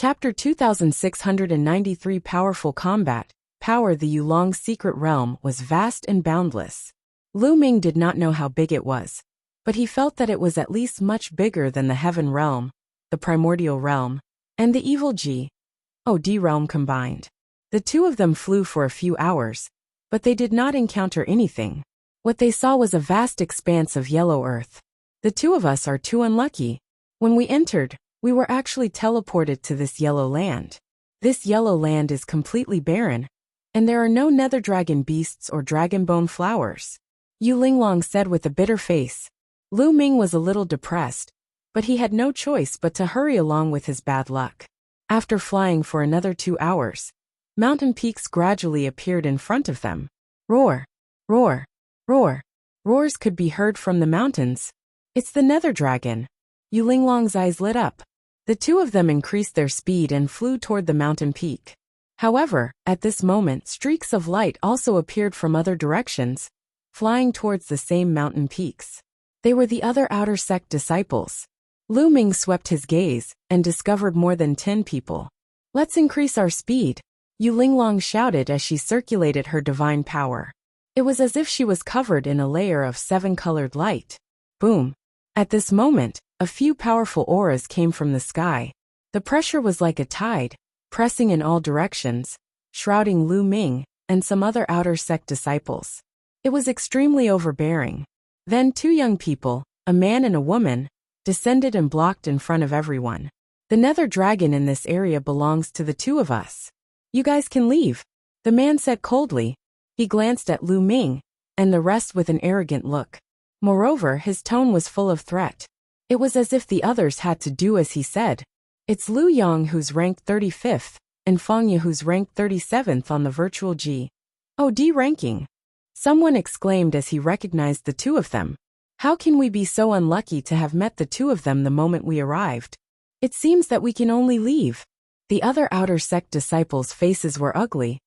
Chapter 2693 Powerful Combat. Power. The Yulong's secret realm was vast and boundless. Lu Ming did not know how big it was, but he felt that it was at least much bigger than the Heaven Realm, the Primordial Realm, and the Evil G.O.D. Realm combined. The two of them flew for a few hours, but they did not encounter anything. What they saw was a vast expanse of yellow earth. The two of us are too unlucky. When we entered, we were actually teleported to this yellow land. This yellow land is completely barren, and there are no nether dragon beasts or dragon bone flowers. Yu Linglong said with a bitter face. Lu Ming was a little depressed, but he had no choice but to hurry along with his bad luck. After flying for another 2 hours, mountain peaks gradually appeared in front of them. Roar, roar, roar. Roars could be heard from the mountains. It's the nether dragon. Yu Linglong's eyes lit up. The two of them increased their speed and flew toward the mountain peak. However, at this moment streaks of light also appeared from other directions, flying towards the same mountain peaks. They were the other outer sect disciples. Lu Ming swept his gaze and discovered more than 10 people. Let's increase our speed, Yu Linglong shouted as she circulated her divine power. It was as if she was covered in a layer of 7-colored light. Boom. At this moment, a few powerful auras came from the sky. The pressure was like a tide, pressing in all directions, shrouding Lu Ming and some other outer sect disciples. It was extremely overbearing. Then 2 young people, a man and a woman, descended and blocked in front of everyone. The nether dragon in this area belongs to the 2 of us. You guys can leave, the man said coldly. He glanced at Lu Ming and the rest with an arrogant look. Moreover, his tone was full of threat. It was as if the others had to do as he said. It's Lu Yang who's ranked 35th, and Fangya who's ranked 37th on the virtual G.O.D. ranking. Someone exclaimed as he recognized the 2 of them. How can we be so unlucky to have met the 2 of them the moment we arrived? It seems that we can only leave. The other outer sect disciples' faces were ugly,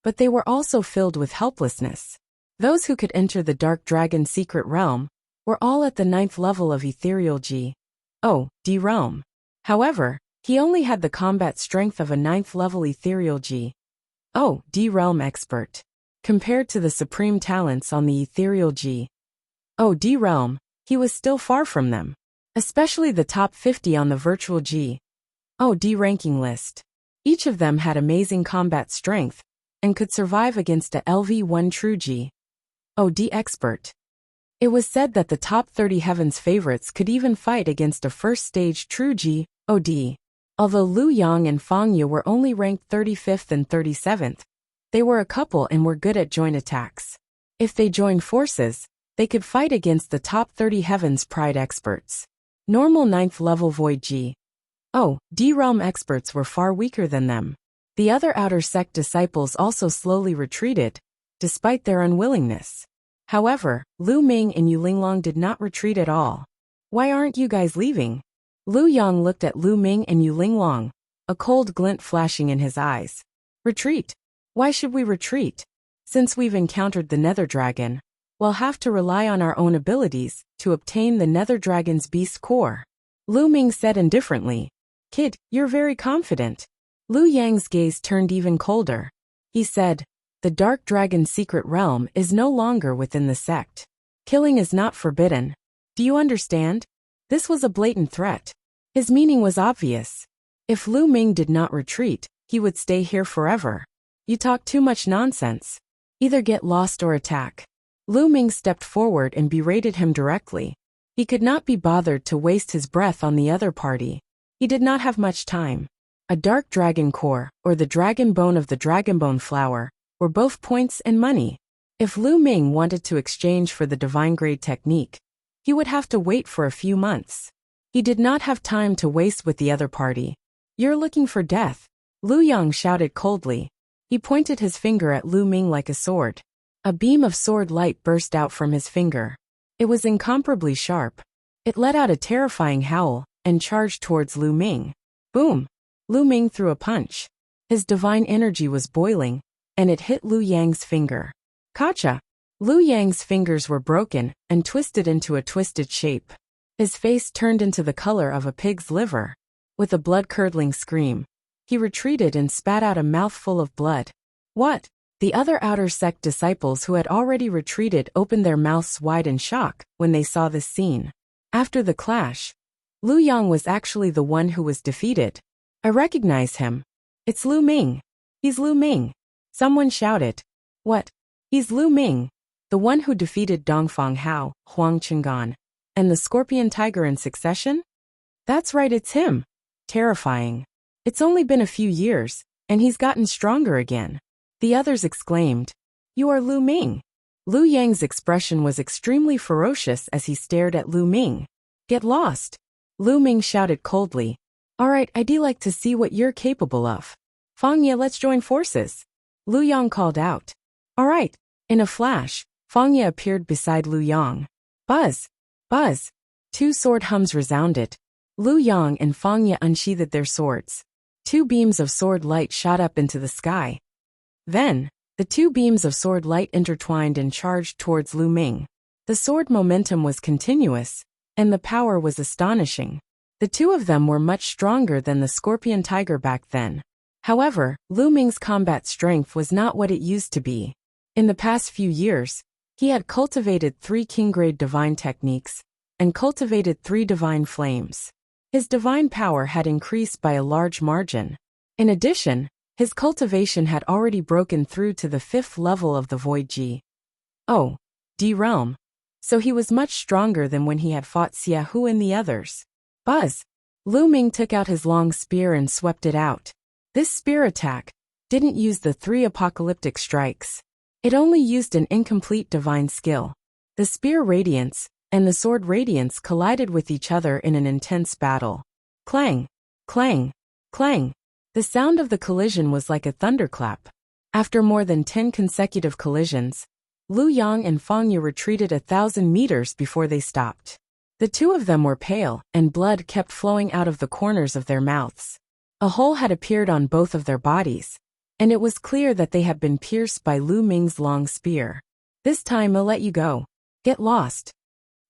but they were also filled with helplessness. Those who could enter the Dark Dragon's secret realm were all at the 9th level of Ethereal G.O.D. realm. However, he only had the combat strength of a 9th level Ethereal G.O.D. realm expert. Compared to the supreme talents on the Ethereal G.O.D. realm, he was still far from them, especially the top 50 on the virtual G.O.D. ranking list. Each of them had amazing combat strength and could survive against a LV1 true G.O.D. expert. It was said that the top 30 Heaven's favorites could even fight against a first-stage true G.O.D. Although Lu Yang and Fangya were only ranked 35th and 37th, they were a couple and were good at joint attacks. If they joined forces, they could fight against the top 30 Heaven's Pride experts. Normal 9th level Void G.O.D. realm experts were far weaker than them. The other outer sect disciples also slowly retreated, despite their unwillingness. However, Lu Ming and Yu Linglong did not retreat at all. Why aren't you guys leaving? Lu Yang looked at Lu Ming and Yu Linglong, a cold glint flashing in his eyes. Retreat? Why should we retreat? Since we've encountered the nether dragon, we'll have to rely on our own abilities to obtain the nether dragon's beast core. Lu Ming said indifferently. Kid, you're very confident. Lu Yang's gaze turned even colder. He said, the Dark Dragon's secret realm is no longer within the sect. Killing is not forbidden. Do you understand? This was a blatant threat. His meaning was obvious. If Lu Ming did not retreat, he would stay here forever. You talk too much nonsense. Either get lost or attack. Lu Ming stepped forward and berated him directly. He could not be bothered to waste his breath on the other party. He did not have much time. A dark dragon core, or the dragon bone of the dragon bone flower, were both points and money. If Lu Ming wanted to exchange for the divine grade technique, he would have to wait for a few months. He did not have time to waste with the other party. You're looking for death, Lu Yang shouted coldly. He pointed his finger at Lu Ming like a sword. A beam of sword light burst out from his finger. It was incomparably sharp. It let out a terrifying howl and charged towards Lu Ming. Boom! Lu Ming threw a punch. His divine energy was boiling, and it hit Lu Yang's finger. Kacha! Lu Yang's fingers were broken and twisted into a twisted shape. His face turned into the color of a pig's liver. With a blood-curdling scream, He retreated and spat out a mouthful of blood. What? The other outer sect disciples who had already retreated opened their mouths wide in shock when they saw this scene. After the clash, Lu Yang was actually the one who was defeated. I recognize him. It's Lu Ming. He's Lu Ming. Someone shouted. What? He's Lu Ming, the one who defeated Dongfang Hao, Huang Qinggan, and the Scorpion Tiger in succession? That's right, it's him. Terrifying. It's only been a few years, and he's gotten stronger again. The others exclaimed. You are Lu Ming. Lu Yang's expression was extremely ferocious as he stared at Lu Ming. Get lost. Lu Ming shouted coldly. All right, I'd like to see what you're capable of. Fangye, let's join forces. Lu Yang called out. All right. In a flash, Fangye appeared beside Lu Yang. Buzz! Buzz! Two sword hums resounded. Lu Yang and Fangye unsheathed their swords. Two beams of sword light shot up into the sky. Then, the two beams of sword light intertwined and charged towards Lu Ming. The sword momentum was continuous, and the power was astonishing. The two of them were much stronger than the Scorpion Tiger back then. However, Lu Ming's combat strength was not what it used to be. In the past few years, he had cultivated 3 king-grade divine techniques, and cultivated 3 divine flames. His divine power had increased by a large margin. In addition, his cultivation had already broken through to the 5th level of the Void G. Oh, D realm. So he was much stronger than when he had fought Xia Hu and the others. Buzz! Lu Ming took out his long spear and swept it out. This spear attack didn't use the 3 apocalyptic strikes. It only used an incomplete divine skill. The spear radiance and the sword radiance collided with each other in an intense battle. Clang! Clang! Clang! The sound of the collision was like a thunderclap. After more than 10 consecutive collisions, Lu Yang and Fangye retreated 1,000 meters before they stopped. The two of them were pale, and blood kept flowing out of the corners of their mouths. A hole had appeared on both of their bodies, and it was clear that they had been pierced by Lu Ming's long spear. This time I'll let you go. Get lost.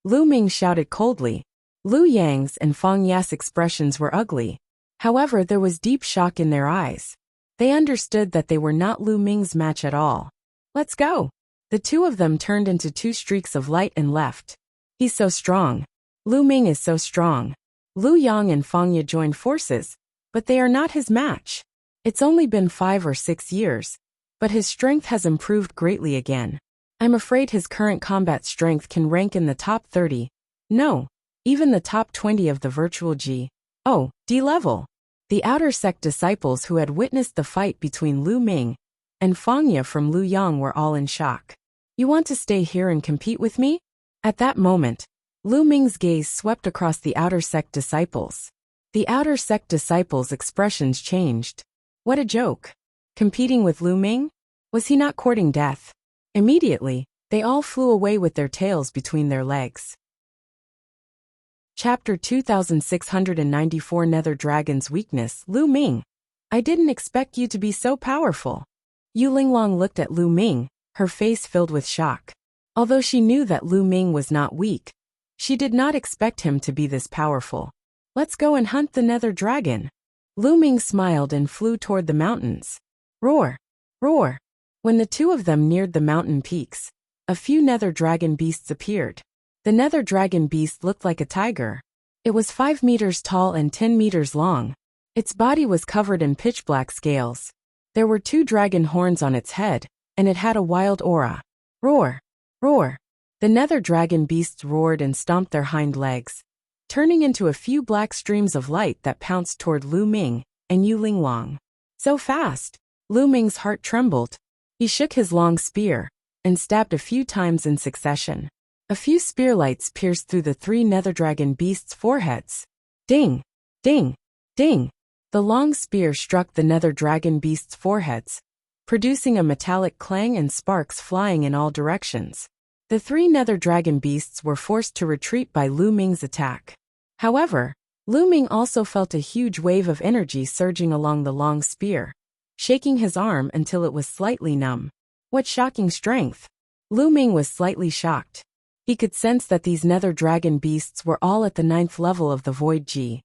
Lu Ming shouted coldly. Lu Yang's and Fangye's expressions were ugly. However, there was deep shock in their eyes. They understood that they were not Lu Ming's match at all. Let's go. The two of them turned into 2 streaks of light and left. He's so strong. Lu Ming is so strong. Lu Yang and Fangye joined forces, but they are not his match. It's only been 5 or 6 years, but his strength has improved greatly again. I'm afraid his current combat strength can rank in the top 30. No, even the top 20 of the virtual G. Oh, D level. The outer sect disciples who had witnessed the fight between Lu Ming and Fangye from Lu Yang were all in shock. You want to stay here and compete with me? At that moment, Lu Ming's gaze swept across the outer sect disciples. The outer sect disciples' expressions changed. What a joke. Competing with Lu Ming? Was he not courting death? Immediately, they all flew away with their tails between their legs. Chapter 2694 Nether Dragon's Weakness. Lu Ming. I didn't expect you to be so powerful. Yu Linglong looked at Lu Ming, her face filled with shock. Although she knew that Lu Ming was not weak, she did not expect him to be this powerful. Let's go and hunt the Nether Dragon. Lu Ming smiled and flew toward the mountains. Roar! Roar! When the two of them neared the mountain peaks, a few Nether Dragon beasts appeared. The Nether Dragon beast looked like a tiger. It was 5 meters tall and 10 meters long. Its body was covered in pitch-black scales. There were 2 dragon horns on its head, and it had a wild aura. Roar! Roar! The Nether Dragon beasts roared and stomped their hind legs, turning into a few black streams of light that pounced toward Lu Ming and Yu Linglong. So fast! Lu Ming's heart trembled. He shook his long spear and stabbed a few times in succession. A few spearlights pierced through the 3 Nether Dragon beasts' foreheads. Ding! Ding! Ding! The long spear struck the Nether Dragon beasts' foreheads, producing a metallic clang and sparks flying in all directions. The 3 Nether Dragon beasts were forced to retreat by Lu Ming's attack. However, Lu Ming also felt a huge wave of energy surging along the long spear, shaking his arm until it was slightly numb. What shocking strength! Lu Ming was slightly shocked. He could sense that these Nether Dragon beasts were all at the 9th level of the Void G.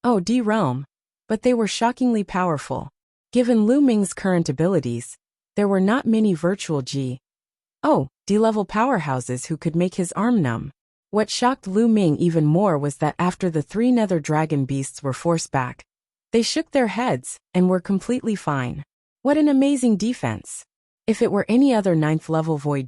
Oh, D realm. but they were shockingly powerful. Given Lu Ming's current abilities, there were not many virtual D-level powerhouses who could make his arm numb. What shocked Lu Ming even more was that after the 3 nether dragon beasts were forced back, they shook their heads and were completely fine. What an amazing defense! If it were any other 9th level void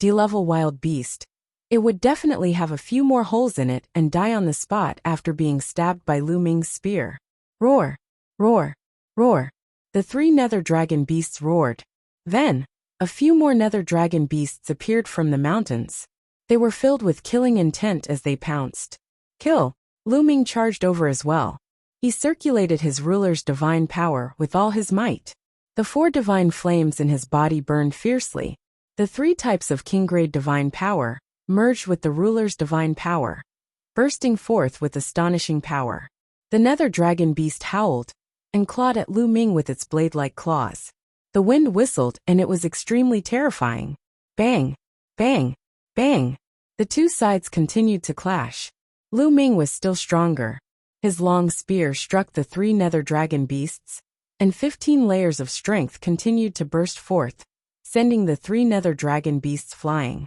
D-level wild beast, it would definitely have a few more holes in it and die on the spot after being stabbed by Lu Ming's spear. Roar! Roar! Roar! The 3 nether dragon beasts roared. Then, a few more nether dragon beasts appeared from the mountains. They were filled with killing intent as they pounced. Kill! Lu Ming charged over as well. He circulated his ruler's divine power with all his might. The 4 divine flames in his body burned fiercely. The 3 types of king-grade divine power merged with the ruler's divine power, bursting forth with astonishing power. The nether dragon beast howled and clawed at Lu Ming with its blade-like claws. The wind whistled and it was extremely terrifying. Bang! Bang! Bang! The 2 sides continued to clash. Lu Ming was still stronger. His long spear struck the 3 nether dragon beasts, and 15 layers of strength continued to burst forth, sending the 3 nether dragon beasts flying.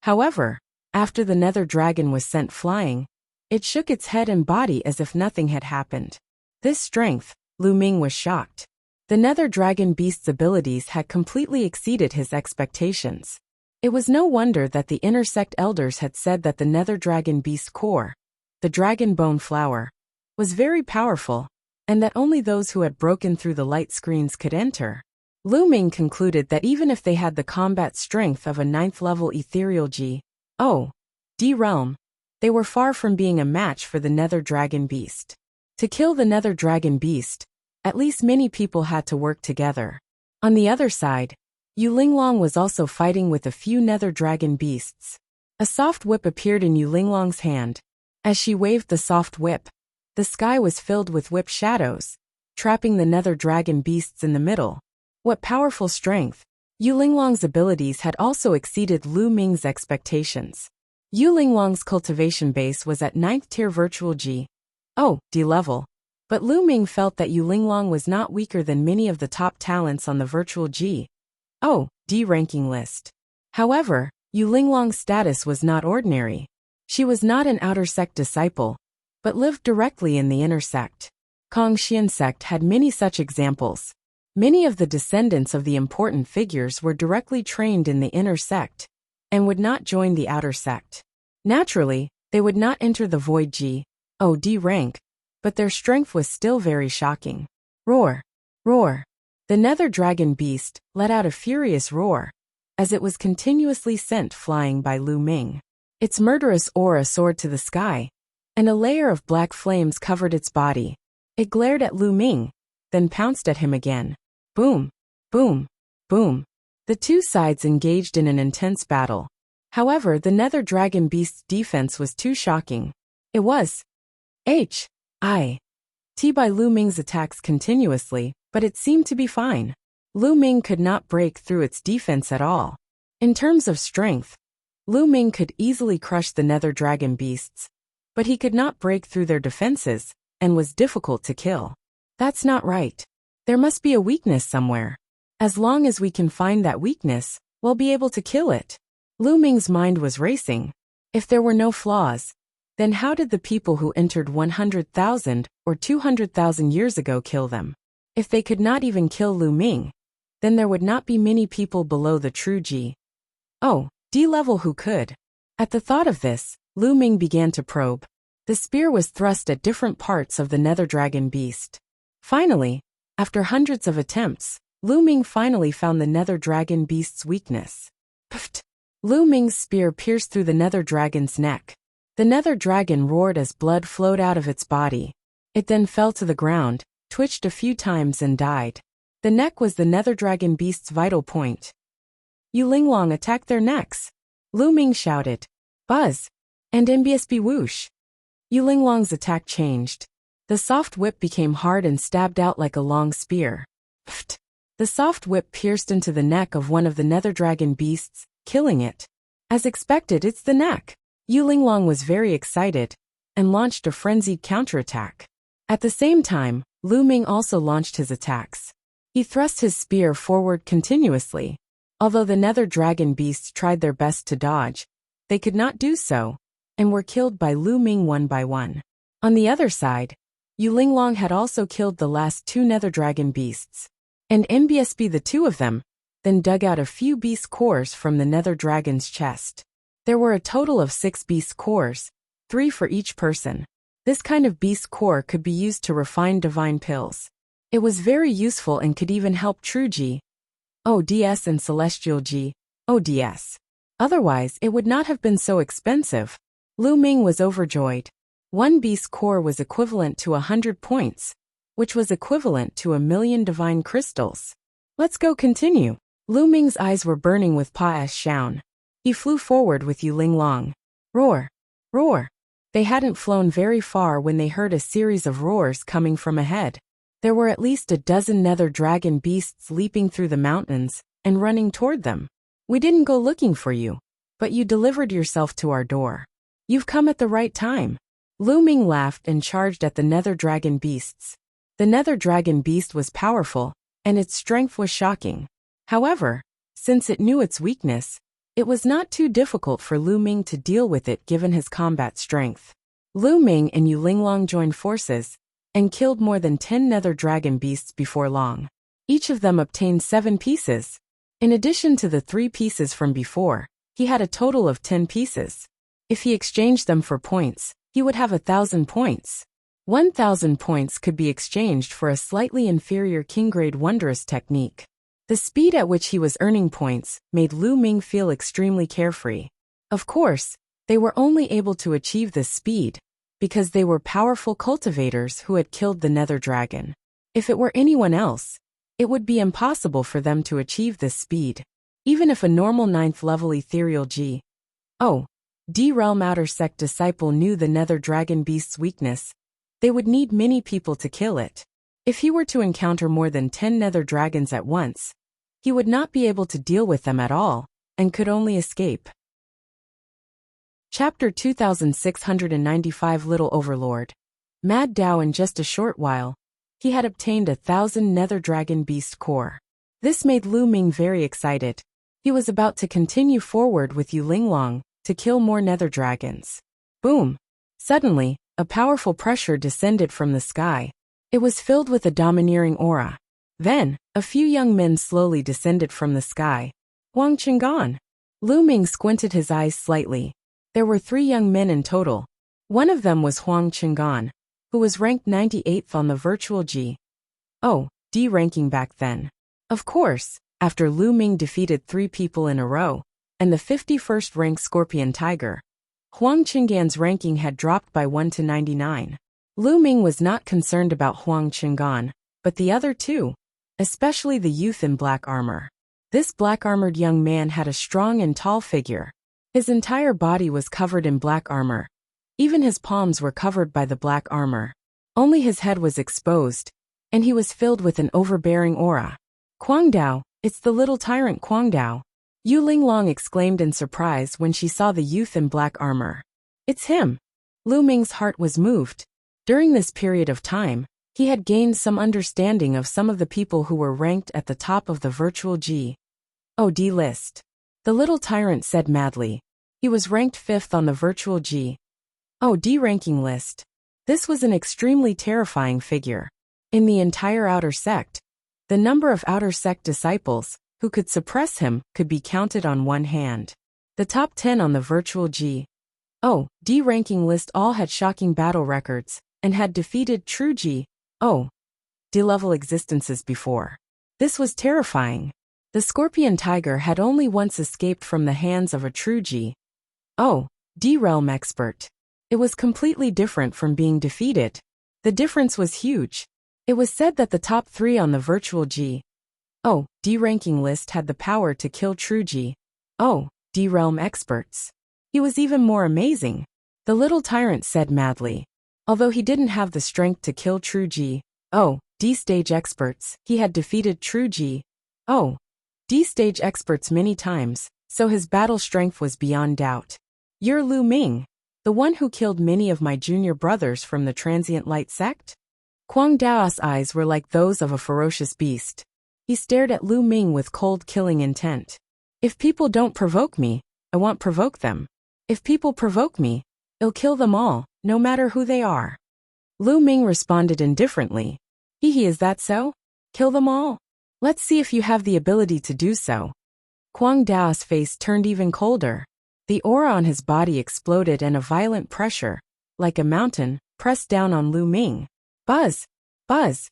However, after the nether dragon was sent flying, it shook its head and body as if nothing had happened. This strength, Lu Ming was shocked. The nether dragon beast's abilities had completely exceeded his expectations. It was no wonder that the inner sect elders had said that the nether dragon beast core, the dragon bone flower, was very powerful, and that only those who had broken through the light screens could enter. Lu Ming concluded that even if they had the combat strength of a 9th level ethereal D realm, they were far from being a match for the nether dragon beast. To kill the nether dragon beast, at least many people had to work together. On the other side, Yulinglong was also fighting with a few nether dragon beasts. A soft whip appeared in Yulinglong's hand. As she waved the soft whip, the sky was filled with whip shadows, trapping the nether dragon beasts in the middle. What powerful strength! Yulinglong's abilities had also exceeded Lu Ming's expectations. Yulinglong's cultivation base was at 9th tier virtual D level, but Lu Ming felt that Yulinglong was not weaker than many of the top talents on the virtual D ranking list. However, Yulinglong's status was not ordinary. She was not an outer sect disciple, but lived directly in the inner sect. Kongxian sect had many such examples. Many of the descendants of the important figures were directly trained in the inner sect, and would not join the outer sect. Naturally, they would not enter the void D rank, but their strength was still very shocking. Roar! Roar! The nether dragon beast let out a furious roar, as it was continuously sent flying by Lu Ming. Its murderous aura soared to the sky, and a layer of black flames covered its body. It glared at Lu Ming, then pounced at him again. Boom! Boom! Boom! The 2 sides engaged in an intense battle. However, the nether dragon beast's defense was too shocking. It was hit by Lu Ming's attacks continuously, but it seemed to be fine. Lu Ming could not break through its defense at all. In terms of strength, Lu Ming could easily crush the nether dragon beasts, but he could not break through their defenses, and was difficult to kill. That's not right. There must be a weakness somewhere. As long as we can find that weakness, we'll be able to kill it. Lu Ming's mind was racing. If there were no flaws, then how did the people who entered 100,000 or 200,000 years ago kill them? If they could not even kill Lu Ming, then there would not be many people below the true D level who could. At the thought of this, Lu Ming began to probe. The spear was thrust at different parts of the nether dragon beast. Finally, after hundreds of attempts, Lu Ming finally found the nether dragon beast's weakness. Pft! Lu Ming's spear pierced through the nether dragon's neck. The nether dragon roared as blood flowed out of its body. It then fell to the ground, twitched a few times and died. The neck was the nether dragon beast's vital point. Yulinglong attacked their necks. Lu Ming shouted, "Buzz!" and MBSB whoosh. Yulinglong's attack changed. The soft whip became hard and stabbed out like a long spear. Pft! The soft whip pierced into the neck of one of the nether dragon beasts, killing it. As expected, it's the neck. Yulinglong was very excited, and launched a frenzied counterattack. At the same time, Lu Ming also launched his attacks. He thrust his spear forward continuously. Although the nether dragon beasts tried their best to dodge, they could not do so, and were killed by Lu Ming one by one. On the other side, Yu Linglong had also killed the last 2 nether dragon beasts, and MBSB the 2 of them, then dug out a few beast cores from the nether dragon's chest. There were a total of 6 beast cores, 3 for each person. This kind of beast core could be used to refine divine pills. It was very useful and could even help true G, ODS and celestial G, ODS. Otherwise, it would not have been so expensive. Lu Ming was overjoyed. 1 beast core was equivalent to 100 points, which was equivalent to 1,000,000 divine crystals. Let's go continue. Lu Ming's eyes were burning with Pa Shaun. He flew forward with Yu Linglong. Roar! Roar! They hadn't flown very far when they heard a series of roars coming from ahead. There were at least a dozen nether dragon beasts leaping through the mountains and running toward them. We didn't go looking for you, but you delivered yourself to our door. You've come at the right time. Lu Ming laughed and charged at the nether dragon beasts. The nether dragon beast was powerful, and its strength was shocking. However, since it knew its weakness, it was not too difficult for Lu Ming to deal with it given his combat strength. Lu Ming and Yu Linglong joined forces and killed more than 10 nether dragon beasts before long. Each of them obtained 7 pieces. In addition to the 3 pieces from before, he had a total of 10 pieces. If he exchanged them for points, he would have 1,000 points. 1,000 points could be exchanged for a slightly inferior king-grade wondrous technique. The speed at which he was earning points made Lu Ming feel extremely carefree. Of course, they were only able to achieve this speed because they were powerful cultivators who had killed the nether dragon. If it were anyone else, it would be impossible for them to achieve this speed. Even if a normal 9th level ethereal D realm outer sect disciple knew the nether dragon beast's weakness, they would need many people to kill it. If he were to encounter more than 10 nether dragons at once, he would not be able to deal with them at all, and could only escape. Chapter 2695 Little Overlord. Mad Dao. In just a short while, he had obtained 1,000 nether dragon beast core. This made Lu Ming very excited. He was about to continue forward with Yu Linglong to kill more nether dragons. Boom! Suddenly, a powerful pressure descended from the sky. It was filled with a domineering aura. Then, a few young men slowly descended from the sky. Huang Qinggan. Lu Ming squinted his eyes slightly. There were 3 young men in total. One of them was Huang Qinggan, who was ranked 98th on the virtual D ranking back then. Of course, after Lu Ming defeated 3 people in a row, and the 51st ranked Scorpion Tiger, Huang Qinggan's ranking had dropped by 1 to 99. Lu Ming was not concerned about Huang Qinggan, but the other 2, especially the youth in black armor. This black-armored young man had a strong and tall figure. His entire body was covered in black armor. Even his palms were covered by the black armor. Only his head was exposed, and he was filled with an overbearing aura. Guangdao, it's the little tyrant Guangdao. Yu Linglong exclaimed in surprise when she saw the youth in black armor. It's him. Lu Ming's heart was moved. During this period of time, he had gained some understanding of some of the people who were ranked at the top of the virtual D list. The little tyrant said madly. He was ranked 5th on the virtual D ranking list. This was an extremely terrifying figure. In the entire outer sect, the number of outer sect disciples who could suppress him could be counted on one hand. The top 10 on the virtual D ranking list all had shocking battle records and had defeated true D level existences before. This was terrifying. The Scorpion Tiger had only once escaped from the hands of a true D realm expert. It was completely different from being defeated. The difference was huge. It was said that the top 3 on the virtual D ranking list had the power to kill true D realm experts. He was even more amazing. The little tyrant said madly. Although he didn't have the strength to kill true D stage experts, he had defeated true D stage experts many times, so his battle strength was beyond doubt. You're Lu Ming, the one who killed many of my junior brothers from the transient light sect? Kwang Dao's eyes were like those of a ferocious beast. He stared at Lu Ming with cold, killing intent. If people don't provoke me, I won't provoke them. If people provoke me, I'll kill them all, no matter who they are. Lu Ming responded indifferently. Is that so? Kill them all? Let's see if you have the ability to do so. Kwang Dao's face turned even colder. The aura on his body exploded and a violent pressure, like a mountain, pressed down on Lu Ming. Buzz! Buzz!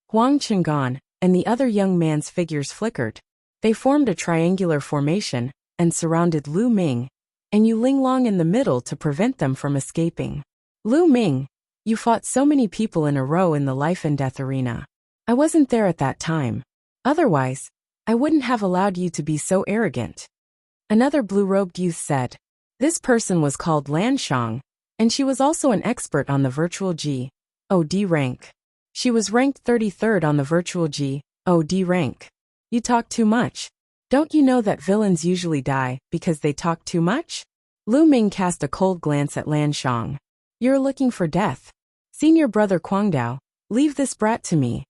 Huang Qinggan and the other young man's figures flickered. They formed a triangular formation and surrounded Lu Ming, and Yu Linglong in the middle to prevent them from escaping. Lu Ming, you fought so many people in a row in the life and death arena. I wasn't there at that time. Otherwise, I wouldn't have allowed you to be so arrogant. Another blue-robed youth said. This person was called Lan Shang, and she was also an expert on the virtual G.O.D. rank. She was ranked 33rd on the virtual G.O.D. rank. You talk too much. Don't you know that villains usually die because they talk too much? Lu Ming cast a cold glance at Lan Shang. You're looking for death. Senior brother Kwang Dao, leave this brat to me.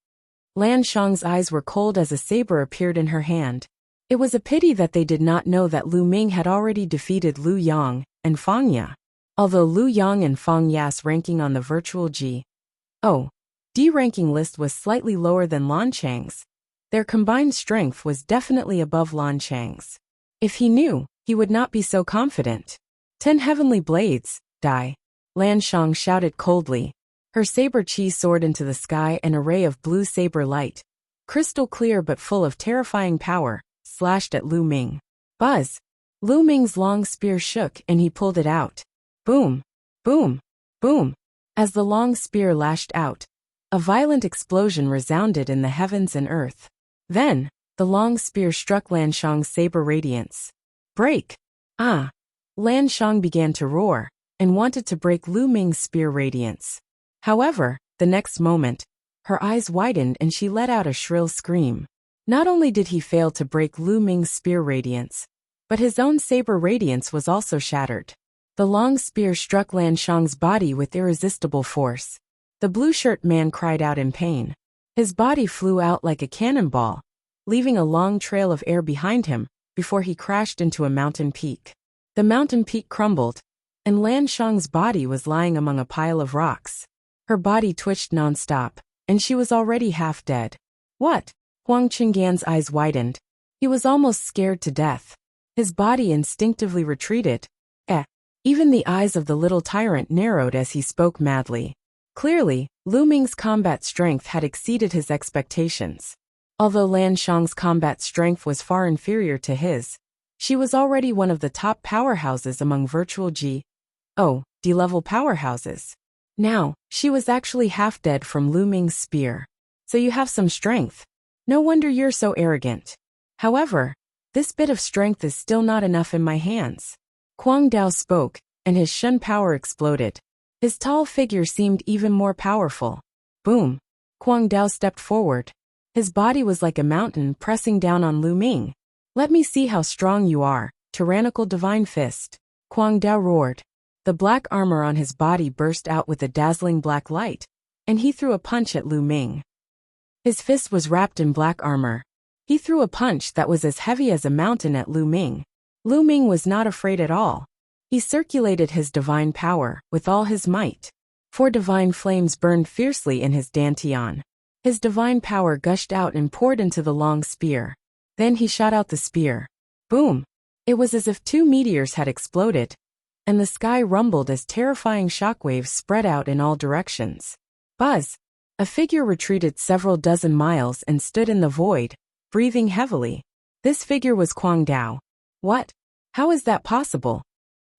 Lan Shang's eyes were cold as a saber appeared in her hand. It was a pity that they did not know that Lu Ming had already defeated Lu Yang and Fang Ya. Although Lu Yang and Fang Ya's ranking on the virtual G.O.D. ranking list was slightly lower than Lan Chang's, their combined strength was definitely above Lan Chang's. If he knew, he would not be so confident. 10 heavenly blades, die. Lan Shang shouted coldly. Her saber chi soared into the sky, an array of blue saber light, crystal clear but full of terrifying power, slashed at Lu Ming. Buzz! Lu Ming's long spear shook and he pulled it out. Boom! Boom! Boom! As the long spear lashed out, a violent explosion resounded in the heavens and earth. Then, the long spear struck Lan Shang's saber radiance. Break! Ah! Lan Shang began to roar, and wanted to break Lu Ming's spear radiance. However, the next moment, her eyes widened and she let out a shrill scream. Not only did he fail to break Lu Ming's spear radiance, but his own saber radiance was also shattered. The long spear struck Lan Shang's body with irresistible force. The blue-shirt man cried out in pain. His body flew out like a cannonball, leaving a long trail of air behind him before he crashed into a mountain peak. The mountain peak crumbled, and Lan Shang's body was lying among a pile of rocks. Her body twitched non-stop, and she was already half dead. What? Huang Qinggan's eyes widened. He was almost scared to death. His body instinctively retreated. Even the eyes of the little tyrant narrowed as he spoke madly. Clearly, Lu Ming's combat strength had exceeded his expectations. Although Lan Shang's combat strength was far inferior to his, she was already one of the top powerhouses among virtual G.O.D. level powerhouses. Now, she was actually half dead from Lu Ming's spear. So you have some strength. No wonder you're so arrogant. However, this bit of strength is still not enough in my hands. Kwang Dao spoke, and his Shun power exploded. His tall figure seemed even more powerful. Boom! Kwang Dao stepped forward. His body was like a mountain pressing down on Lu Ming. Let me see how strong you are, tyrannical divine fist. Kwang Dao roared. The black armor on his body burst out with a dazzling black light, and he threw a punch at Lu Ming. His fist was wrapped in black armor. He threw a punch that was as heavy as a mountain at Lu Ming. Lu Ming was not afraid at all. He circulated his divine power with all his might. 4 divine flames burned fiercely in his dantian. His divine power gushed out and poured into the long spear. Then he shot out the spear. Boom! It was as if 2 meteors had exploded, and the sky rumbled as terrifying shockwaves spread out in all directions. Buzz! A figure retreated several dozen miles and stood in the void, breathing heavily. This figure was Kwang Dao. What? How is that possible?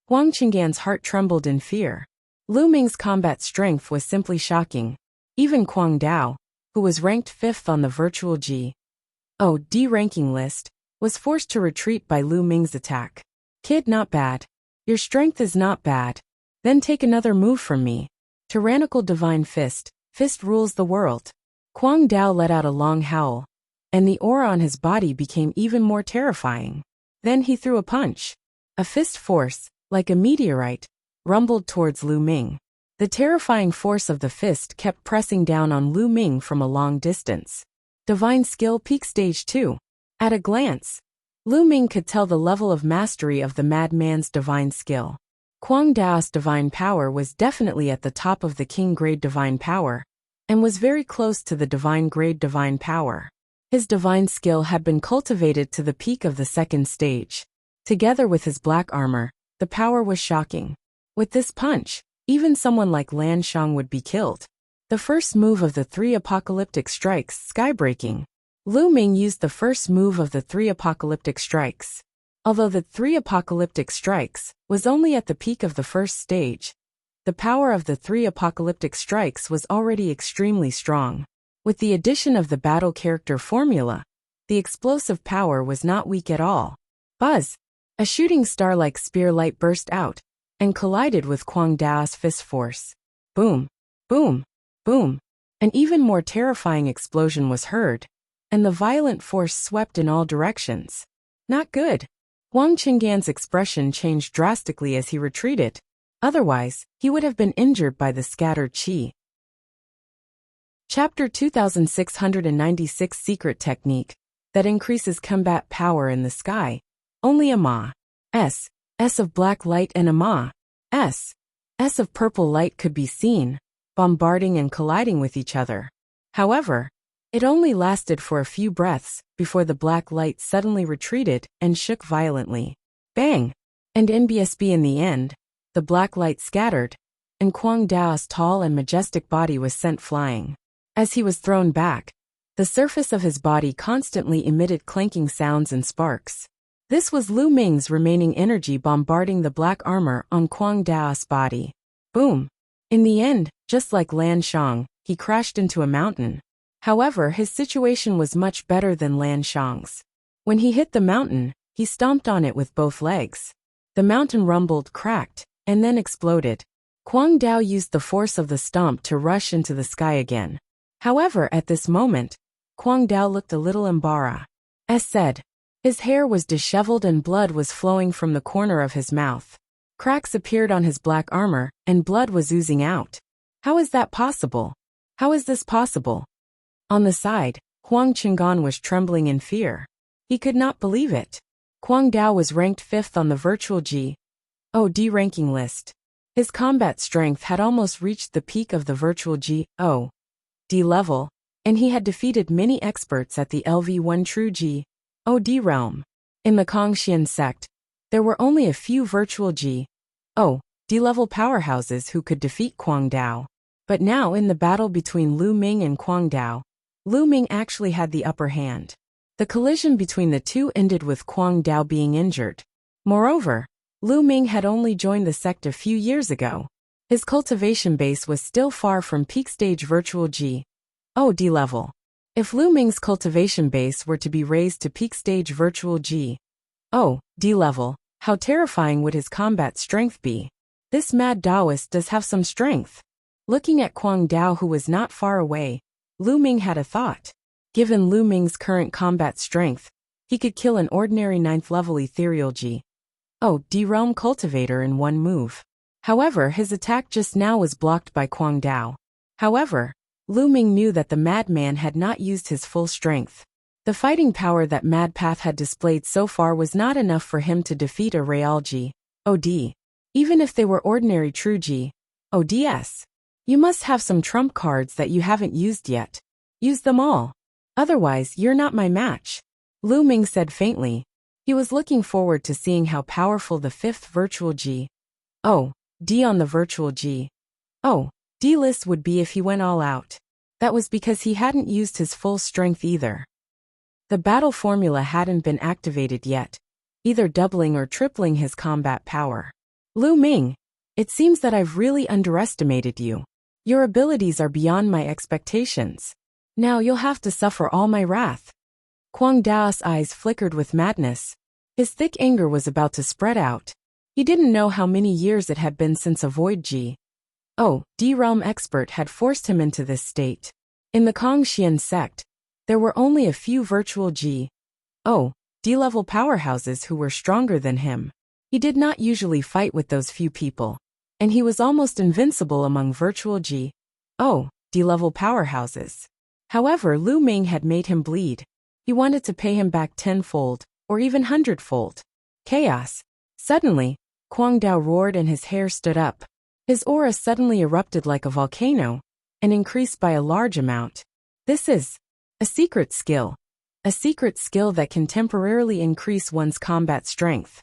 Huang Qinggan's heart trembled in fear. Lu Ming's combat strength was simply shocking. Even Kwang Dao, who was ranked 5th on the virtual G.O.D. ranking list, was forced to retreat by Lu Ming's attack. Kid, not bad. Your strength is not bad. Then take another move from me. Tyrannical divine fist. Fist rules the world. Kwang Dao let out a long howl, and the aura on his body became even more terrifying. Then he threw a punch. A fist force, like a meteorite, rumbled towards Lu Ming. The terrifying force of the fist kept pressing down on Lu Ming from a long distance. Divine Skill Peak Stage 2. At a glance, Lu Ming could tell the level of mastery of the madman's divine skill. Kwang Dao's divine power was definitely at the top of the king grade divine power, and was very close to the divine grade divine power. His divine skill had been cultivated to the peak of the second stage. Together with his black armor, the power was shocking. With this punch, even someone like Lan Shang would be killed. The first move of the 3 apocalyptic strikes, skybreaking. Lu Ming used the first move of the 3 apocalyptic strikes. Although the 3 apocalyptic strikes was only at the peak of the first stage, the power of the 3 apocalyptic strikes was already extremely strong. With the addition of the battle character formula, the explosive power was not weak at all. Buzz! A shooting star-like spear light burst out and collided with Kwang Dao's fist force. Boom! Boom! Boom! An even more terrifying explosion was heard, and the violent force swept in all directions. Not good. Wang Qinggan's expression changed drastically as he retreated. Otherwise, he would have been injured by the scattered qi. Chapter 2696 Secret Technique that increases combat power in the sky. Only a Ma. S of black light and a Ma. S of purple light could be seen, bombarding and colliding with each other. However, it only lasted for a few breaths before the black light suddenly retreated and shook violently. Bang! And NBSB in the end, the black light scattered, and Kwang Dao's tall and majestic body was sent flying. As he was thrown back, the surface of his body constantly emitted clanking sounds and sparks. This was Lu Ming's remaining energy bombarding the black armor on Kwang Dao's body. Boom! In the end, just like Lan Shang, he crashed into a mountain. However, his situation was much better than Lan Shang's. When he hit the mountain, he stomped on it with both legs. The mountain rumbled, cracked, and then exploded. Kwang Dao used the force of the stomp to rush into the sky again. However, at this moment, Kwang Dao looked a little embarrassed. As said, his hair was disheveled and blood was flowing from the corner of his mouth. Cracks appeared on his black armor, and blood was oozing out. How is that possible? How is this possible? On the side, Huang Qinggan was trembling in fear. He could not believe it. Kwang Dao was ranked 5th on the virtual G.O.D. ranking list. His combat strength had almost reached the peak of the virtual G.O.D. level, and he had defeated many experts at the LV1 True G.O.D. realm. In the Kongxian sect, there were only a few virtual G.O.D. level powerhouses who could defeat Kwang Dao. But now in the battle between Lu Ming and Kwang Dao, Lu Ming actually had the upper hand. The collision between the two ended with Kwang Dao being injured. Moreover, Lu Ming had only joined the sect a few years ago. His cultivation base was still far from peak stage virtual G.O.D. level. If Lu Ming's cultivation base were to be raised to peak stage virtual G.O.D. level, how terrifying would his combat strength be? This mad Taoist does have some strength. Looking at Kwang Dao, who was not far away, Lu Ming had a thought. Given Lu Ming's current combat strength, he could kill an ordinary 9th level ethereal G.O.D. realm cultivator in one move. However, his attack just now was blocked by Kwang Dao. However, Lu Ming knew that the madman had not used his full strength. The fighting power that Mad Path had displayed so far was not enough for him to defeat a Real G.O.D. Even if they were ordinary true G.O.D.s. You must have some trump cards that you haven't used yet. Use them all. Otherwise, you're not my match. Lu Ming said faintly. He was looking forward to seeing how powerful the 5th virtual G.O.D. on the virtual G.O.D. list would be if he went all out. That was because he hadn't used his full strength either. The battle formula hadn't been activated yet, either doubling or tripling his combat power. Lu Ming, it seems that I've really underestimated you. Your abilities are beyond my expectations. Now you'll have to suffer all my wrath. Kwang Dao's eyes flickered with madness. His thick anger was about to spread out. He didn't know how many years it had been since a Void G.O.D. realm expert had forced him into this state. In the Kongxian sect, there were only a few virtual G.O.D. level powerhouses who were stronger than him. He did not usually fight with those few people. and he was almost invincible among virtual D-level powerhouses. However, Lu Ming had made him bleed. He wanted to pay him back tenfold, or even hundredfold. Chaos. Suddenly, Kwang Dao roared and his hair stood up. His aura suddenly erupted like a volcano, and increased by a large amount. This is a secret skill. A secret skill that can temporarily increase one's combat strength.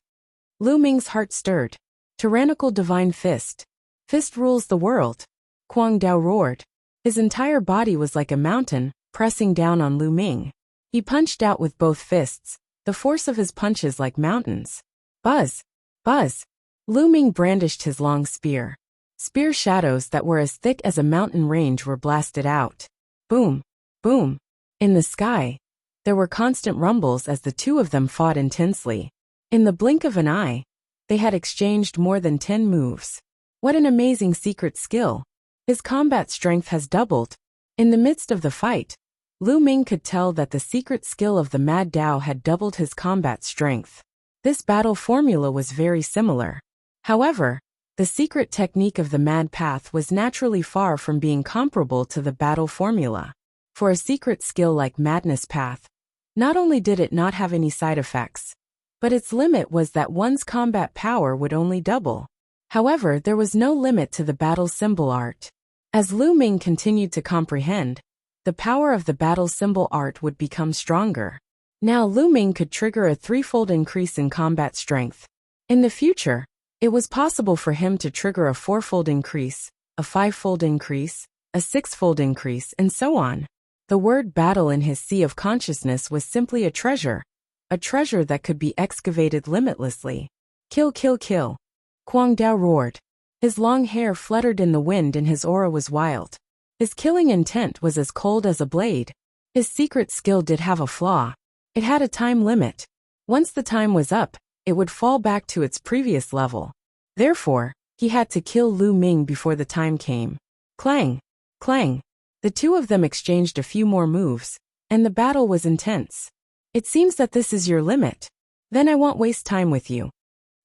Lu Ming's heart stirred. Tyrannical divine fist. Fist rules the world. Kwang Dao roared. His entire body was like a mountain, pressing down on Lu Ming. He punched out with both fists, the force of his punches like mountains. Buzz! Buzz! Lu Ming brandished his long spear. Spear shadows that were as thick as a mountain range were blasted out. Boom! Boom! In the sky, there were constant rumbles as the two of them fought intensely. In the blink of an eye, they had exchanged more than 10 moves. What an amazing secret skill! His combat strength has doubled. In the midst of the fight, Lu Ming could tell that the secret skill of the Mad Dao had doubled his combat strength. This battle formula was very similar. However, the secret technique of the Mad Path was naturally far from being comparable to the battle formula. For a secret skill like Madness Path, not only did it not have any side effects, but its limit was that one's combat power would only double. However, there was no limit to the battle symbol art. As Lu Ming continued to comprehend, the power of the battle symbol art would become stronger. Now Lu Ming could trigger a threefold increase in combat strength. In the future, it was possible for him to trigger a fourfold increase, a fivefold increase, a sixfold increase, and so on. The word battle in his sea of consciousness was simply a treasure that could be excavated limitlessly. Kill, kill, kill. Kwang Dao roared. His long hair fluttered in the wind and his aura was wild. His killing intent was as cold as a blade. His secret skill did have a flaw. It had a time limit. Once the time was up, it would fall back to its previous level. Therefore, he had to kill Lu Ming before the time came. Clang! Clang! The two of them exchanged a few more moves, and the battle was intense. It seems that this is your limit. Then I won't waste time with you.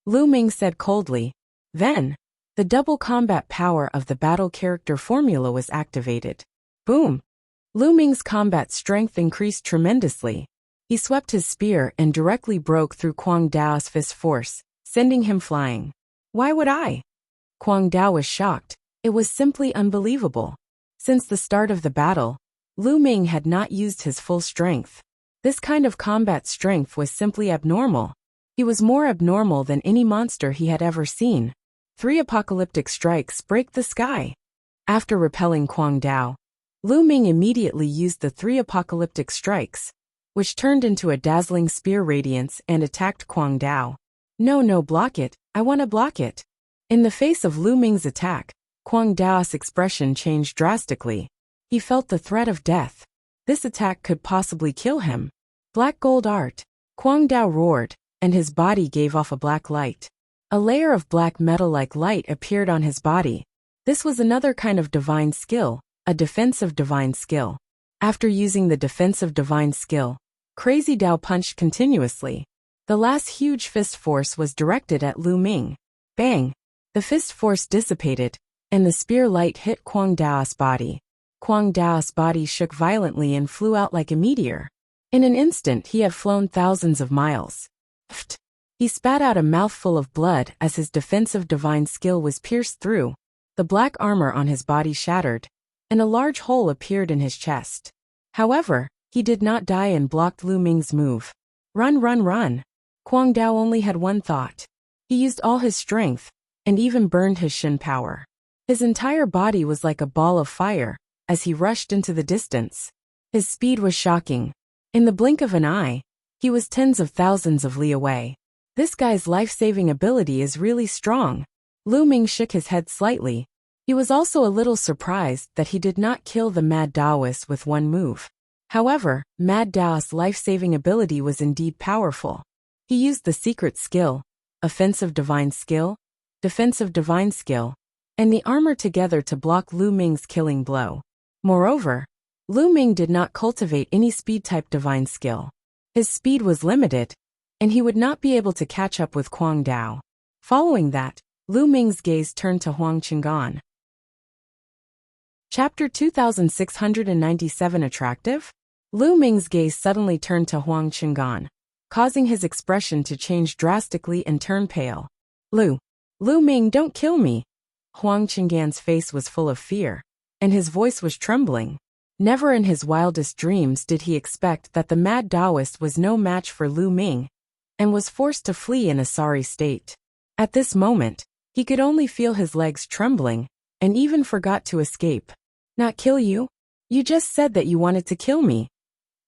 Lu Ming said coldly. Then, the double combat power of the battle character formula was activated. Boom! Lu Ming's combat strength increased tremendously. He swept his spear and directly broke through Kwang Dao's fist force, sending him flying. Why would I? Kwang Dao was shocked. It was simply unbelievable. Since the start of the battle, Lu Ming had not used his full strength. This kind of combat strength was simply abnormal. He was more abnormal than any monster he had ever seen. 3 apocalyptic strikes break the sky. After repelling Kwang Dao, Lu Ming immediately used the 3 apocalyptic strikes, which turned into a dazzling spear radiance and attacked Kwang Dao. No, block it. I want to block it. In the face of Lu Ming's attack, Kwang Dao's expression changed drastically. He felt the threat of death. This attack could possibly kill him. Black gold art. Kwang Dao roared, and his body gave off a black light. A layer of black metal-like light appeared on his body. This was another kind of divine skill, a defensive divine skill. After using the defensive divine skill, Crazy Dao punched continuously. The last huge fist force was directed at Lu Ming. Bang! The fist force dissipated, and the spear light hit Kwang Dao's body. Kwang Dao's body shook violently and flew out like a meteor. In an instant he had flown thousands of miles. Pfft! He spat out a mouthful of blood as his defensive divine skill was pierced through. The black armor on his body shattered, and a large hole appeared in his chest. However, he did not die and blocked Lu Ming's move. Run, run, run! Kwang Dao only had one thought. He used all his strength, and even burned his Shin power. His entire body was like a ball of fire, as he rushed into the distance. His speed was shocking. In the blink of an eye, he was tens of thousands of li away. This guy's life-saving ability is really strong. Lu Ming shook his head slightly. He was also a little surprised that he did not kill the Mad Daoist with one move. However, Mad Dao's life-saving ability was indeed powerful. He used the secret skill, offensive divine skill, defensive divine skill, and the armor together to block Lu Ming's killing blow. Moreover, Lu Ming did not cultivate any speed-type divine skill. His speed was limited, and he would not be able to catch up with Kwang Dao. Following that, Lu Ming's gaze turned to Huang Qinggan. Chapter 2697 Attractive? Lu Ming's gaze suddenly turned to Huang Qinggan, causing his expression to change drastically and turn pale. Lu Ming, don't kill me. Huang Qinggan's face was full of fear, and his voice was trembling. Never in his wildest dreams did he expect that the mad Taoist was no match for Lu Ming, and was forced to flee in a sorry state. At this moment, he could only feel his legs trembling, and even forgot to escape. Not kill you? You just said that you wanted to kill me.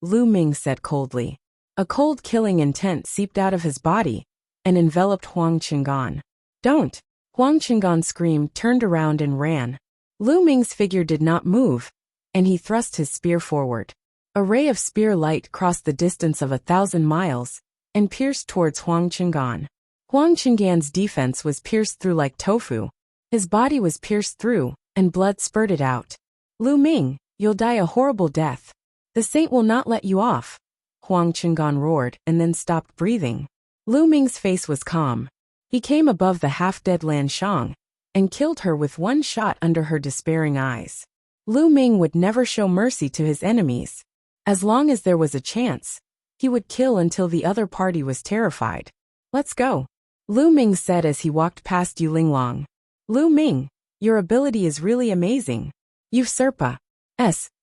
Lu Ming said coldly. A cold killing intent seeped out of his body, and enveloped Huang Qinggan. Don't! Huang Qinggan screamed, turned around and ran. Lu Ming's figure did not move, and he thrust his spear forward. A ray of spear light crossed the distance of 1,000 miles, and pierced towards Huang Qinggan. Huang Qinggan's defense was pierced through like tofu. His body was pierced through, and blood spurted out. Lu Ming, you'll die a horrible death. The saint will not let you off. Huang Qinggan roared and then stopped breathing. Lu Ming's face was calm. He came above the half-dead Lan Shang, and killed her with one shot under her despairing eyes. Lu Ming would never show mercy to his enemies. As long as there was a chance, he would kill until the other party was terrified. Let's go, Lu Ming said as he walked past Yu Linglong. Lu Ming, your ability is really amazing. Usurpa.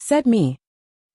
Said me.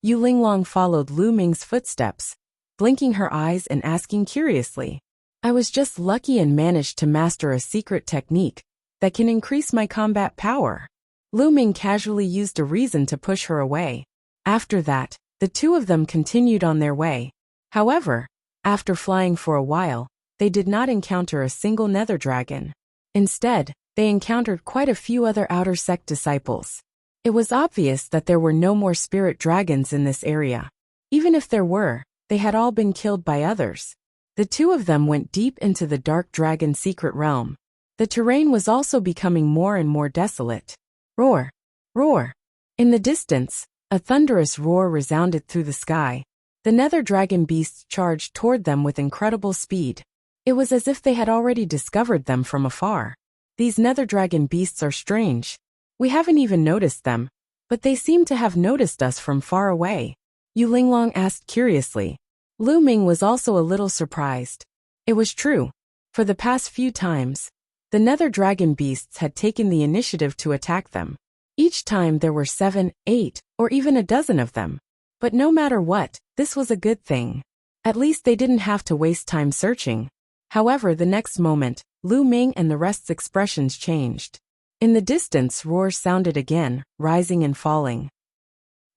Yu Linglong followed Lu Ming's footsteps, blinking her eyes and asking curiously. I was just lucky and managed to master a secret technique that can increase my combat power. Lu Ming casually used a reason to push her away. After that, the two of them continued on their way. However, after flying for a while, they did not encounter a single nether dragon. Instead, they encountered quite a few other outer sect disciples. It was obvious that there were no more spirit dragons in this area. Even if there were, they had all been killed by others. The two of them went deep into the dark dragon secret realm. The terrain was also becoming more and more desolate. Roar! Roar! In the distance, a thunderous roar resounded through the sky. The nether dragon beasts charged toward them with incredible speed. It was as if they had already discovered them from afar. These nether dragon beasts are strange. We haven't even noticed them, but they seem to have noticed us from far away. Yu Linglong asked curiously. Lu Ming was also a little surprised. It was true. For the past few times, the nether dragon beasts had taken the initiative to attack them. Each time there were 7, 8, or even a dozen of them. But no matter what, this was a good thing. At least they didn't have to waste time searching. However, the next moment, Lu Ming and the rest's expressions changed. In the distance, roars sounded again, rising and falling.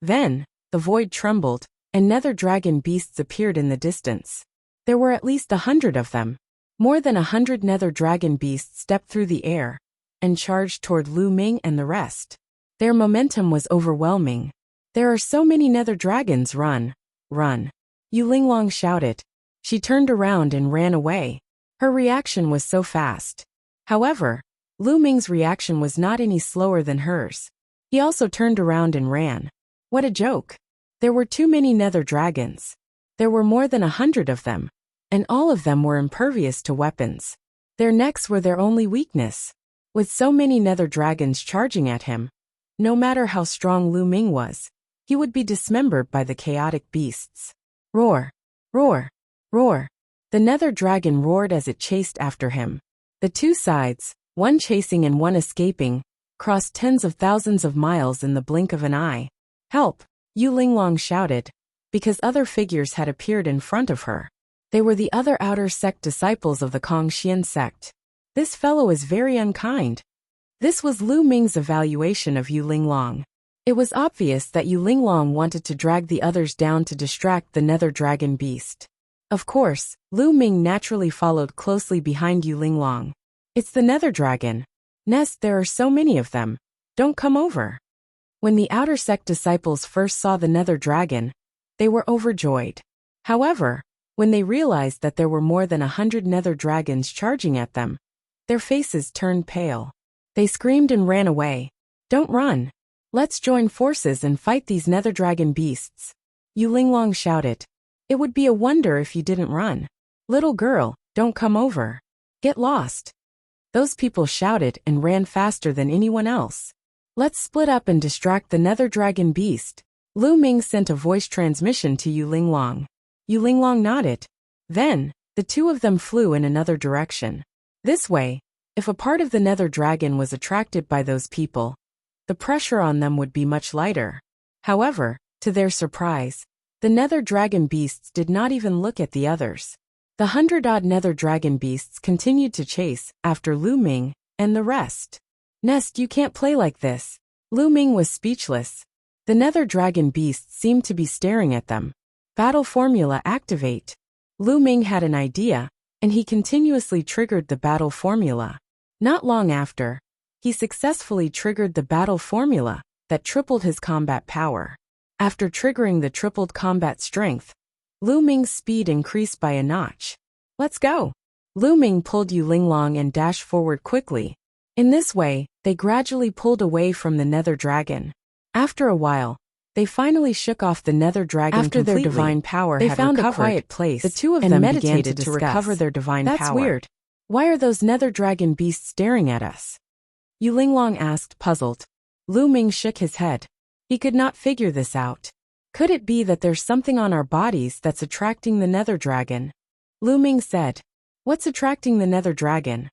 Then, the void trembled, and nether dragon beasts appeared in the distance. There were at least 100 of them. More than 100 nether dragon beasts stepped through the air, and charged toward Lu Ming and the rest. Their momentum was overwhelming. There are so many nether dragons, run, run. Yu Linglong shouted. She turned around and ran away. Her reaction was so fast. However, Lu Ming's reaction was not any slower than hers. He also turned around and ran. What a joke. There were too many nether dragons. There were more than 100 of them, and all of them were impervious to weapons. Their necks were their only weakness. With so many nether dragons charging at him, no matter how strong Lu Ming was, he would be dismembered by the chaotic beasts. Roar! Roar! Roar! The nether dragon roared as it chased after him. The two sides, one chasing and one escaping, crossed tens of thousands of miles in the blink of an eye. Help! Yu Linglong shouted, because other figures had appeared in front of her. They were the other outer sect disciples of the Kongxian sect. This fellow is very unkind. This was Lu Ming's evaluation of Yu Linglong. It was obvious that Yu Linglong wanted to drag the others down to distract the nether dragon beast. Of course, Lu Ming naturally followed closely behind Yu Linglong. It's the nether dragon. Nest, there are so many of them. Don't come over. When the outer sect disciples first saw the nether dragon, they were overjoyed. However, when they realized that there were more than 100 nether dragons charging at them, their faces turned pale. They screamed and ran away. Don't run. Let's join forces and fight these nether dragon beasts. Yu Linglong shouted. It would be a wonder if you didn't run. Little girl, don't come over. Get lost. Those people shouted and ran faster than anyone else. Let's split up and distract the nether dragon beast. Lu Ming sent a voice transmission to Yu Linglong. Yu Linglong nodded. Then, the two of them flew in another direction. This way, if a part of the nether dragon was attracted by those people, the pressure on them would be much lighter. However, to their surprise, the nether dragon beasts did not even look at the others. The 100-odd nether dragon beasts continued to chase after Lu Ming and the rest. Nest, you can't play like this. Lu Ming was speechless. The nether dragon beasts seemed to be staring at them. Battle formula activate. Lu Ming had an idea, and he continuously triggered the battle formula. Not long after, he successfully triggered the battle formula that tripled his combat power. After triggering the tripled combat strength, Lu Ming's speed increased by a notch. Let's go! Lu Ming pulled Yu Linglong and dashed forward quickly. In this way, they gradually pulled away from the nether dragon. After a while, they finally shook off the nether dragon completely. After their divine power had recovered, they found a quiet place. The two of them meditated to recover their divine power. That's weird. Why are those nether dragon beasts staring at us? Yu Linglong asked, puzzled. Lu Ming shook his head. He could not figure this out. Could it be that there's something on our bodies that's attracting the nether dragon? Lu Ming said. What's attracting the nether dragon?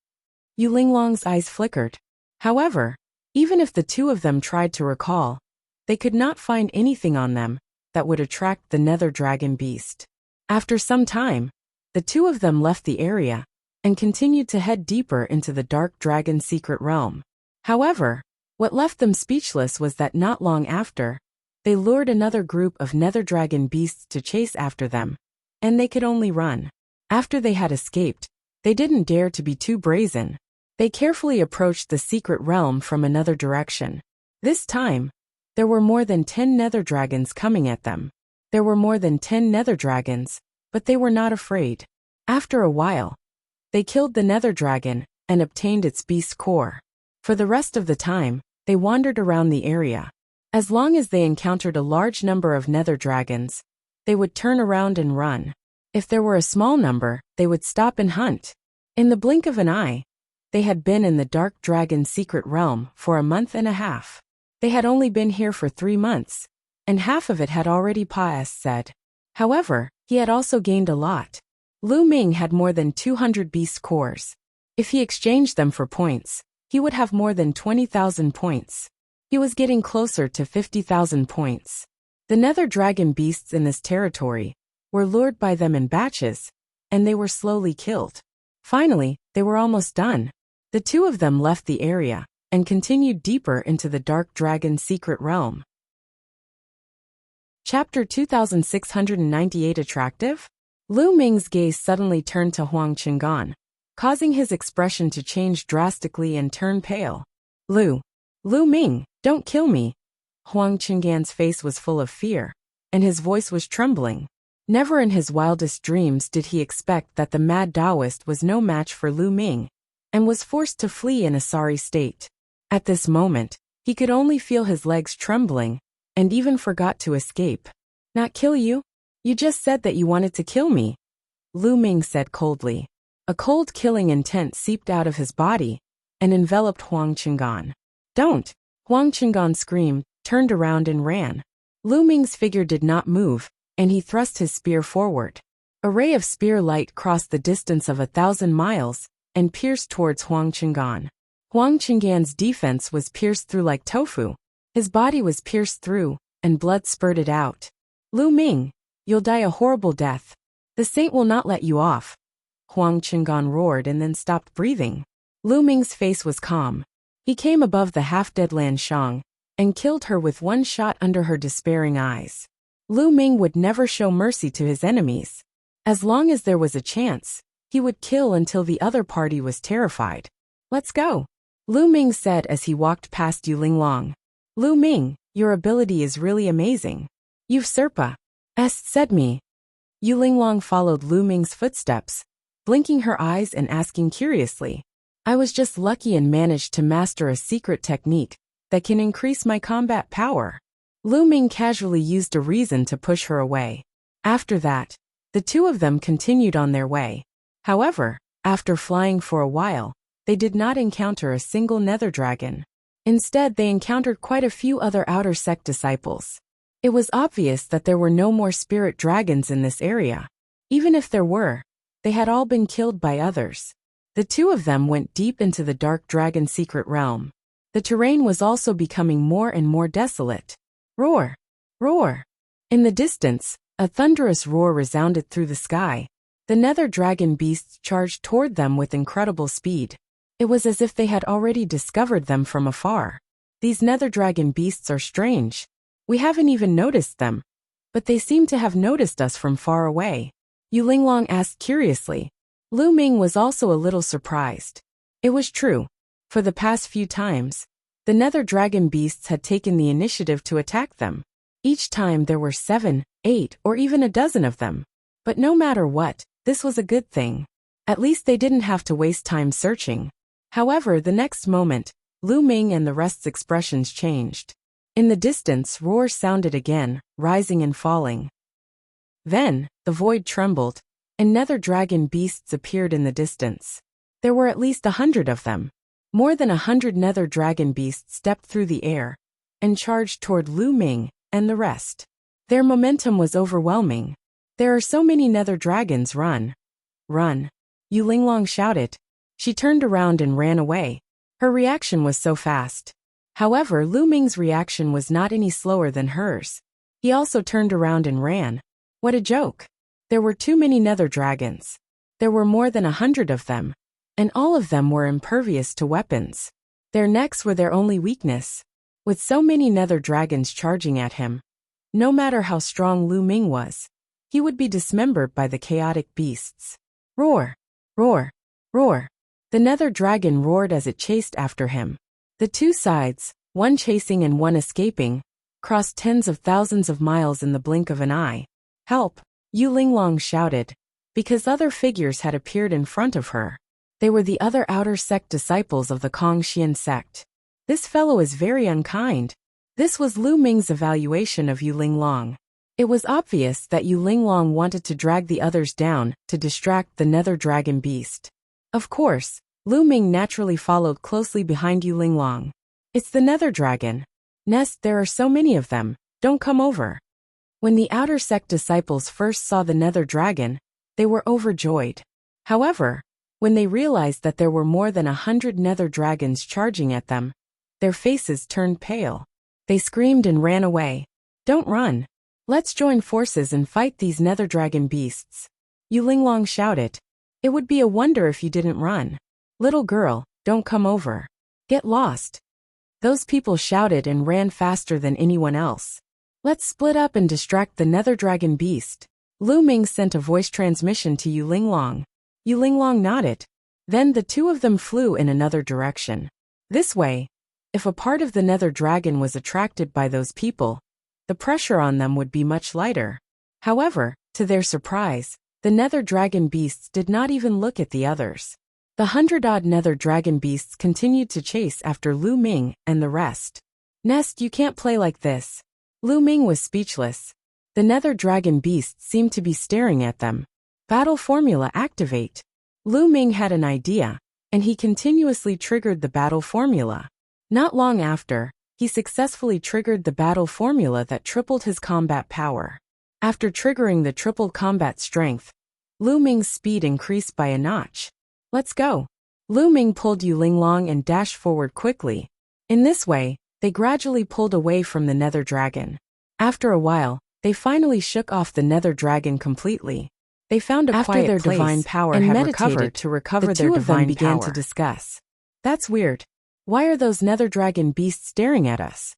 Yu Linglong's eyes flickered. However, even if the two of them tried to recall, they could not find anything on them that would attract the nether dragon beast. After some time, the two of them left the area and continued to head deeper into the dark dragon secret realm. However, what left them speechless was that not long after, they lured another group of nether dragon beasts to chase after them, and they could only run. After they had escaped, they didn't dare to be too brazen. They carefully approached the secret realm from another direction. This time, there were more than 10 nether dragons coming at them. There were more than 10 nether dragons, but they were not afraid. After a while, they killed the nether dragon and obtained its beast core. For the rest of the time, they wandered around the area. As long as they encountered a large number of nether dragons, they would turn around and run. If there were a small number, they would stop and hunt. In the blink of an eye, they had been in the dark dragon secret realm for a month and a half. They had only been here for 3 months, and half of it had already passed. However, he had also gained a lot. Lu Ming had more than 200 beast cores. If he exchanged them for points, he would have more than 20,000 points. He was getting closer to 50,000 points. The nether dragon beasts in this territory were lured by them in batches, and they were slowly killed. Finally, they were almost done. The two of them left the area and continued deeper into the dark dragon secret realm. Chapter 2698 Attractive? Lu Ming's gaze suddenly turned to Huang Qinggan, causing his expression to change drastically and turn pale. Lu Ming, don't kill me. Huang Qinggan's face was full of fear, and his voice was trembling. Never in his wildest dreams did he expect that the mad Taoist was no match for Lu Ming, and was forced to flee in a sorry state. At this moment, he could only feel his legs trembling, and even forgot to escape. Not kill you? You just said that you wanted to kill me, Lu Ming said coldly. A cold killing intent seeped out of his body and enveloped Huang Qinggan. Don't! Huang Qinggan screamed, turned around and ran. Lu Ming's figure did not move, and he thrust his spear forward. A ray of spear light crossed the distance of 1,000 miles and pierced towards Huang Qinggan. Huang Qinggan's defense was pierced through like tofu. His body was pierced through, and blood spurted out. Lu Ming, you'll die a horrible death. The saint will not let you off. Huang Qinggan roared and then stopped breathing. Lu Ming's face was calm. He came above the half-dead Lan Shang and killed her with one shot under her despairing eyes. Lu Ming would never show mercy to his enemies. As long as there was a chance, he would kill until the other party was terrified. Let's go, Lu Ming said as he walked past Yu Linglong. Lu Ming, your ability is really amazing. You've said me. Yu Linglong followed Lu Ming's footsteps, blinking her eyes and asking curiously. I was just lucky and managed to master a secret technique that can increase my combat power. Lu Ming casually used a reason to push her away. After that, the two of them continued on their way. However, after flying for a while, they did not encounter a single nether dragon. Instead, they encountered quite a few other outer sect disciples. It was obvious that there were no more spirit dragons in this area. Even if there were, they had all been killed by others. The two of them went deep into the dark dragon secret realm. The terrain was also becoming more and more desolate. Roar! Roar! In the distance, a thunderous roar resounded through the sky. The nether dragon beasts charged toward them with incredible speed. It was as if they had already discovered them from afar. These nether dragon beasts are strange. We haven't even noticed them, but they seem to have noticed us from far away. Yu Linglong asked curiously. Lu Ming was also a little surprised. It was true. For the past few times, the nether dragon beasts had taken the initiative to attack them. Each time there were 7, 8, or even a dozen of them. But no matter what, this was a good thing. At least they didn't have to waste time searching. However, the next moment, Lu Ming and the rest's expressions changed. In the distance, roars sounded again, rising and falling. Then, the void trembled, and nether dragon beasts appeared in the distance. There were at least 100 of them. More than 100 nether dragon beasts stepped through the air and charged toward Lu Ming and the rest. Their momentum was overwhelming. There are so many nether dragons, run. Run. Yu Linglong shouted. She turned around and ran away. Her reaction was so fast. However, Lu Ming's reaction was not any slower than hers. He also turned around and ran. What a joke. There were too many nether dragons. There were more than 100 of them, and all of them were impervious to weapons. Their necks were their only weakness. With so many nether dragons charging at him, no matter how strong Lu Ming was, he would be dismembered by the chaotic beasts. Roar! Roar! Roar! The nether dragon roared as it chased after him. The two sides, one chasing and one escaping, crossed tens of thousands of miles in the blink of an eye. Help! Yu Linglong shouted, because other figures had appeared in front of her. They were the other outer sect disciples of the Kongxian sect. This fellow is very unkind. This was Lu Ming's evaluation of Yu Linglong. It was obvious that Yu Linglong wanted to drag the others down to distract the nether dragon beast. Of course, Lu Ming naturally followed closely behind Yu Linglong. It's the nether dragon. Nest, there are so many of them, don't come over. When the outer sect disciples first saw the nether dragon, they were overjoyed. However, when they realized that there were more than 100 nether dragons charging at them, their faces turned pale. They screamed and ran away. Don't run. Let's join forces and fight these nether dragon beasts. Yu Linglong shouted. It would be a wonder if you didn't run. Little girl, don't come over. Get lost. Those people shouted and ran faster than anyone else. Let's split up and distract the nether dragon beast. Lu Ming sent a voice transmission to Yu Linglong. Yu Linglong nodded. Then the two of them flew in another direction. This way, if a part of the nether dragon was attracted by those people, the pressure on them would be much lighter. However, to their surprise, the nether dragon beasts did not even look at the others. The 100-odd nether dragon beasts continued to chase after Lu Ming and the rest. Nest, you can't play like this. Lu Ming was speechless. The nether dragon beasts seemed to be staring at them. Battle formula activate. Lu Ming had an idea, and he continuously triggered the battle formula. Not long after, he successfully triggered the battle formula that tripled his combat power. After triggering the tripled combat strength, Lu Ming's speed increased by a notch. Let's go. Lu Ming pulled Yu Linglong and dashed forward quickly. In this way, they gradually pulled away from the nether dragon. After a while, they finally shook off the nether dragon completely. They found a quiet their place divine power and had meditated to recover the their two of them divine began power. to Discuss. That's weird. Why are those nether dragon beasts staring at us?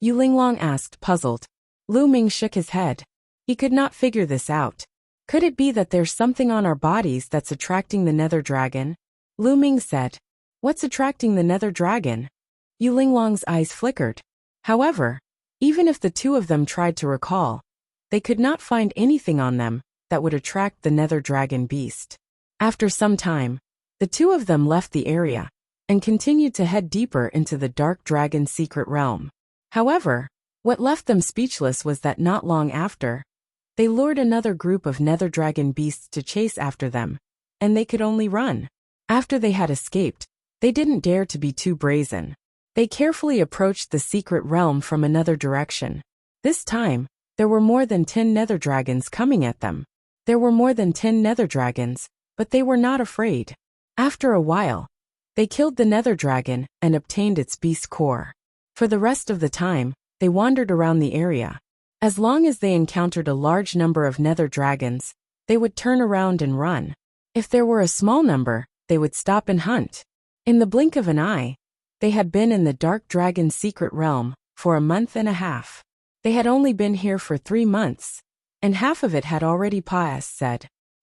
Yu Linglong asked, puzzled. Lu Ming shook his head. He could not figure this out. Could it be that there's something on our bodies that's attracting the nether dragon? Lu Ming said. What's attracting the nether dragon? Yu Linglong's eyes flickered. However, even if the two of them tried to recall, they could not find anything on them that would attract the nether dragon beast. After some time, the two of them left the area and continued to head deeper into the dark dragon secret realm. However, what left them speechless was that not long after, they lured another group of nether dragon beasts to chase after them, and they could only run. After they had escaped, They didn't dare to be too brazen. They carefully approached the secret realm from another direction. This time, there were more than 10 nether dragons coming at them. There were more than 10 nether dragons, but they were not afraid. After a while, they killed the nether dragon and obtained its beast core. For the rest of the time, they wandered around the area. As long as they encountered a large number of nether dragons, they would turn around and run. If there were a small number, they would stop and hunt. In the blink of an eye, they had been in the Dark Dragon's secret realm for a month and a half. They had only been here for 3 months, and half of it had already passed.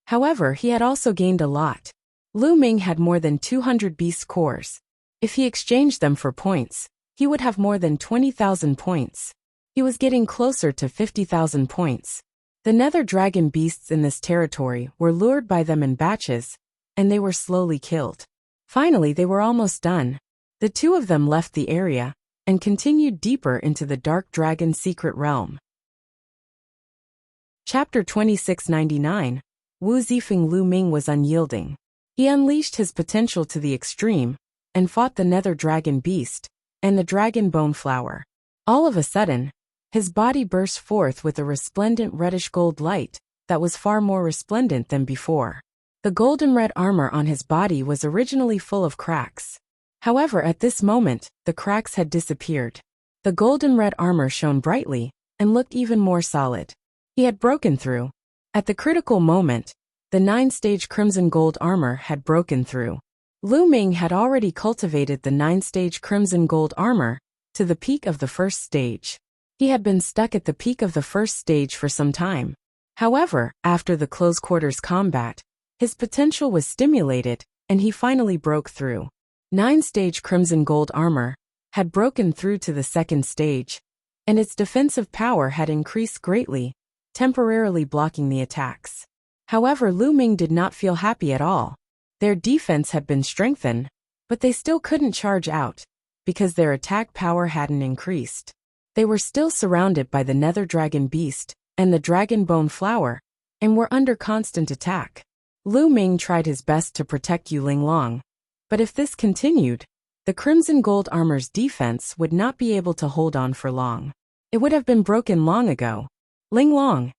However, he had also gained a lot. Lu Ming had more than 200 beast cores. If he exchanged them for points, he would have more than 20,000 points. He was getting closer to 50,000 points. The nether dragon beasts in this territory were lured by them in batches, and they were slowly killed. Finally, they were almost done. The two of them left the area and continued deeper into the Dark Dragon's secret realm. Chapter 2699. Wu Zifeng. Lu Ming was unyielding. He unleashed his potential to the extreme and fought the nether dragon beast and the dragon bone flower. All of a sudden, his body burst forth with a resplendent reddish-gold light that was far more resplendent than before. The golden red armor on his body was originally full of cracks. However, at this moment, the cracks had disappeared. The golden red armor shone brightly and looked even more solid. He had broken through. At the critical moment, the 9-stage crimson gold armor had broken through. Lu Ming had already cultivated the 9-stage crimson gold armor to the peak of the first stage. He had been stuck at the peak of the first stage for some time. However, after the close quarters combat, his potential was stimulated, and he finally broke through. 9-stage crimson gold armor had broken through to the second stage, and its defensive power had increased greatly, temporarily blocking the attacks. However, Lu Ming did not feel happy at all. Their defense had been strengthened, but they still couldn't charge out, because their attack power hadn't increased. They were still surrounded by the nether dragon beast and the dragon bone flower, and were under constant attack. Lu Ming tried his best to protect Yu Linglong, but if this continued, the crimson gold armor's defense would not be able to hold on for long. It would have been broken long ago. Linglong!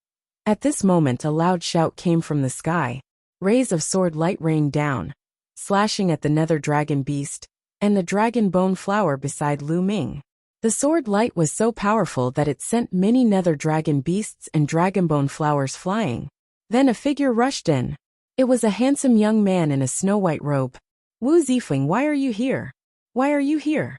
At this moment a loud shout came from the sky. Rays of sword light rained down, slashing at the nether dragon beast and the dragon bone flower beside Lu Ming. The sword light was so powerful that it sent many nether dragon beasts and dragon bone flowers flying. Then a figure rushed in. It was a handsome young man in a snow-white robe. Wu Zifeng, why are you here? Why are you here?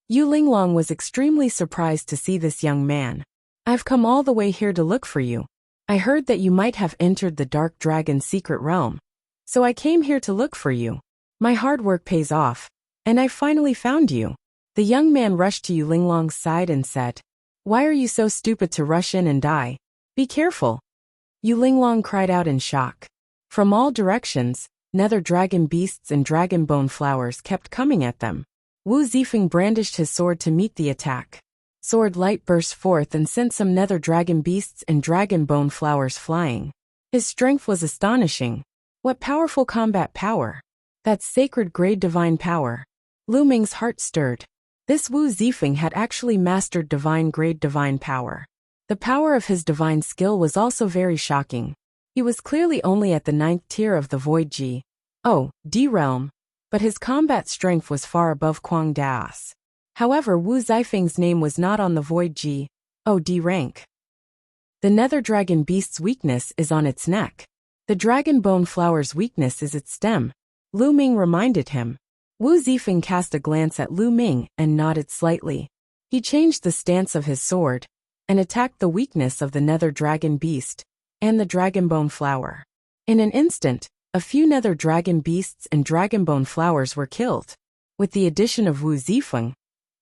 Yu Linglong was extremely surprised to see this young man. I've come all the way here to look for you. I heard that you might have entered the Dark Dragon's secret realm, so I came here to look for you. My hard work pays off, and I finally found you. The young man rushed to Yu Linglong's side and said, Why are you so stupid to rush in and die? Be careful. Yu Linglong cried out in shock. From all directions, nether dragon beasts and dragon bone flowers kept coming at them. Wu Zifeng brandished his sword to meet the attack. Sword light burst forth and sent some nether dragon beasts and dragon bone flowers flying. His strength was astonishing. What powerful combat power! That's sacred grade divine power. Lu Ming's heart stirred. This Wu Zifeng had actually mastered divine grade divine power. The power of his divine skill was also very shocking. He was clearly only at the 9th tier of the Void G.O.D realm, but his combat strength was far above Quang Da's. However, Wu Zifeng's name was not on the Void G.O.D rank. The nether dragon beast's weakness is on its neck. The dragon bone flower's weakness is its stem. Lu Ming reminded him. Wu Zifeng cast a glance at Lu Ming and nodded slightly. He changed the stance of his sword and attacked the weakness of the nether dragon beast and the dragon bone flower. In an instant, a few nether dragon beasts and dragon bone flowers were killed. With the addition of Wu Zifeng,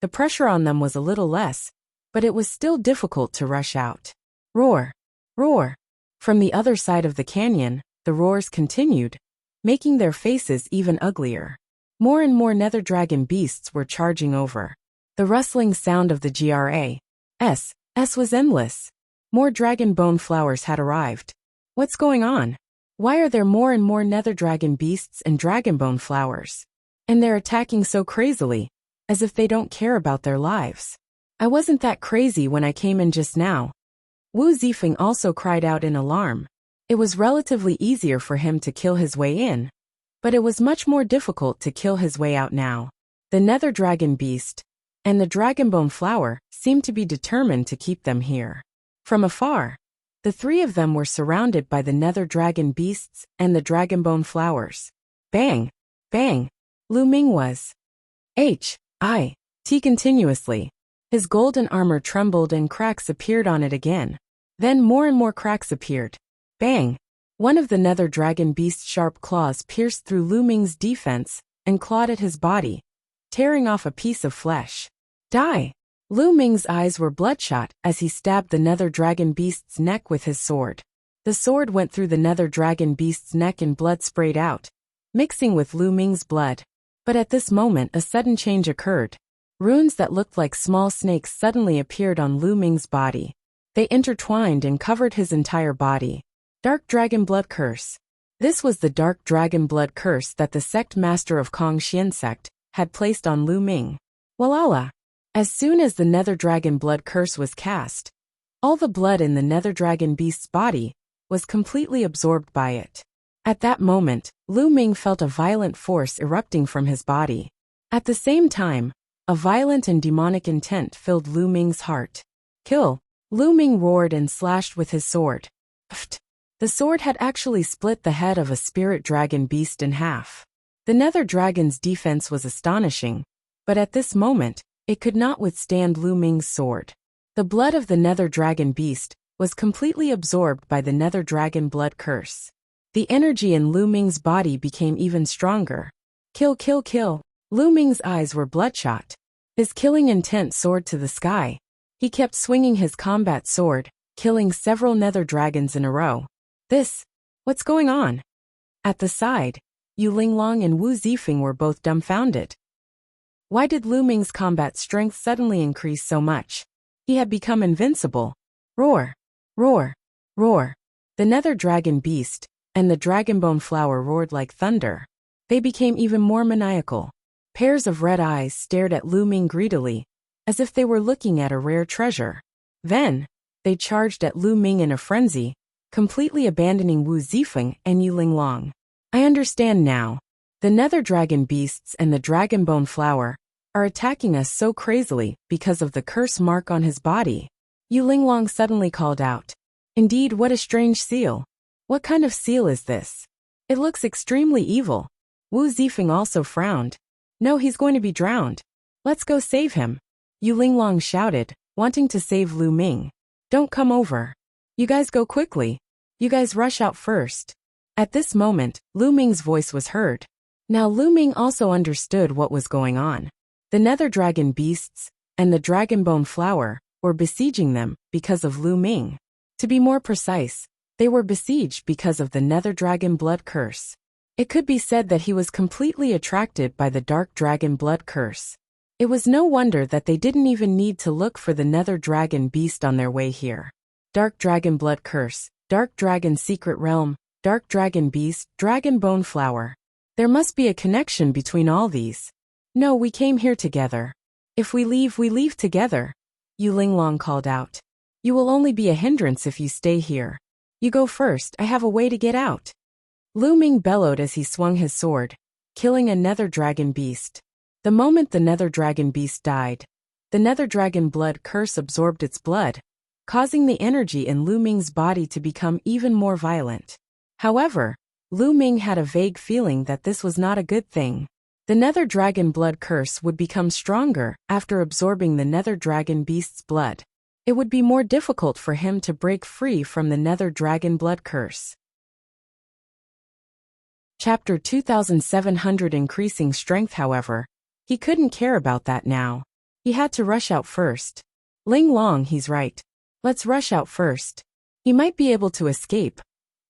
the pressure on them was a little less, but it was still difficult to rush out. Roar! Roar! From the other side of the canyon, the roars continued, making their faces even uglier. More and more nether dragon beasts were charging over. The rustling sound of the GRAS was endless. More dragon bone flowers had arrived. What's going on? Why are there more and more nether dragon beasts and dragon bone flowers? And they're attacking so crazily, as if they don't care about their lives. I wasn't that crazy when I came in just now. Wu Zifeng also cried out in alarm. It was relatively easier for him to kill his way in, but it was much more difficult to kill his way out now. The Nether Dragon Beast and the Dragonbone Flower seemed to be determined to keep them here. From afar, the three of them were surrounded by the Nether Dragon Beasts and the Dragonbone Flowers. Bang! Bang! Lu Ming was H.I.T. continuously. His golden armor trembled and cracks appeared on it again. Then more and more cracks appeared. Bang! One of the Nether Dragon Beast's sharp claws pierced through Lu Ming's defense and clawed at his body, tearing off a piece of flesh. Die! Lu Ming's eyes were bloodshot as he stabbed the Nether Dragon Beast's neck with his sword. The sword went through the Nether Dragon Beast's neck and blood sprayed out, mixing with Lu Ming's blood. But at this moment a sudden change occurred. Runes that looked like small snakes suddenly appeared on Lu Ming's body. They intertwined and covered his entire body. Dark Dragon Blood Curse. This was the Dark Dragon Blood Curse that the sect master of Kongxian sect had placed on Lu Ming. Walala! As soon as the Nether Dragon Blood Curse was cast, all the blood in the Nether Dragon Beast's body was completely absorbed by it. At that moment, Lu Ming felt a violent force erupting from his body. At the same time, a violent and demonic intent filled Lu Ming's heart. Kill! Lu Ming roared and slashed with his sword. Pfft! The sword had actually split the head of a spirit dragon beast in half. The Nether Dragon's defense was astonishing, but at this moment, it could not withstand Lu Ming's sword. The blood of the Nether Dragon Beast was completely absorbed by the Nether Dragon Blood Curse. The energy in Lu Ming's body became even stronger. Kill, kill, kill. Lu Ming's eyes were bloodshot. His killing intent soared to the sky. He kept swinging his combat sword, killing several Nether Dragons in a row. What's going on? At the side, Yu Linglong and Wu Zifeng were both dumbfounded. Why did Lu Ming's combat strength suddenly increase so much? He had become invincible. Roar! Roar! Roar! The Nether Dragon Beast and the Dragonbone Flower roared like thunder. They became even more maniacal. Pairs of red eyes stared at Lu Ming greedily, as if they were looking at a rare treasure. Then, they charged at Lu Ming in a frenzy, completely abandoning Wu Zifeng and Yu Linglong. I understand now. The Nether Dragon Beasts and the Dragonbone Flower are attacking us so crazily because of the curse mark on his body. Yu Linglong suddenly called out. Indeed, what a strange seal. What kind of seal is this? It looks extremely evil. Wu Zifeng also frowned. No, he's going to be drowned. Let's go save him. Yu Linglong shouted, wanting to save Lu Ming. Don't come over. You guys go quickly. You guys rush out first. At this moment, Lu Ming's voice was heard. Now Lu Ming also understood what was going on. The Nether Dragon Beasts and the Dragonbone Flower were besieging them because of Lu Ming. To be more precise, they were besieged because of the Nether Dragon Blood Curse. It could be said that he was completely attracted by the Dark Dragon Blood Curse. It was no wonder that they didn't even need to look for the Nether Dragon Beast on their way here. Dark Dragon Blood Curse, Dark Dragon Secret Realm, Dark Dragon Beast, Dragonbone Flower. There must be a connection between all these. No, we came here together. If we leave together. Yu Linglong called out. You will only be a hindrance if you stay here. You go first, I have a way to get out. Lu Ming bellowed as he swung his sword, killing a Nether Dragon Beast. The moment the Nether Dragon Beast died, the Nether Dragon Blood Curse absorbed its blood, causing the energy in Lu Ming's body to become even more violent. However, Lu Ming had a vague feeling that this was not a good thing. The Nether Dragon Blood Curse would become stronger after absorbing the Nether Dragon Beast's blood. It would be more difficult for him to break free from the Nether Dragon Blood Curse. Chapter 2700 Increasing Strength. However, he couldn't care about that now. He had to rush out first. Linglong, he's right. Let's rush out first. He might be able to escape.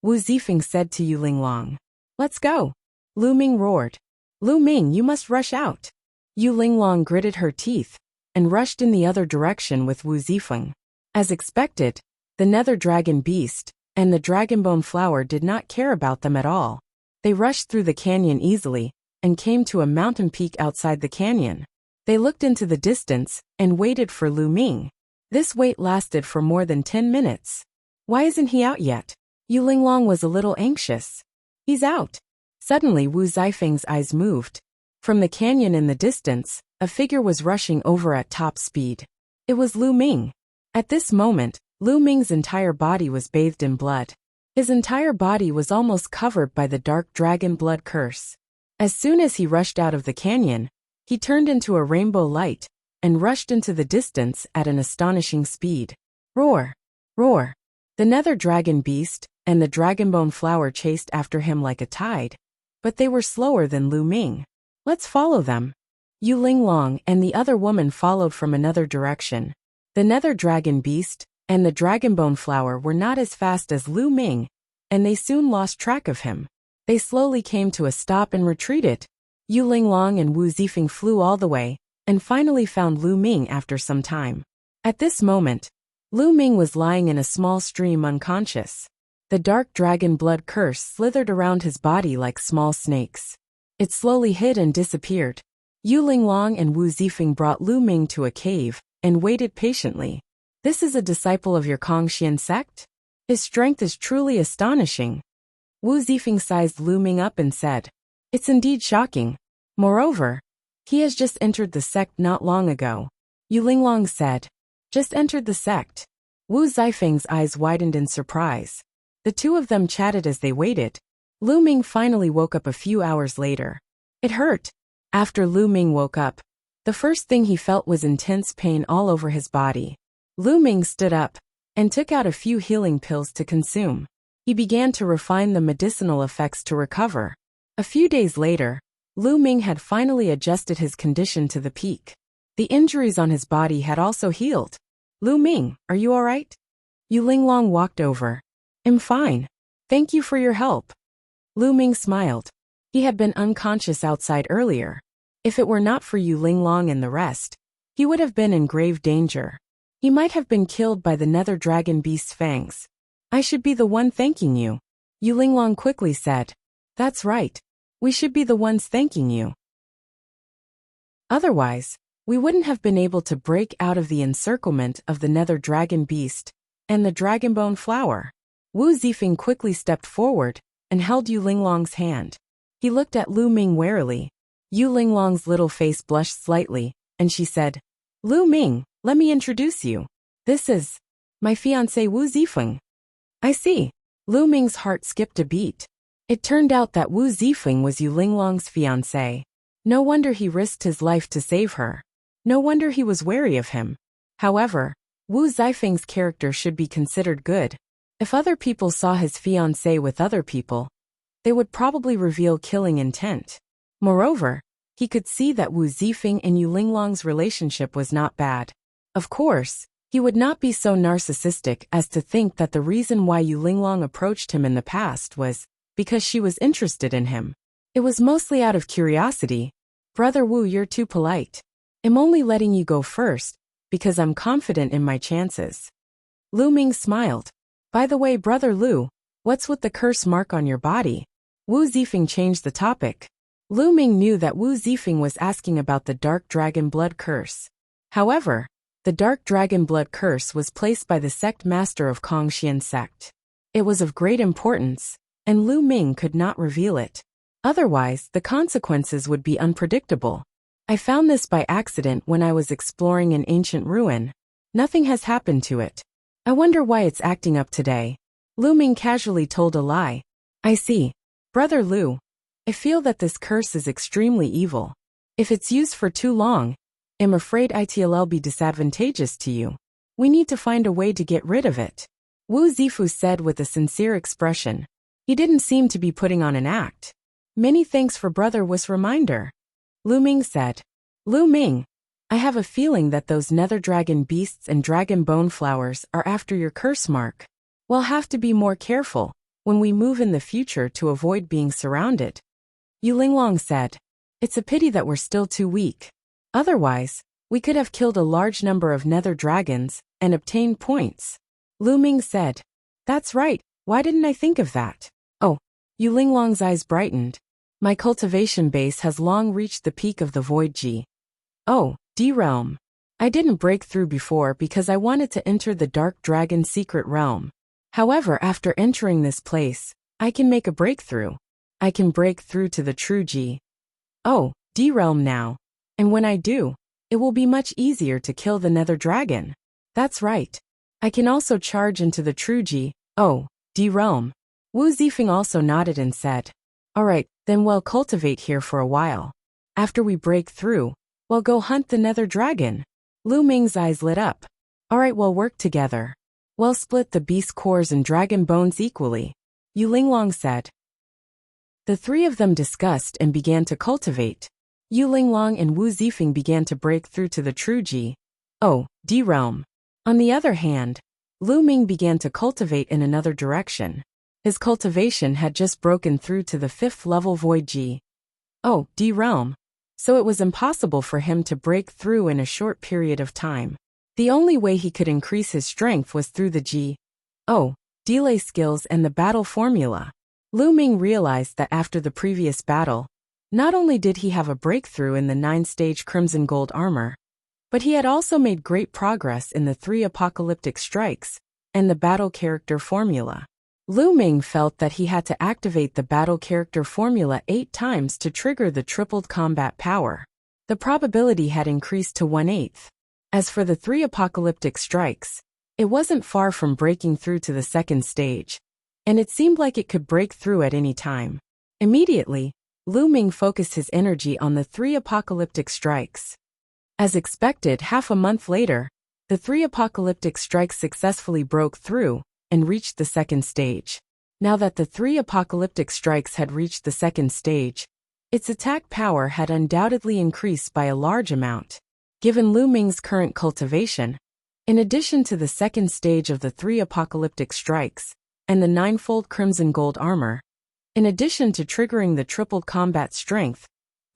Wu Zifeng said to Yu Linglong. Let's go. Lu Ming roared. Lu Ming, you must rush out. Yu Linglong gritted her teeth and rushed in the other direction with Wu Zifeng. As expected, the Nether Dragon Beast and the Dragonbone Flower did not care about them at all. They rushed through the canyon easily, and came to a mountain peak outside the canyon. They looked into the distance and waited for Lu Ming. This wait lasted for more than 10 minutes. Why isn't he out yet? Yu Linglong was a little anxious. He's out. Suddenly Wu Zifeng's eyes moved. From the canyon in the distance, a figure was rushing over at top speed. It was Lu Ming. At this moment, Lu Ming's entire body was bathed in blood. His entire body was almost covered by the dark dragon blood curse. As soon as he rushed out of the canyon, he turned into a rainbow light and rushed into the distance at an astonishing speed. Roar! Roar! The nether dragon beast and the dragonbone flower chased after him like a tide, but they were slower than Lu Ming. Let's follow them. Yu Linglong and the other woman followed from another direction. The nether dragon beast and the dragonbone flower were not as fast as Lu Ming, and they soon lost track of him. They slowly came to a stop and retreated. Yu Linglong and Wu Zifeng flew all the way, and finally found Lu Ming after some time. At this moment, Lu Ming was lying in a small stream unconscious. The dark dragon blood curse slithered around his body like small snakes. It slowly hid and disappeared. Yu Linglong and Wu Zifeng brought Lu Ming to a cave and waited patiently. This is a disciple of your Kongxian sect? His strength is truly astonishing. Wu Zifeng sized Lu Ming up and said, It's indeed shocking. Moreover, he has just entered the sect not long ago. Yu Linglong said, Just entered the sect. Wu Zifeng's eyes widened in surprise. The two of them chatted as they waited. Lu Ming finally woke up a few hours later. It hurt. After Lu Ming woke up, the first thing he felt was intense pain all over his body. Lu Ming stood up and took out a few healing pills to consume. He began to refine the medicinal effects to recover. A few days later, Lu Ming had finally adjusted his condition to the peak. The injuries on his body had also healed. Lu Ming, are you all right? Yu Linglong walked over. I'm fine. Thank you for your help. Lu Ming smiled. He had been unconscious outside earlier. If it were not for Yu Linglong and the rest, he would have been in grave danger. He might have been killed by the nether dragon beast's fangs. I should be the one thanking you. Yu Linglong quickly said. That's right. We should be the ones thanking you. Otherwise, we wouldn't have been able to break out of the encirclement of the nether dragon beast and the dragonbone flower. Wu Zifeng quickly stepped forward and held Yu Linglong's hand. He looked at Lu Ming warily. Yu Linglong's little face blushed slightly, and she said, Lu Ming, let me introduce you. This is my fiancé Wu Zifeng. I see. Lu Ming's heart skipped a beat. It turned out that Wu Zifeng was Yu Linglong's fiancé. No wonder he risked his life to save her. No wonder he was wary of him. However, Wu Zifeng's character should be considered good. If other people saw his fiancé with other people, they would probably reveal killing intent. Moreover, he could see that Wu Zifeng and Yu Linglong's relationship was not bad. Of course, he would not be so narcissistic as to think that the reason why Yu Linglong approached him in the past was because she was interested in him. It was mostly out of curiosity. Brother Wu, you're too polite. I'm only letting you go first, because I'm confident in my chances. Lu Ming smiled. By the way, Brother Lu, what's with the curse mark on your body? Wu Zifeng changed the topic. Lu Ming knew that Wu Zifeng was asking about the dark dragon blood curse. However, the dark dragon blood curse was placed by the sect master of Kongxian sect. It was of great importance, and Lu Ming could not reveal it. Otherwise, the consequences would be unpredictable. I found this by accident when I was exploring an ancient ruin. Nothing has happened to it. I wonder why it's acting up today. Lu Ming casually told a lie. I see. Brother Lu, I feel that this curse is extremely evil. If it's used for too long, I'm afraid it'll be disadvantageous to you. We need to find a way to get rid of it. Wu Zifu said with a sincere expression. He didn't seem to be putting on an act. Many thanks for Brother Wu's reminder. Lu Ming said. Lu Ming, I have a feeling that those nether dragon beasts and dragon bone flowers are after your curse mark. We'll have to be more careful when we move in the future to avoid being surrounded. Yu Linglong said. It's a pity that we're still too weak. Otherwise, we could have killed a large number of nether dragons and obtained points. Lu Ming said. That's right, why didn't I think of that? Oh, Yu Linglong's eyes brightened. My cultivation base has long reached the peak of the Void G. Oh, D realm. I didn't break through before because I wanted to enter the Dark Dragon secret realm. However, after entering this place, I can make a breakthrough. I can break through to the true G. Oh, D realm now. And when I do, it will be much easier to kill the Nether Dragon. That's right. I can also charge into the true G. Oh, D realm. Wu Zifeng also nodded and said, "Alright, then we'll cultivate here for a while. After we break through, we'll go hunt the Nether Dragon." Lu Ming's eyes lit up. "Alright, we'll work together. We'll split the beast cores and dragon bones equally," Yu Linglong said. The three of them discussed and began to cultivate. Yu Linglong and Wu Zifeng began to break through to the true G. Oh, D realm. On the other hand, Lu Ming began to cultivate in another direction. His cultivation had just broken through to the 5th level Void G. Oh, D realm. So it was impossible for him to break through in a short period of time. The only way he could increase his strength was through the G. Oh, delay skills and the battle formula. Lu Ming realized that after the previous battle, not only did he have a breakthrough in the 9-stage Crimson Gold armor, but he had also made great progress in the 3 apocalyptic strikes and the battle character formula. Lu Ming felt that he had to activate the battle character formula 8 times to trigger the tripled combat power. The probability had increased to 1/8. As for the 3 apocalyptic strikes, it wasn't far from breaking through to the 2nd stage, and it seemed like it could break through at any time. Immediately, Lu Ming focused his energy on the 3 apocalyptic strikes. As expected, half a month later, the 3 apocalyptic strikes successfully broke through and reached the 2nd stage. Now that the 3 apocalyptic strikes had reached the 2nd stage, its attack power had undoubtedly increased by a large amount. Given Lu Ming's current cultivation, in addition to the 2nd stage of the 3 apocalyptic strikes and the 9-fold Crimson Gold armor, in addition to triggering the tripled combat strength,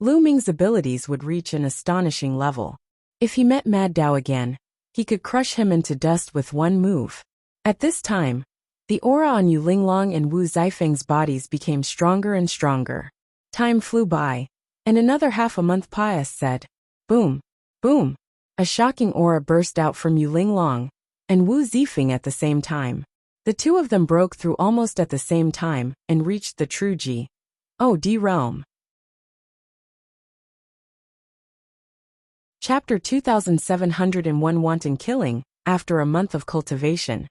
Lu Ming's abilities would reach an astonishing level. If he met Mad Dao again, he could crush him into dust with one move. At this time, the aura on Yu Linglong and Wu Zifeng's bodies became stronger and stronger. Time flew by, and another half a month said, "Boom, boom." A shocking aura burst out from Yu Linglong and Wu Zifeng at the same time. The two of them broke through almost at the same time and reached the true G. Oh, D realm. Chapter 2701 Wanton Killing. After a month of cultivation,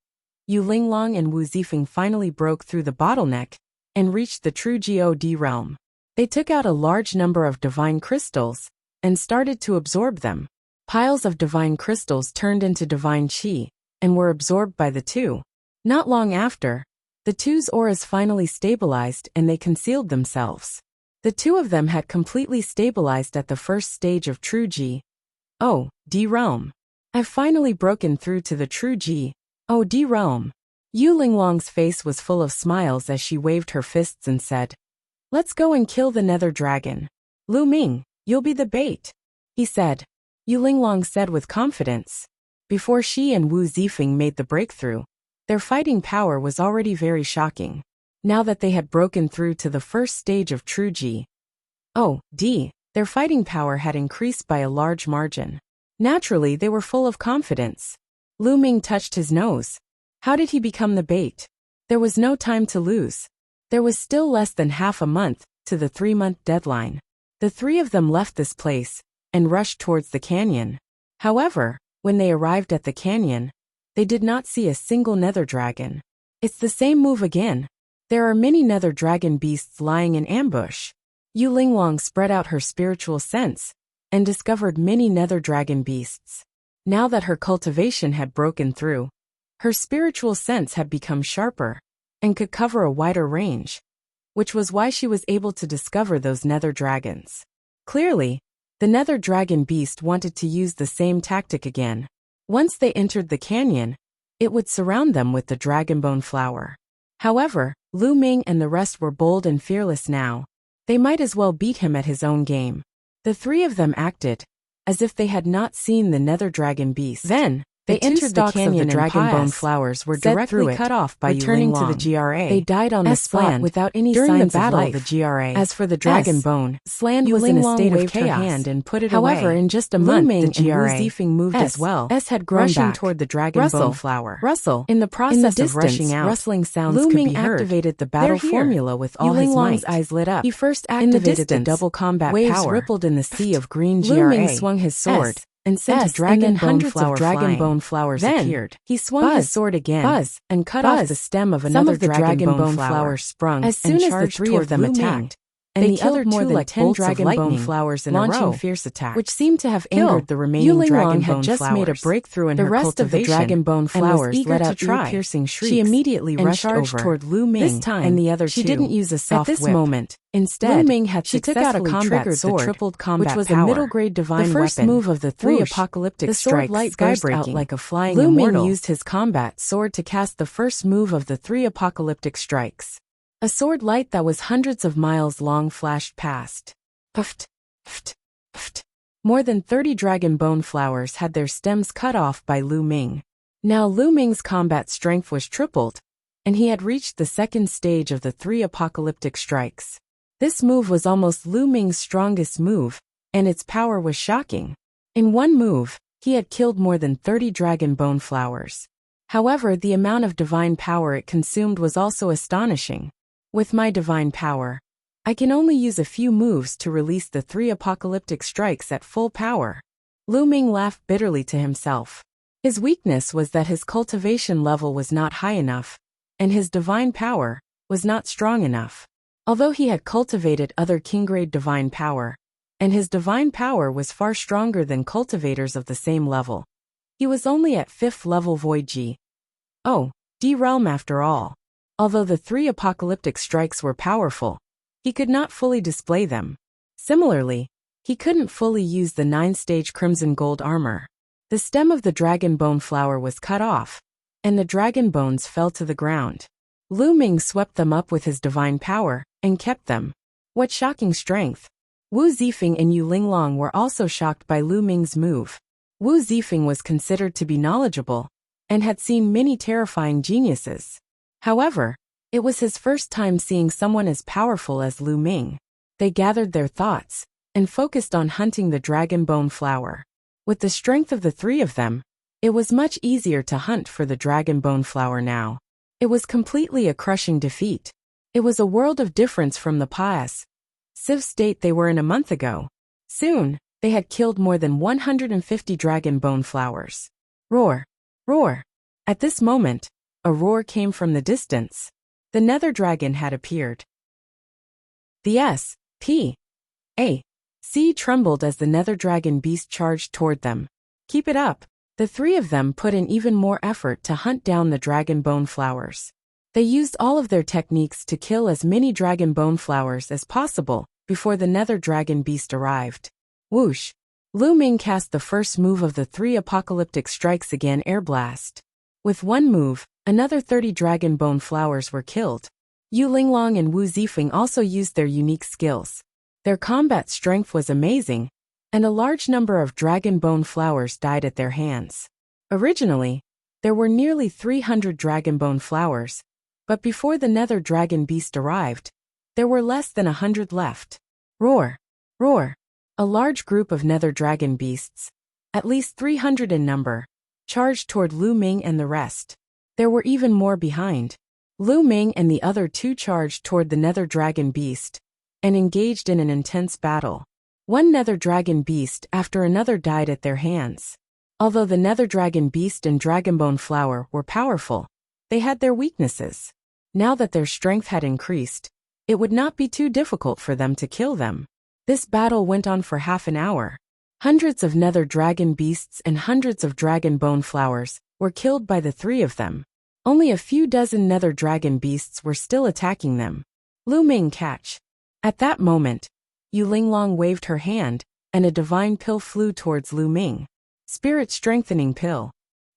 Yu Linglong and Wu Zifeng finally broke through the bottleneck and reached the true God realm. They took out a large number of divine crystals and started to absorb them. Piles of divine crystals turned into divine chi and were absorbed by the two. Not long after, the two's auras finally stabilized and they concealed themselves. The two of them had completely stabilized at the 1st stage of true G. Oh, D realm. I've finally broken through to the true G. Oh, D realm. Yu Linglong's face was full of smiles as she waved her fists and said, "Let's go and kill the Nether Dragon. Lu Ming, you'll be the bait," he said. Yu Linglong said with confidence. Before she and Wu Zifeng made the breakthrough, their fighting power was already very shocking. Now that they had broken through to the 1st stage of true G. Oh, D, their fighting power had increased by a large margin. Naturally, they were full of confidence. Lu Ming touched his nose. How did he become the bait? There was no time to lose. There was still less than half a month to the 3-month deadline. The three of them left this place and rushed towards the canyon. However, when they arrived at the canyon, they did not see a single Nether Dragon. It's the same move again. There are many Nether Dragon beasts lying in ambush. Yu Linglong spread out her spiritual sense and discovered many Nether Dragon beasts. Now that her cultivation had broken through, her spiritual sense had become sharper and could cover a wider range, which was why she was able to discover those Nether Dragons. Clearly, the Nether Dragon beast wanted to use the same tactic again. Once they entered the canyon, it would surround them with the Dragonbone flower. However, Lu Ming and the rest were bold and fearless now. They might as well beat him at his own game. The three of them acted as if they had not seen the Nether Dragon beast. Then, They entered the canyon, and dragonbone flowers were directly cut off by returning to the GRA. They died on the spot without any signs of life. The GRA. As for the dragonbone, Sland was in a state of chaos hand and put it away. However, in just a month, the GRA and Wu Zifeng moved as well. S had grown back toward the dragonbone flower. Rustle. In the process of rushing out, rustling sounds could be heard. Activated the battle formula with all his might. Eyes lit up. He first activated the double combat power. Waves rippled in the sea of green GRA. Luming swung his sword and sent a dragon hundreds of dragonbone flowers appeared. He swung his sword again and cut off the stem of another dragonbone flower sprung as soon as the three of them attacked. And the other more than 10 dragonbone flowers in a row, launching fierce attacks, which seemed to have angered the remaining dragonbone had just made a breakthrough in her cultivation. The rest of the dragonbone flowers let out ear-piercing shrieks. She immediately rushed over toward Lu Ming. This time, and the other she didn't use a soft whip. At this moment, instead, Lu Ming had successfully triggered the tripled combat which was a middle-grade divine weapon. The first move of the three apocalyptic strikes burst out like a flying immortal. Lu Ming used his combat sword to cast the first move of the three apocalyptic strikes. A sword light that was hundreds of miles long flashed past. Puffed, puffed, puffed. More than 30 dragonbone flowers had their stems cut off by Lu Ming. Now Lu Ming's combat strength was tripled, and he had reached the second stage of the three apocalyptic strikes. This move was almost Lu Ming's strongest move, and its power was shocking. In one move, he had killed more than 30 dragonbone flowers. However, the amount of divine power it consumed was also astonishing. With my divine power, I can only use a few moves to release the three apocalyptic strikes at full power. Lu Ming laughed bitterly to himself. His weakness was that his cultivation level was not high enough, and his divine power was not strong enough. Although he had cultivated other king-grade divine power, and his divine power was far stronger than cultivators of the same level, he was only at 5th level Void G. Oh, D realm after all. Although the three apocalyptic strikes were powerful, he could not fully display them. Similarly, he couldn't fully use the 9-stage crimson gold armor. The stem of the dragonbone flower was cut off, and the dragon bones fell to the ground. Lu Ming swept them up with his divine power, and kept them. What shocking strength! Wu Zifeng and Yu Linglong were also shocked by Lu Ming's move. Wu Zifeng was considered to be knowledgeable, and had seen many terrifying geniuses. However, it was his first time seeing someone as powerful as Lu Ming. They gathered their thoughts, and focused on hunting the dragonbone flower. With the strength of the three of them, it was much easier to hunt for the dragonbone flower now. It was completely a crushing defeat. It was a world of difference from the passive state they were in a month ago. Soon, they had killed more than 150 dragonbone flowers. Roar! Roar! At this moment, a roar came from the distance. The nether dragon had appeared. The S.P.A.C. trembled as the nether dragon beast charged toward them. Keep it up. The three of them put in even more effort to hunt down the dragonbone flowers. They used all of their techniques to kill as many dragonbone flowers as possible before the nether dragon beast arrived. Whoosh! Lu Ming cast the first move of the three apocalyptic strikes again, Air Blast. With one move, another 30 dragonbone flowers were killed. Yu Linglong and Wu Zifeng also used their unique skills. Their combat strength was amazing, and a large number of dragonbone flowers died at their hands. Originally, there were nearly 300 dragonbone flowers, but before the nether dragon beast arrived, there were less than 100 left. Roar! Roar! A large group of nether dragon beasts, at least 300 in number, charged toward Lu Ming and the rest. There were even more behind. Lu Ming and the other two charged toward the nether dragon beast, and engaged in an intense battle. One nether dragon beast after another died at their hands. Although the nether dragon beast and dragonbone flower were powerful, they had their weaknesses. Now that their strength had increased, it would not be too difficult for them to kill them. This battle went on for half an hour. Hundreds of nether dragon beasts and hundreds of dragonbone flowers were killed by the three of them. Only a few dozen nether dragon beasts were still attacking them. Lu Ming catch. At that moment, Yu Linglong waved her hand, and a divine pill flew towards Lu Ming. Spirit strengthening pill.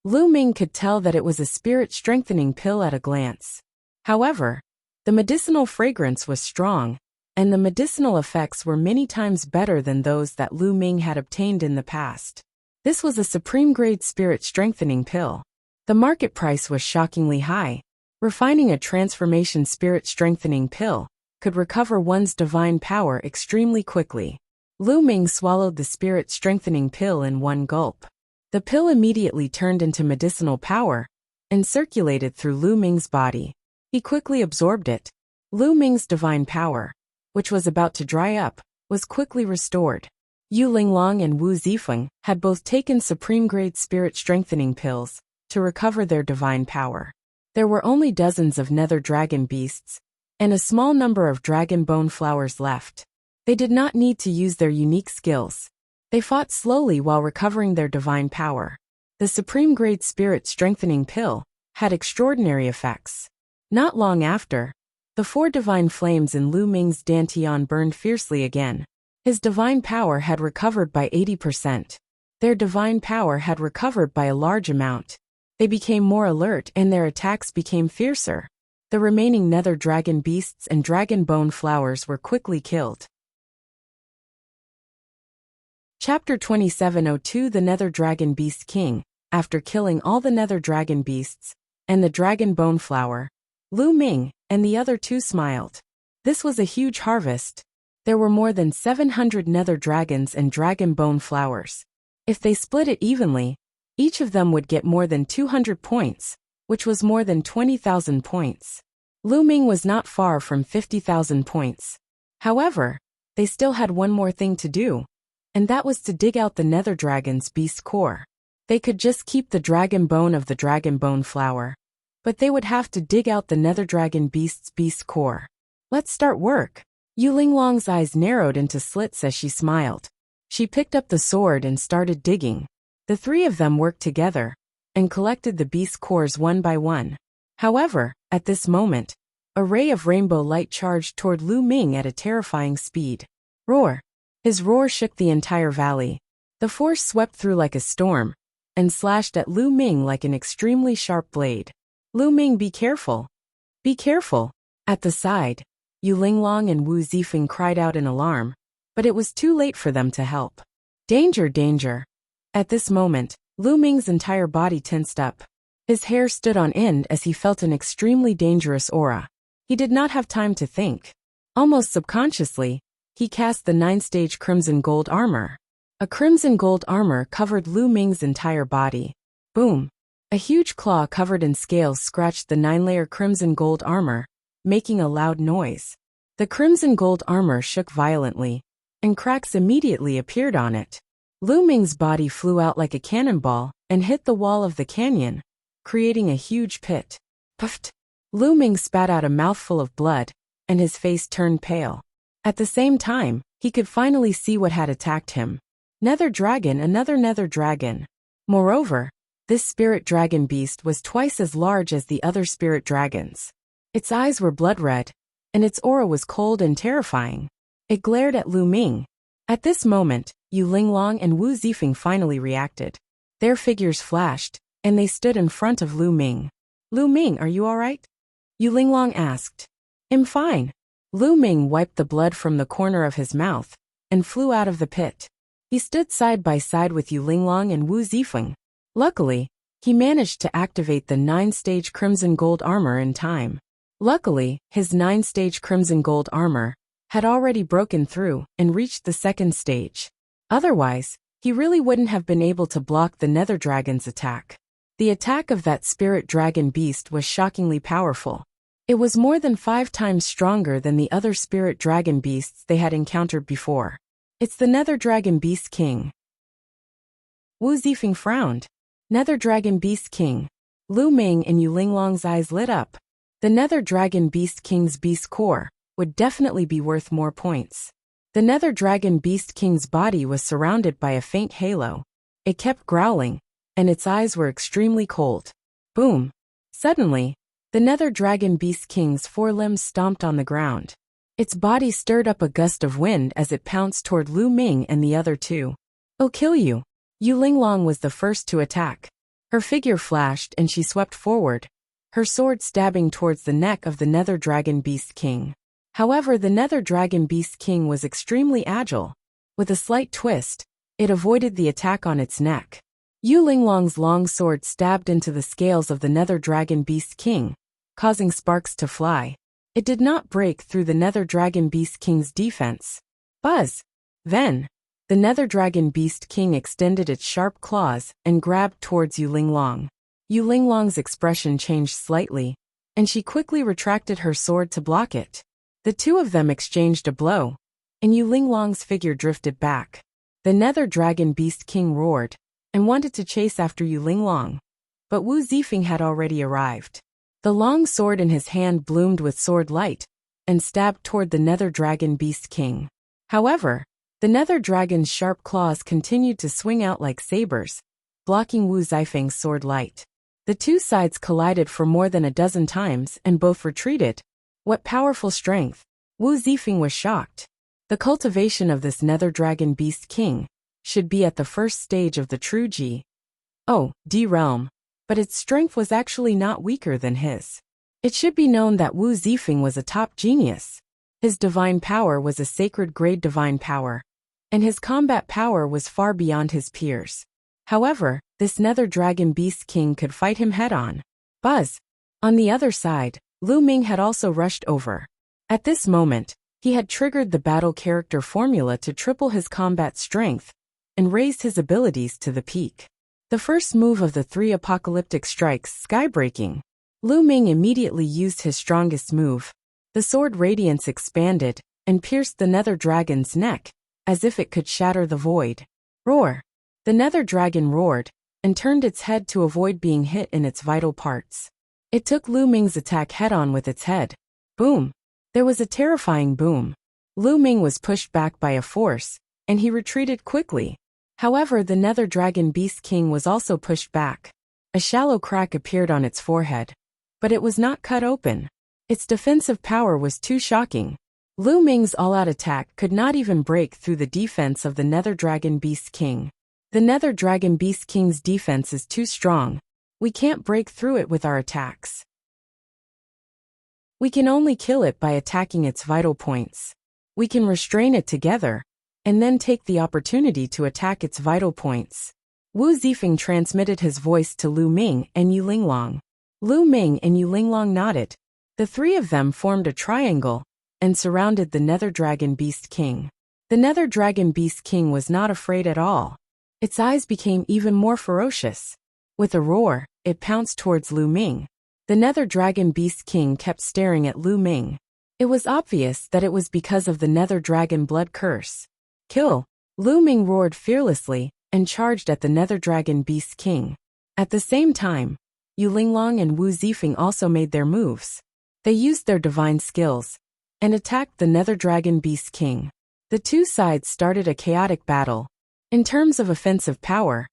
Lu Ming could tell that it was a spirit strengthening pill at a glance. However, the medicinal fragrance was strong, and the medicinal effects were many times better than those that Lu Ming had obtained in the past. This was a supreme-grade spirit-strengthening pill. The market price was shockingly high. Refining a transformation spirit-strengthening pill could recover one's divine power extremely quickly. Lu Ming swallowed the spirit-strengthening pill in one gulp. The pill immediately turned into medicinal power and circulated through Lu Ming's body. He quickly absorbed it. Lu Ming's divine power, which was about to dry up, was quickly restored. Yu Linglong and Wu Zifeng had both taken supreme-grade spirit-strengthening pills to recover their divine power. There were only dozens of nether dragon beasts and a small number of dragon bone flowers left. They did not need to use their unique skills. They fought slowly while recovering their divine power. The supreme-grade spirit-strengthening pill had extraordinary effects. Not long after, the 4 divine flames in Lu Ming's dantian burned fiercely again. His divine power had recovered by 80%. Their divine power had recovered by a large amount. They became more alert and their attacks became fiercer. The remaining nether dragon beasts and dragon bone flowers were quickly killed. Chapter 2702 The Nether Dragon Beast King. After killing all the nether dragon beasts and the dragon bone flower, Lu Ming and the other 2 smiled. This was a huge harvest. There were more than 700 nether dragons and dragon bone flowers. If they split it evenly, each of them would get more than 200 points, which was more than 20,000 points. Lu Ming was not far from 50,000 points. However, they still had one more thing to do, and that was to dig out the nether dragon's beast core. They could just keep the dragon bone of the dragon bone flower, but they would have to dig out the nether dragon beast's beast core. Let's start work. Yu Linglong's eyes narrowed into slits as she smiled. She picked up the sword and started digging. The 3 of them worked together and collected the beast cores one by one. However, at this moment, a ray of rainbow light charged toward Lu Ming at a terrifying speed. Roar! His roar shook the entire valley. The force swept through like a storm and slashed at Lu Ming like an extremely sharp blade. Lu Ming, be careful! Be careful! At the side, Yu Linglong and Wu Zifeng cried out in alarm, but it was too late for them to help. Danger, danger! At this moment, Lu Ming's entire body tensed up. His hair stood on end as he felt an extremely dangerous aura. He did not have time to think. Almost subconsciously, he cast the 9-stage crimson gold armor. A crimson gold armor covered Lu Ming's entire body. Boom! A huge claw covered in scales scratched the 9-layer crimson gold armor, making a loud noise. The crimson gold armor shook violently, and cracks immediately appeared on it. Lu Ming's body flew out like a cannonball and hit the wall of the canyon, creating a huge pit. Puffed! Lu Ming spat out a mouthful of blood, and his face turned pale. At the same time, he could finally see what had attacked him. Nether dragon, another nether dragon. Moreover, this spirit dragon beast was twice as large as the other spirit dragons. Its eyes were blood red, and its aura was cold and terrifying. It glared at Lu Ming. At this moment, Yu Linglong and Wu Zifeng finally reacted. Their figures flashed, and they stood in front of Lu Ming. Lu Ming, are you alright? Yu Linglong asked. I'm fine. Lu Ming wiped the blood from the corner of his mouth and flew out of the pit. He stood side by side with Yu Linglong and Wu Zifeng. Luckily, he managed to activate the 9-stage crimson gold armor in time. Luckily, his 9-stage crimson gold armor had already broken through and reached the 2nd stage. Otherwise, he really wouldn't have been able to block the nether dragon's attack. The attack of that spirit dragon beast was shockingly powerful. It was more than 5 times stronger than the other spirit dragon beasts they had encountered before. It's the Nether Dragon Beast King. Wu Zifeng frowned. Nether Dragon Beast King. Lu Ming and Yu Linglong's eyes lit up. The Nether Dragon Beast King's beast core would definitely be worth more points. The Nether Dragon Beast King's body was surrounded by a faint halo. It kept growling, and its eyes were extremely cold. Boom! Suddenly, the Nether Dragon Beast King's 4 limbs stomped on the ground. Its body stirred up a gust of wind as it pounced toward Lu Ming and the other 2. I'll kill you! Yu Linglong was the first to attack. Her figure flashed and she swept forward, her sword stabbing towards the neck of the Nether Dragon Beast King. However, the Nether Dragon Beast King was extremely agile. With a slight twist, It avoided the attack on its neck. Yu Linglong's long sword stabbed into the scales of the Nether Dragon Beast King, causing sparks to fly. It did not break through the Nether Dragon Beast King's defense. Buzz! Then, the Nether Dragon Beast King extended its sharp claws and grabbed towards Yu Linglong. Yu Linglong's expression changed slightly, and she quickly retracted her sword to block it. The two of them exchanged a blow, and Yu Linglong's figure drifted back. The Nether Dragon Beast King roared and wanted to chase after Yu Linglong, but Wu Zifeng had already arrived. The long sword in his hand bloomed with sword light and stabbed toward the Nether Dragon Beast King. However, the Nether Dragon's sharp claws continued to swing out like sabers, blocking Wu Zifeng's sword light. The two sides collided for more than a dozen times and both retreated. What powerful strength! Wu Zifeng was shocked. The cultivation of this Nether Dragon Beast King should be at the first stage of the true G. Oh, D realm. But its strength was actually not weaker than his. It should be known that Wu Zifeng was a top genius. His divine power was a sacred grade divine power, and his combat power was far beyond his peers. However, this Nether Dragon Beast King could fight him head-on. Buzz! On the other side, Lu Ming had also rushed over. At this moment, he had triggered the battle character formula to triple his combat strength and raised his abilities to the peak. The first move of the three apocalyptic strikes, Skybreaking. Lu Ming immediately used his strongest move. The sword radiance expanded and pierced the Nether Dragon's neck, as if it could shatter the void. Roar! The Nether Dragon roared and turned its head to avoid being hit in its vital parts. It took Lu Ming's attack head-on with its head. Boom! There was a terrifying boom. Lu Ming was pushed back by a force, and he retreated quickly. However, the Nether Dragon Beast King was also pushed back. A shallow crack appeared on its forehead, but it was not cut open. Its defensive power was too shocking. Lu Ming's all-out attack could not even break through the defense of the Nether Dragon Beast King. The Nether Dragon Beast King's defense is too strong. We can't break through it with our attacks. We can only kill it by attacking its vital points. We can restrain it together, and then take the opportunity to attack its vital points. Wu Zifeng transmitted his voice to Lu Ming and Yu Linglong. Lu Ming and Yu Linglong nodded. The three of them formed a triangle and surrounded the Nether Dragon Beast King. The Nether Dragon Beast King was not afraid at all. Its eyes became even more ferocious. With a roar, it pounced towards Lu Ming. The Nether Dragon Beast King kept staring at Lu Ming. It was obvious that it was because of the Nether Dragon blood curse. Kill! Lu Ming roared fearlessly and charged at the Nether Dragon Beast King. At the same time, Yu Linglong and Wu Zifeng also made their moves. They used their divine skills and attacked the Nether Dragon Beast King. The two sides started a chaotic battle. In terms of offensive power,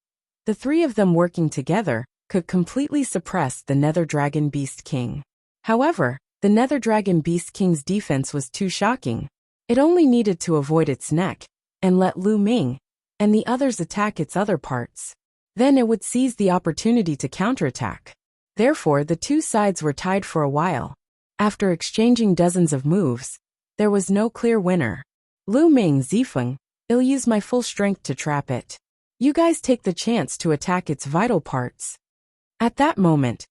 the three of them working together could completely suppress the Nether Dragon Beast King. However, the Nether Dragon Beast King's defense was too shocking. It only needed to avoid its neck and let Lu Ming and the others attack its other parts. Then it would seize the opportunity to counterattack. Therefore, the two sides were tied for a while. After exchanging dozens of moves, there was no clear winner. Lu Ming, Zifeng, I'll use my full strength to trap it. You guys take the chance to attack its vital parts. At that moment,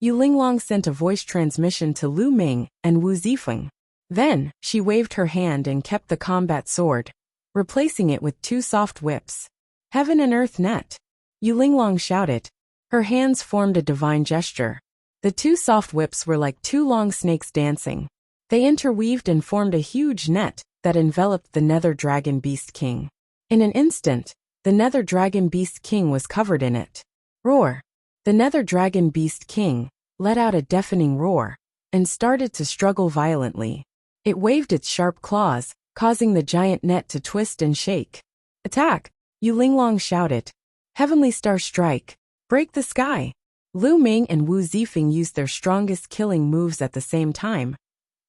Yu Linglong sent a voice transmission to Lu Ming and Wu Zifeng. Then, she waved her hand and kept the combat sword, replacing it with two soft whips. Heaven and earth net! Yu Linglong shouted. Her hands formed a divine gesture. The two soft whips were like two long snakes dancing. They interweaved and formed a huge net that enveloped the Nether Dragon Beast King. In an instant, the Nether Dragon Beast King was covered in it. Roar! The Nether Dragon Beast King let out a deafening roar and started to struggle violently. It waved its sharp claws, causing the giant net to twist and shake. Attack! Yu Linglong shouted. Heavenly Star Strike! Break the sky! Lu Ming and Wu Zifeng used their strongest killing moves at the same time,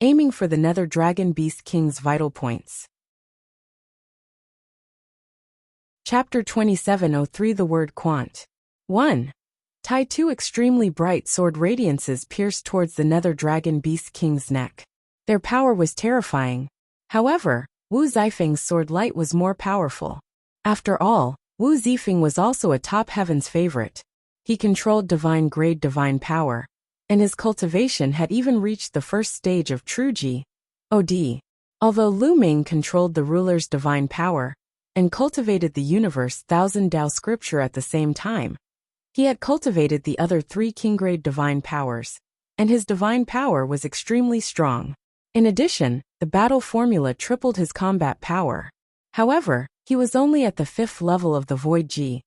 aiming for the Nether Dragon Beast King's vital points. Chapter 2703 The Word Quant. 1. Two extremely bright sword radiances pierced towards the Nether Dragon Beast King's neck. Their power was terrifying. However, Wu Zifeng's sword light was more powerful. After all, Wu Zifeng was also a top heaven's favorite. He controlled divine-grade divine power, and his cultivation had even reached the first stage of true Ji. Od. Although Lu Ming controlled the ruler's divine power and cultivated the universe thousand Tao scripture at the same time, he had cultivated the other 3 king-grade divine powers, and his divine power was extremely strong. In addition, the battle formula tripled his combat power. However, he was only at the 5th level of the Void Ji.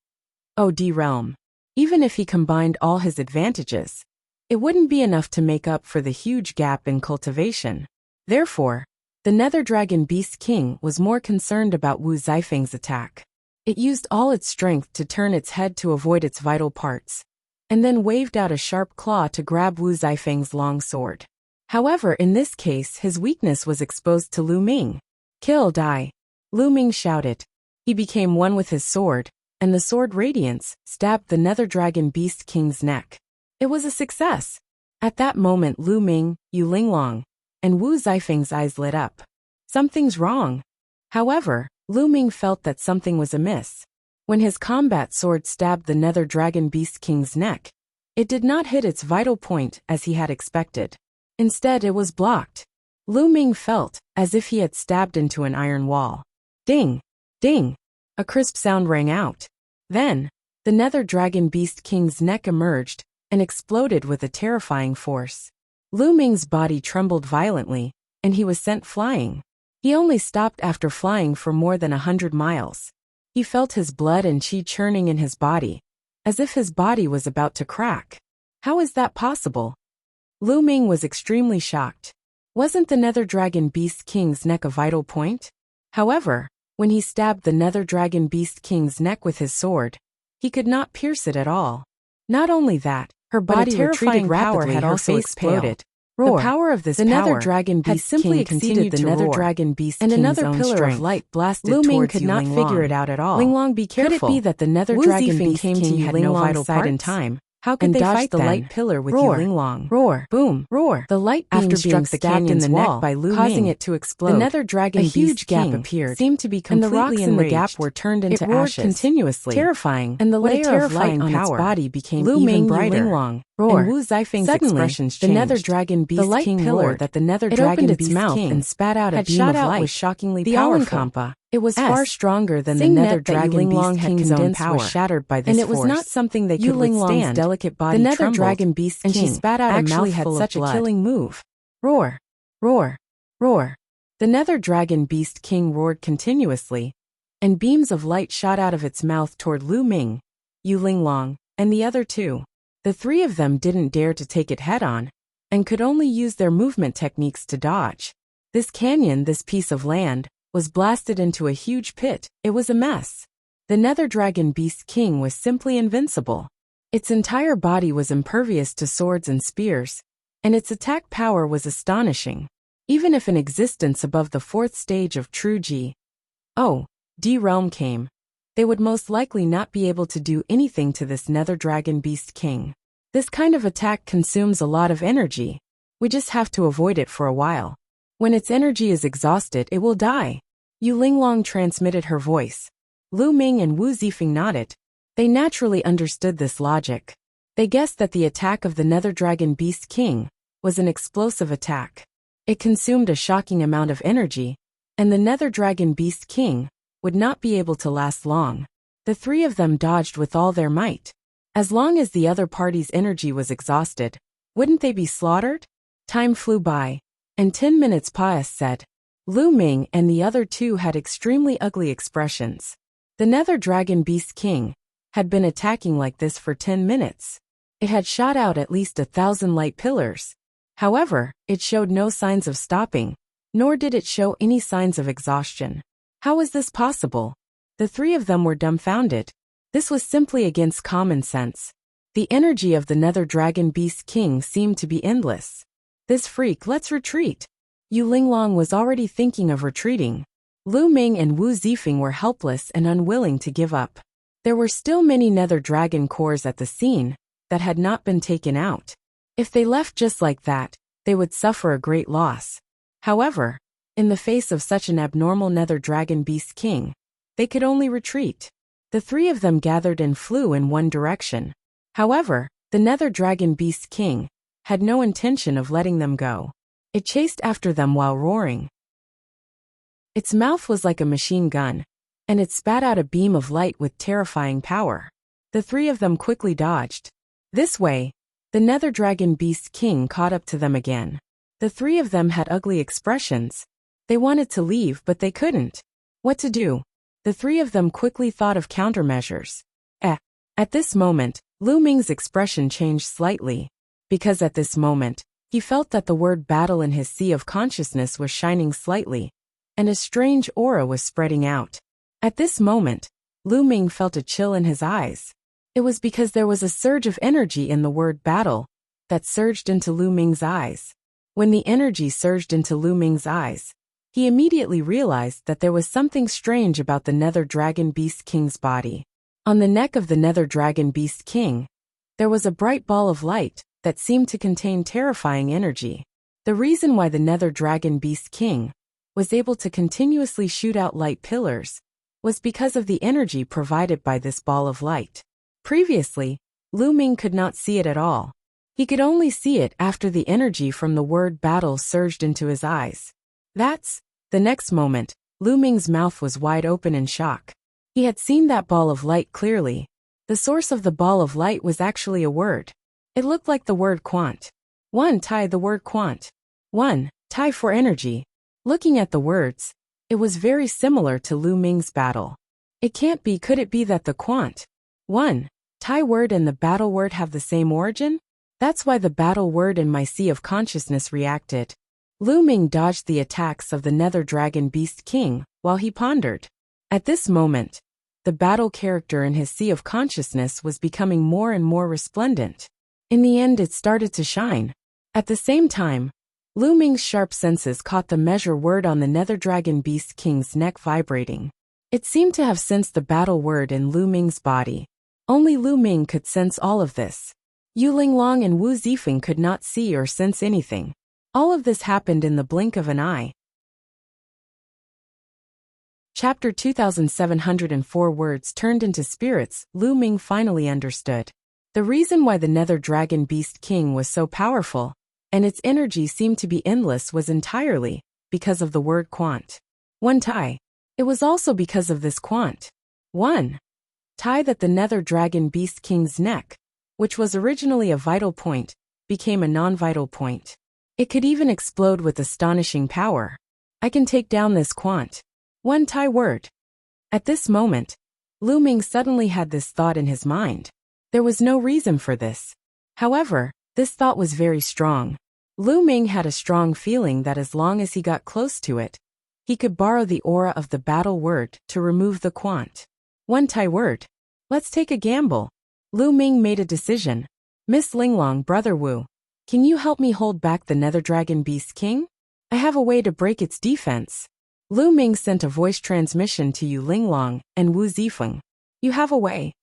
Od realm. Even if he combined all his advantages, it wouldn't be enough to make up for the huge gap in cultivation. Therefore, the Nether Dragon Beast King was more concerned about Wu Zifeng's attack. It used all its strength to turn its head to avoid its vital parts, and then waved out a sharp claw to grab Wu Zifeng's long sword. However, in this case, his weakness was exposed to Lu Ming. Kill, die! Lu Ming shouted. He became one with his sword, and the sword radiance stabbed the Nether Dragon Beast King's neck. It was a success. At that moment, Lu Ming, Yu Linglong, and Wu Zifeng's eyes lit up. Something's wrong. However, Lu Ming felt that something was amiss. When his combat sword stabbed the Nether Dragon Beast King's neck, it did not hit its vital point as he had expected. Instead, it was blocked. Lu Ming felt as if he had stabbed into an iron wall. Ding! Ding! A crisp sound rang out. Then, the Nether Dragon Beast King's neck emerged and exploded with a terrifying force. Lu Ming's body trembled violently, and he was sent flying. He only stopped after flying for more than 100 miles. He felt his blood and qi churning in his body, as if his body was about to crack. How is that possible? Lu Ming was extremely shocked. Wasn't the Nether Dragon Beast King's neck a vital point? However, when he stabbed the Nether Dragon Beast King's neck with his sword, he could not pierce it at all. Not only that, her body retreated rapidly, had also exploded. Roar. The power of this Nether Dragon Beast simply exceeded the Nether Dragon Beast King's and another pillar of light blasted towards Lu Ming could not figure it out at all. Linglong, be careful. Could it be that the Nether Dragon Beast King had no vital part in time? How could they fight the light pillar with Yu Linglong? Roar! Boom! Roar! The light beam struck the canyon's wall, by Lu Ming, causing it to explode. The Nether Dragon Beast King appeared, seemed to be completely enraged, and the rocks in the gap were turned into ashes, continuously, terrifying, and the layer of light on its body became even brighter. Roar! And Wu Zifeng's expressions changed. The Nether Dragon Beast King roared that the Nether Dragon Beast King and spat out a beam of light. Was shockingly powerful. It was far stronger than the Nether Dragon Beast King's own power, was shattered by this force. And it was not something they could withstand. Delicate body the Nether Dragon Beast King, and she spat out a mouthful of blood. A killing move. Roar! Roar! Roar! The Nether Dragon Beast King roared continuously, and beams of light shot out of its mouth toward Lu Ming, Yu Linglong, and the other 2. The 3 of them didn't dare to take it head-on, and could only use their movement techniques to dodge. This canyon, this piece of land, was blasted into a huge pit. It was a mess. The Nether Dragon Beast King was simply invincible. Its entire body was impervious to swords and spears, and its attack power was astonishing, even if in existence above the 4th stage of true Ji. D realm came. They would most likely not be able to do anything to this Nether Dragon Beast King. This kind of attack consumes a lot of energy. We just have to avoid it for a while. When its energy is exhausted, it will die. Yu Linglong transmitted her voice. Lu Ming and Wu Zifeng nodded. They naturally understood this logic. They guessed that the attack of the Nether Dragon Beast King was an explosive attack. It consumed a shocking amount of energy, and the Nether Dragon Beast King would not be able to last long. The 3 of them dodged with all their might. As long as the other party's energy was exhausted, wouldn't they be slaughtered? Time flew by, and 10 minutes passed. Said. Lu Ming and the other 2 had extremely ugly expressions. The Nether Dragon Beast King had been attacking like this for 10 minutes. It had shot out at least 1,000 light pillars. However, it showed no signs of stopping, nor did it show any signs of exhaustion. How was this possible? The 3 of them were dumbfounded. This was simply against common sense. The energy of the Nether Dragon Beast King seemed to be endless. This freak, let's retreat. Yu Linglong was already thinking of retreating. Lu Ming and Wu Zifeng were helpless and unwilling to give up. There were still many Nether Dragon cores at the scene that had not been taken out. If they left just like that, they would suffer a great loss. However, in the face of such an abnormal Nether Dragon Beast King, they could only retreat. The three of them gathered and flew in one direction. However, the Nether Dragon Beast King had no intention of letting them go. It chased after them while roaring. Its mouth was like a machine gun, and it spat out a beam of light with terrifying power. The three of them quickly dodged. This way, the Nether Dragon Beast King caught up to them again. The three of them had ugly expressions. They wanted to leave, but they couldn't. What to do? The three of them quickly thought of countermeasures. At this moment, Lu Ming's expression changed slightly, because at this moment, he felt that the word battle in his sea of consciousness was shining slightly, and a strange aura was spreading out. At this moment, Lu Ming felt a chill in his eyes. It was because there was a surge of energy in the word battle that surged into Lu Ming's eyes. When the energy surged into Lu Ming's eyes, he immediately realized that there was something strange about the Nether Dragon Beast King's body. On the neck of the Nether Dragon Beast King, there was a bright ball of light that seemed to contain terrifying energy. The reason why the Nether Dragon Beast King was able to continuously shoot out light pillars was because of the energy provided by this ball of light. Previously, Lu Ming could not see it at all. He could only see it after the energy from the word battle surged into his eyes. The next moment, Lu Ming's mouth was wide open in shock. He had seen that ball of light clearly. The source of the ball of light was actually a word. It looked like the word quant. The word quant. Tai for energy. Looking at the words, it was very similar to Lu Ming's battle. It can't be, could it be that the quant Tai word and the battle word have the same origin? That's why the battle word in my sea of consciousness reacted. Lu Ming dodged the attacks of the Nether Dragon Beast King while he pondered. At this moment, the battle character in his sea of consciousness was becoming more and more resplendent. In the end, it started to shine. At the same time, Lu Ming's sharp senses caught the measure word on the Nether Dragon Beast King's neck vibrating. It seemed to have sensed the battle word in Lu Ming's body. Only Lu Ming could sense all of this. Yu Linglong and Wu Zifeng could not see or sense anything. All of this happened in the blink of an eye. Chapter 2704 Words turned into spirits. Lu Ming finally understood. The reason why the Nether Dragon Beast King was so powerful, and its energy seemed to be endless, was entirely because of the word quant. Tai. It was also because of this quant. Tai that the Nether Dragon Beast King's neck, which was originally a vital point, became a non-vital point. It could even explode with astonishing power. I can take down this quant. Tai word. At this moment, Lu Ming suddenly had this thought in his mind. There was no reason for this. However, this thought was very strong. Lu Ming had a strong feeling that as long as he got close to it, he could borrow the aura of the battle word to remove the quant. Tai word. Let's take a gamble. Lu Ming made a decision. Miss Linglong, Brother Wu, can you help me hold back the Nether Dragon Beast King? I have a way to break its defense. Lu Ming sent a voice transmission to Yu Linglong and Wu Zifeng. You have a way.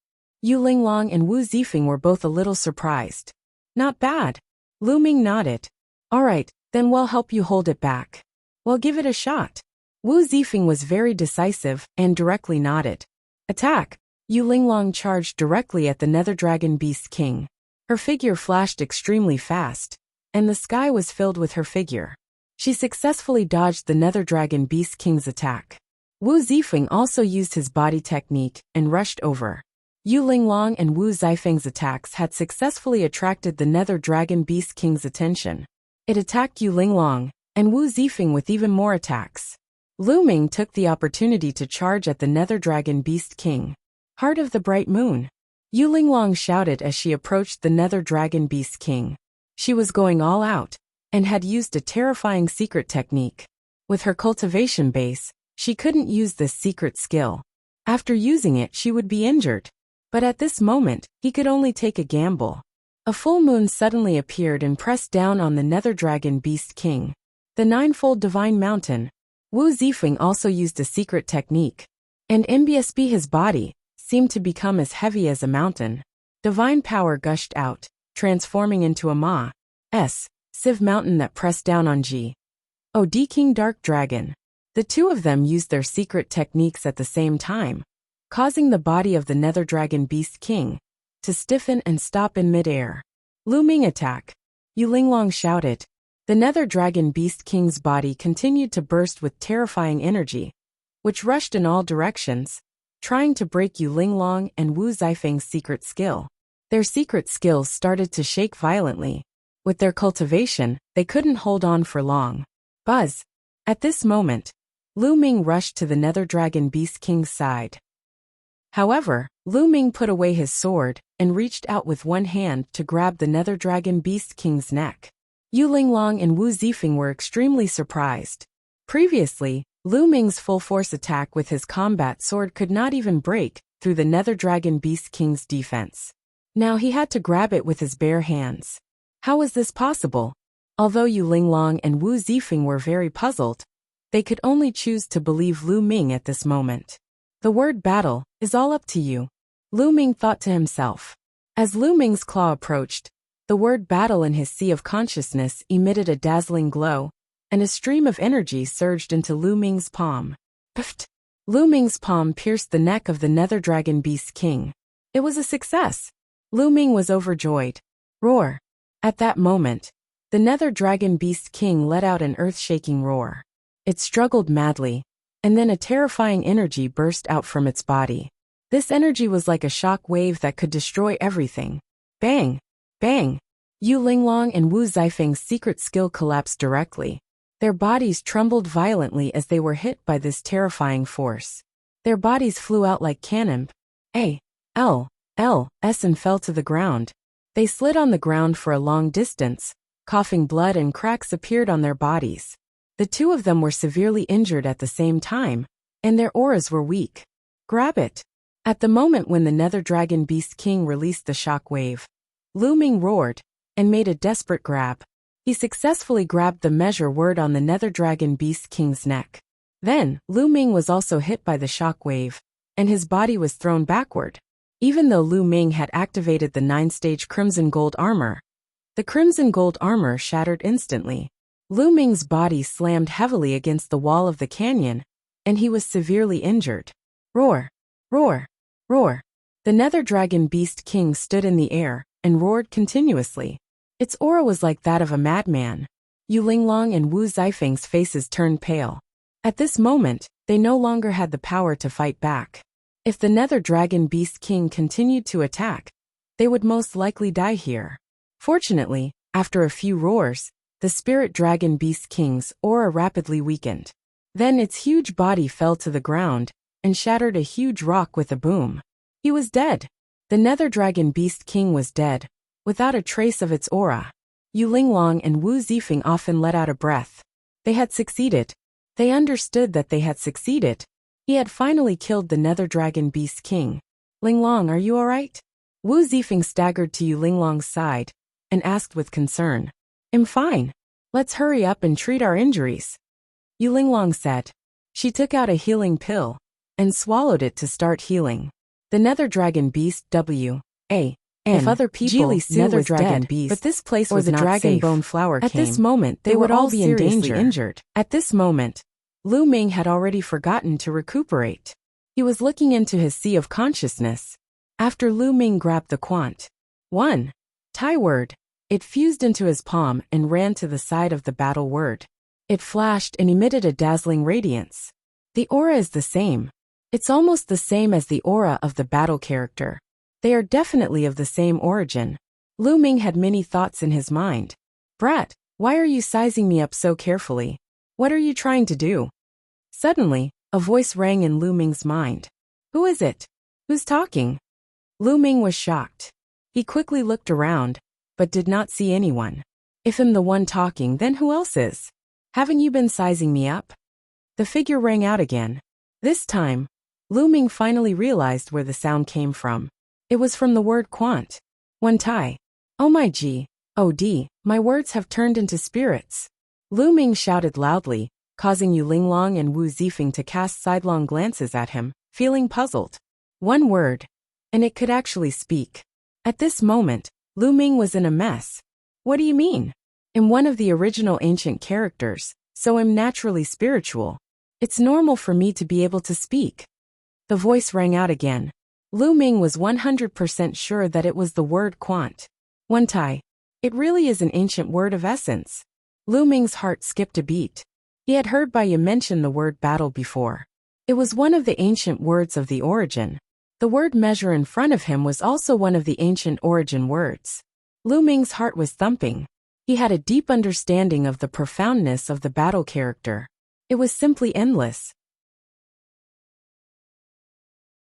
Yu Linglong and Wu Zifeng were both a little surprised. Not bad. Lu Ming nodded. All right, then we'll help you hold it back. We'll give it a shot. Wu Zifeng was very decisive and directly nodded. Attack! Yu Linglong charged directly at the Nether Dragon Beast King. Her figure flashed extremely fast, and the sky was filled with her figure. She successfully dodged the Nether Dragon Beast King's attack. Wu Zifeng also used his body technique and rushed over. Yu Linglong and Wu Zifeng's attacks had successfully attracted the Nether Dragon Beast King's attention. It attacked Yu Linglong and Wu Zifeng with even more attacks. Lu Ming took the opportunity to charge at the Nether Dragon Beast King. Heart of the Bright Moon. Yu Linglong shouted as she approached the Nether Dragon Beast King. She was going all out, and had used a terrifying secret technique. With her cultivation base, she couldn't use this secret skill. After using it, she would be injured. But at this moment, he could only take a gamble. A full moon suddenly appeared and pressed down on the Nether Dragon Beast King. The ninefold divine mountain. Wu Zifeng also used a secret technique. And MBSB his body seemed to become as heavy as a mountain. Divine power gushed out, transforming into a Siv mountain that pressed down on G. O D King Dark Dragon. The two of them used their secret techniques at the same time, causing the body of the Nether Dragon Beast King to stiffen and stop in midair. Lu Ming attack! Yu Linglong shouted. The Nether Dragon Beast King's body continued to burst with terrifying energy, which rushed in all directions, trying to break Yu Linglong and Wu Zifeng's secret skill. Their secret skills started to shake violently. With their cultivation, they couldn't hold on for long. Buzz! At this moment, Lu Ming rushed to the Nether Dragon Beast King's side. However, Lu Ming put away his sword and reached out with one hand to grab the Nether Dragon Beast King's neck. Yu Linglong and Wu Zifeng were extremely surprised. Previously, Lu Ming's full-force attack with his combat sword could not even break through the Nether Dragon Beast King's defense. Now he had to grab it with his bare hands. How was this possible? Although Yu Linglong and Wu Zifeng were very puzzled, they could only choose to believe Lu Ming at this moment. The word battle is all up to you, Lu Ming thought to himself. As Lu Ming's claw approached, the word battle in his sea of consciousness emitted a dazzling glow, and a stream of energy surged into Lu Ming's palm. Pft! Lu Ming's palm pierced the neck of the Nether Dragon Beast King. It was a success. Lu Ming was overjoyed. Roar! At that moment, the Nether Dragon Beast King let out an earth-shaking roar. It struggled madly, and then a terrifying energy burst out from its body. This energy was like a shock wave that could destroy everything. Bang! Bang! Yu Linglong and Wu Zifeng's secret skill collapsed directly. Their bodies trembled violently as they were hit by this terrifying force. Their bodies flew out like cannon. and fell to the ground. They slid on the ground for a long distance, coughing blood, and cracks appeared on their bodies. The two of them were severely injured at the same time, and their auras were weak. Grab it! At the moment when the Nether Dragon Beast King released the shock wave, Lu Ming roared and made a desperate grab. He successfully grabbed the measure word on the Nether Dragon Beast King's neck. Then, Lu Ming was also hit by the shock wave, and his body was thrown backward. Even though Lu Ming had activated the 9-stage Crimson Gold armor, the Crimson Gold armor shattered instantly. Lu Ming's body slammed heavily against the wall of the canyon, and he was severely injured. Roar! Roar! Roar! The Nether Dragon Beast King stood in the air and roared continuously. Its aura was like that of a madman. Yu Linglong and Wu Zifeng's faces turned pale. At this moment, they no longer had the power to fight back. If the Nether Dragon Beast King continued to attack, they would most likely die here. Fortunately, after a few roars, the Spirit Dragon Beast King's aura rapidly weakened. Then its huge body fell to the ground and shattered a huge rock with a boom. He was dead. The Nether Dragon Beast King was dead, without a trace of its aura. Yu Linglong and Wu Zifeng often let out a breath. They had succeeded. They understood that they had succeeded. He had finally killed the Nether Dragon Beast King. Linglong, are you alright? Wu Zifeng staggered to Yu Linglong's side and asked with concern. I'm fine. Let's hurry up and treat our injuries, Yu Linglong said. She took out a healing pill and swallowed it to start healing. The Nether Dragon Beast if other people Nether Dragon Beast, but this place was the Dragon safe. Bone Flower At this moment, they would all be in danger. Injured. At this moment, Lu Ming had already forgotten to recuperate. He was looking into his sea of consciousness. After Lu Ming grabbed the Quant 1 Tai word, it fused into his palm and ran to the side of the battle word. It flashed and emitted a dazzling radiance. The aura is the same. It's almost the same as the aura of the battle character. They are definitely of the same origin. Lu Ming had many thoughts in his mind. Brat, why are you sizing me up so carefully? What are you trying to do? Suddenly, a voice rang in Lu Ming's mind. Who is it? Who's talking? Lu Ming was shocked. He quickly looked around, but did not see anyone. If I'm the one talking, then who else is? Haven't you been sizing me up? The figure rang out again. This time, Lu Ming finally realized where the sound came from. It was from the word Quant 1 Tai. Oh my God, my words have turned into spirits. Lu Ming shouted loudly, causing Yu Linglong and Wu Zifeng to cast sidelong glances at him, feeling puzzled. One word, and it could actually speak. At this moment, Lu Ming was in a mess. What do you mean? I'm one of the original ancient characters, so I'm naturally spiritual. It's normal for me to be able to speak. The voice rang out again. Lu Ming was 100% sure that it was the word quant. One Tai. It really is an ancient word of essence. Lu Ming's heart skipped a beat. He had heard Bai Yi mention the word battle before. It was one of the ancient words of the origin. The word measure in front of him was also one of the ancient origin words. Lu Ming's heart was thumping. He had a deep understanding of the profoundness of the battle character. It was simply endless.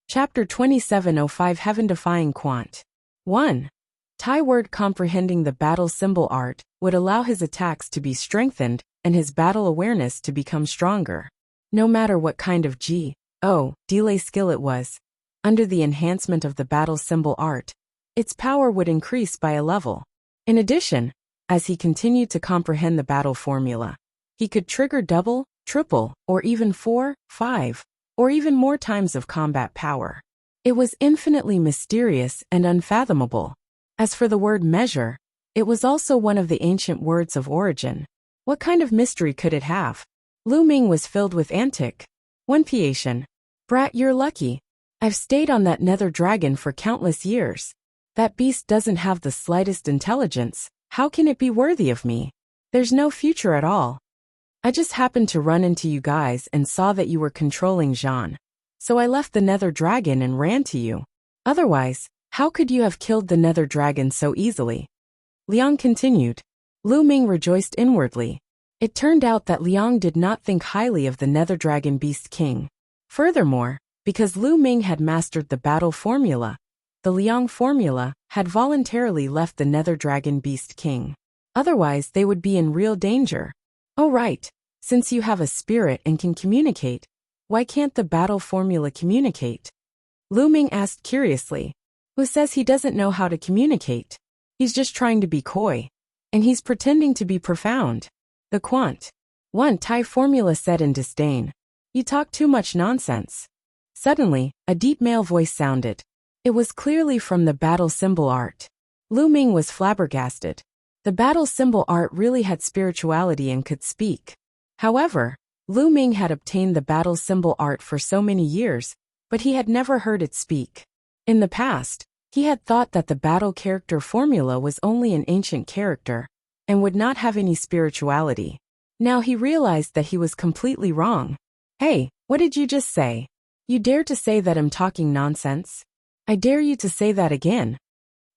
Chapter 2705 Heaven-Defying Quant 1. Tai word comprehending the battle symbol art would allow his attacks to be strengthened and his battle awareness to become stronger. No matter what kind of delay skill it was, under the enhancement of the battle symbol art, its power would increase by a level. In addition, as he continued to comprehend the battle formula, he could trigger double, triple, or even 4, 5, or even more times of combat power. It was infinitely mysterious and unfathomable. As for the word measure, it was also one of the ancient words of origin. What kind of mystery could it have? Lu Ming was filled with anticipation. Brat, you're lucky. I've stayed on that nether dragon for countless years. That beast doesn't have the slightest intelligence. How can it be worthy of me? There's no future at all. I just happened to run into you guys and saw that you were controlling Jean. So I left the nether dragon and ran to you. Otherwise, how could you have killed the nether dragon so easily? Liang continued. Lu Ming rejoiced inwardly. It turned out that Liang did not think highly of the nether dragon beast king. Furthermore, because Lu Ming had mastered the battle formula, the Liang formula had voluntarily left the nether dragon beast king. Otherwise, they would be in real danger. Oh right, since you have a spirit and can communicate, why can't the battle formula communicate? Lu Ming asked curiously. Who says he doesn't know how to communicate? He's just trying to be coy. And he's pretending to be profound. The quant 1 Tai formula said in disdain. You talk too much nonsense. Suddenly, a deep male voice sounded. It was clearly from the battle symbol art. Lu Ming was flabbergasted. The battle symbol art really had spirituality and could speak. However, Lu Ming had obtained the battle symbol art for so many years, but he had never heard it speak. In the past, he had thought that the battle character formula was only an ancient character and would not have any spirituality. Now he realized that he was completely wrong. Hey, what did you just say? You dare to say that I'm talking nonsense? I dare you to say that again.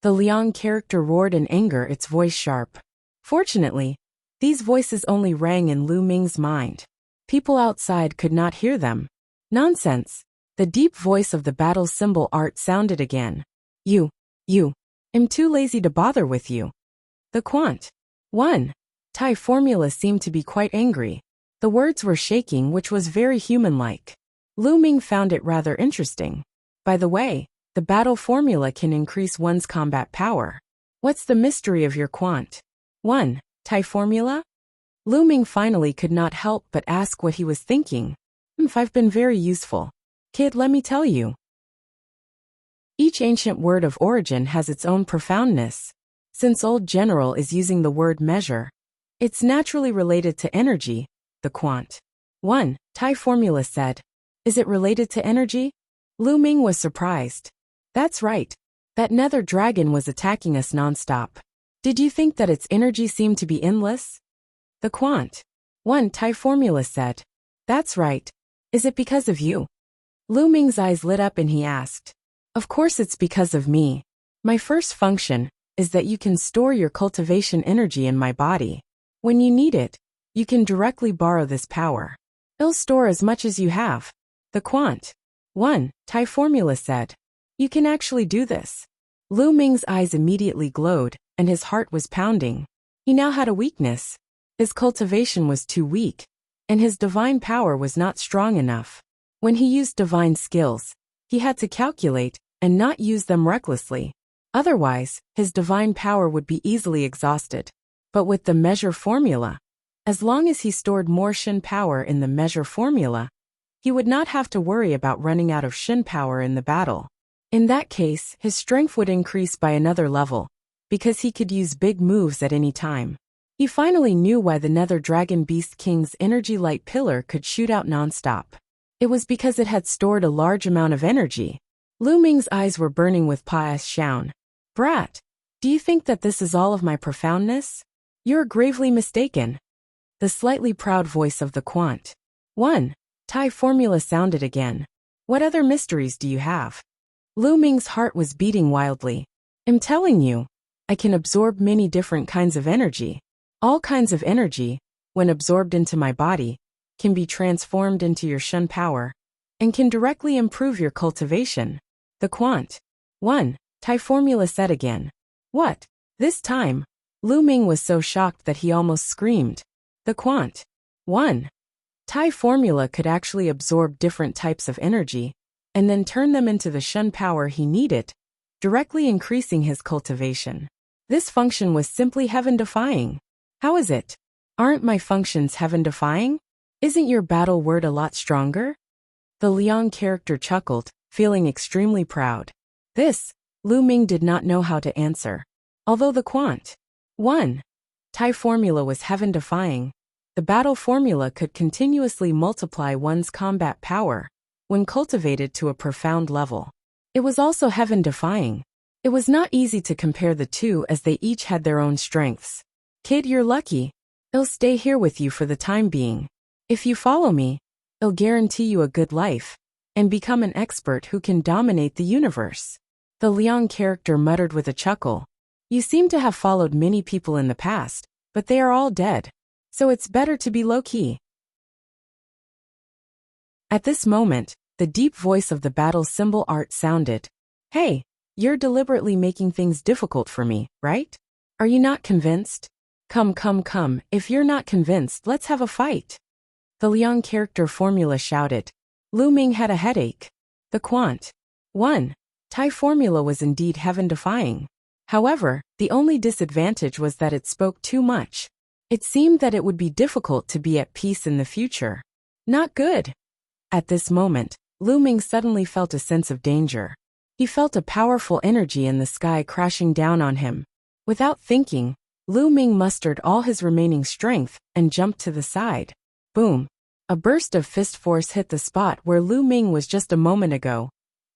The Liang character roared in anger, its voice sharp. Fortunately, these voices only rang in Lu Ming's mind. People outside could not hear them. Nonsense. The deep voice of the battle symbol art sounded again. You. I'm too lazy to bother with you. The quant 1 Tai formula seemed to be quite angry. The words were shaking, which was very human-like. Lu Ming found it rather interesting. By the way, the battle formula can increase one's combat power. What's the mystery of your quant 1 Tai formula? Lu Ming finally could not help but ask what he was thinking. I've been very useful. Kid, let me tell you. Each ancient word of origin has its own profoundness. Since Old General is using the word measure, it's naturally related to energy, the quant 1 Tai formula said. Is it related to energy? Lu Ming was surprised. That's right. That nether dragon was attacking us nonstop. Did you think that its energy seemed to be endless? The quant 1 Tai formula said. That's right. Is it because of you? Lu Ming's eyes lit up and he asked. Of course it's because of me. My first function is that you can store your cultivation energy in my body. When you need it, you can directly borrow this power. I'll store as much as you have. The quant 1 Tai formula said. You can actually do this. Lu Ming's eyes immediately glowed, and his heart was pounding. He now had a weakness. His cultivation was too weak, and his divine power was not strong enough. When he used divine skills, he had to calculate and not use them recklessly. Otherwise, his divine power would be easily exhausted. But with the measure formula, as long as he stored more Shin power in the measure formula, he would not have to worry about running out of Shin power in the battle. In that case, his strength would increase by another level, because he could use big moves at any time. He finally knew why the Nether Dragon Beast King's energy light pillar could shoot out nonstop. It was because it had stored a large amount of energy. Lu Ming's eyes were burning with pious Shaun. Brat, do you think that this is all of my profoundness? You're gravely mistaken. The slightly proud voice of the Quant 1. Thai formula sounded again. What other mysteries do you have? Lu Ming's heart was beating wildly. I'm telling you, I can absorb many different kinds of energy. All kinds of energy, when absorbed into my body, can be transformed into your Shun power, and can directly improve your cultivation. The Quant 1. Thai formula said again. What? This time, Lu Ming was so shocked that he almost screamed. The Quant 1. Thai formula could actually absorb different types of energy, and then turn them into the Shun power he needed, directly increasing his cultivation. This function was simply heaven-defying. How is it? Aren't my functions heaven-defying? Isn't your battle word a lot stronger? The Liang character chuckled, feeling extremely proud. This, Lu Ming did not know how to answer. Although the Quant 1. Thai formula was heaven-defying, the battle formula could continuously multiply one's combat power when cultivated to a profound level. It was also heaven-defying. It was not easy to compare the two as they each had their own strengths. Kid, you're lucky. I'll stay here with you for the time being. If you follow me, I'll guarantee you a good life and become an expert who can dominate the universe. The Liang character muttered with a chuckle. You seem to have followed many people in the past, but they are all dead. So it's better to be low-key. At this moment, the deep voice of the battle symbol art sounded. Hey, you're deliberately making things difficult for me, right? Are you not convinced? Come, if you're not convinced, let's have a fight. The Liang character formula shouted. Lu Ming had a headache. The Quant 1. Thai formula was indeed heaven-defying. However, the only disadvantage was that it spoke too much. It seemed that it would be difficult to be at peace in the future. Not good. At this moment, Lu Ming suddenly felt a sense of danger. He felt a powerful energy in the sky crashing down on him. Without thinking, Lu Ming mustered all his remaining strength and jumped to the side. Boom! A burst of fist force hit the spot where Lu Ming was just a moment ago,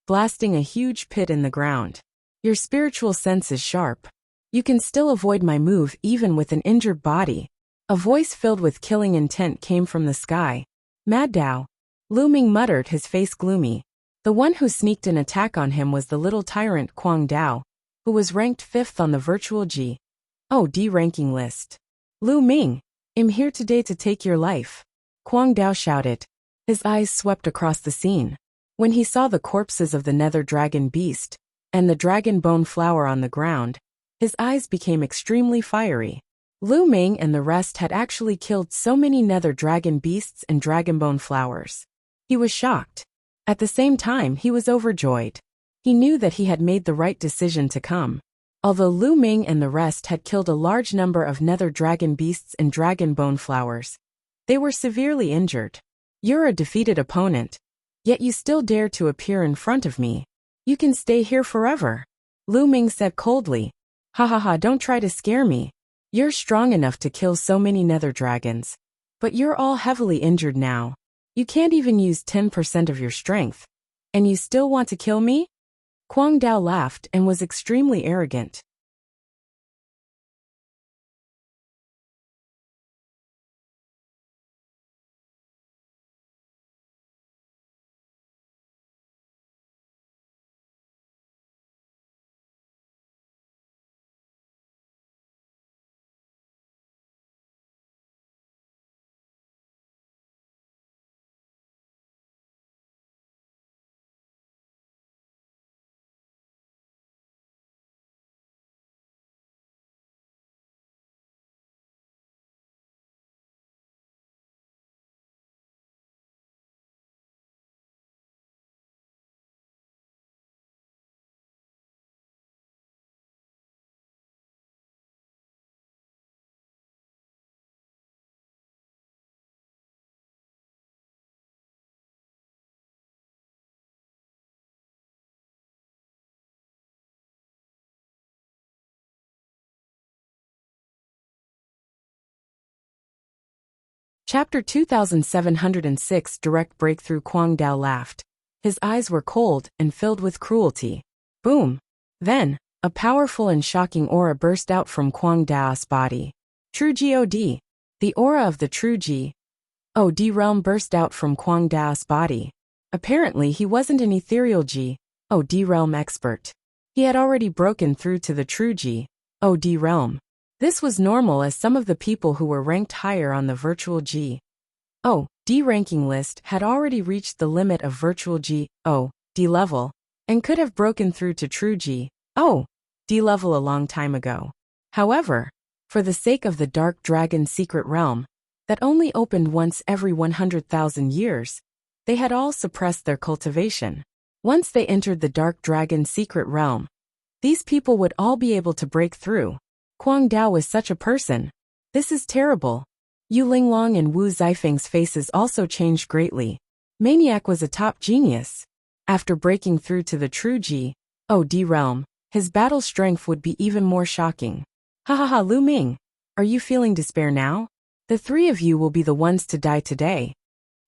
blasting a huge pit in the ground. Your spiritual sense is sharp. You can still avoid my move even with an injured body. A voice filled with killing intent came from the sky. Mad Dao. Lu Ming muttered, his face gloomy. The one who sneaked an attack on him was the little tyrant Quang Dao, who was ranked 5th on the virtual G.O.D. ranking list. Lu Ming, I'm here today to take your life. Quang Dao shouted. His eyes swept across the scene. When he saw the corpses of the Nether Dragon Beast and the Dragon Bone Flower on the ground, his eyes became extremely fiery. Lu Ming and the rest had actually killed so many Nether Dragon Beasts and Dragonbone Flowers. He was shocked. At the same time, he was overjoyed. He knew that he had made the right decision to come. Although Lu Ming and the rest had killed a large number of Nether Dragon Beasts and Dragonbone Flowers, they were severely injured. You're a defeated opponent, yet you still dare to appear in front of me. You can stay here forever. Lu Ming said coldly. Ha, don't try to scare me. You're strong enough to kill so many Nether Dragons. But you're all heavily injured now. You can't even use 10% of your strength. And you still want to kill me? Quang Dao laughed and was extremely arrogant. Chapter 2706 Direct Breakthrough. Kwang Dao laughed. His eyes were cold and filled with cruelty. Boom! Then, a powerful and shocking aura burst out from Kwang Dao's body. True God. The aura of the true God realm burst out from Kwang Dao's body. Apparently he wasn't an ethereal God realm expert. He had already broken through to the true God realm. This was normal, as some of the people who were ranked higher on the virtual God ranking list had already reached the limit of virtual God level and could have broken through to true God level a long time ago. However, for the sake of the Dark Dragon secret realm, that only opened once every 100,000 years, they had all suppressed their cultivation. Once they entered the Dark Dragon secret realm, these people would all be able to break through. Kwang Dao was such a person. This is terrible. Yu Linglong and Wu Zifeng's faces also changed greatly. Maniac was a top genius. After breaking through to the true God realm, his battle strength would be even more shocking. Ha ha ha, Lu Ming. Are you feeling despair now? The three of you will be the ones to die today.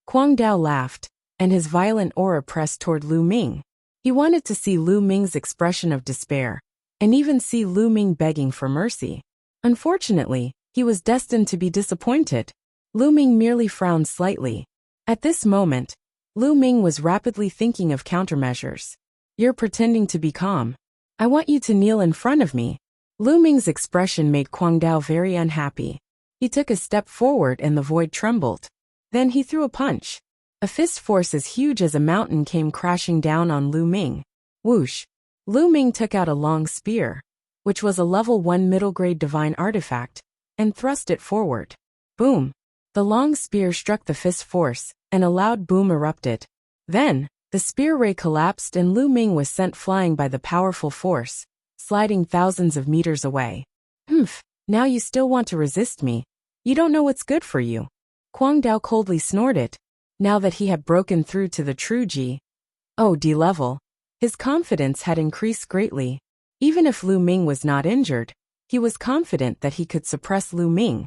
Kwang Dao laughed, and his violent aura pressed toward Lu Ming. He wanted to see Lu Ming's expression of despair, and even see Lu Ming begging for mercy. Unfortunately, he was destined to be disappointed. Lu Ming merely frowned slightly. At this moment, Lu Ming was rapidly thinking of countermeasures. You're pretending to be calm. I want you to kneel in front of me. Lu Ming's expression made Kwang Dao very unhappy. He took a step forward and the void trembled. Then he threw a punch. A fist force as huge as a mountain came crashing down on Lu Ming. Whoosh! Lu Ming took out a long spear, which was a level 1 middle-grade divine artifact, and thrust it forward. Boom! The long spear struck the fist force, and a loud boom erupted. Then, the spear ray collapsed and Lu Ming was sent flying by the powerful force, sliding thousands of meters away. Humph! Now you still want to resist me? You don't know what's good for you. Kwang Dao coldly snorted. Now that he had broken through to the true God level, his confidence had increased greatly. Even if Lu Ming was not injured, he was confident that he could suppress Lu Ming,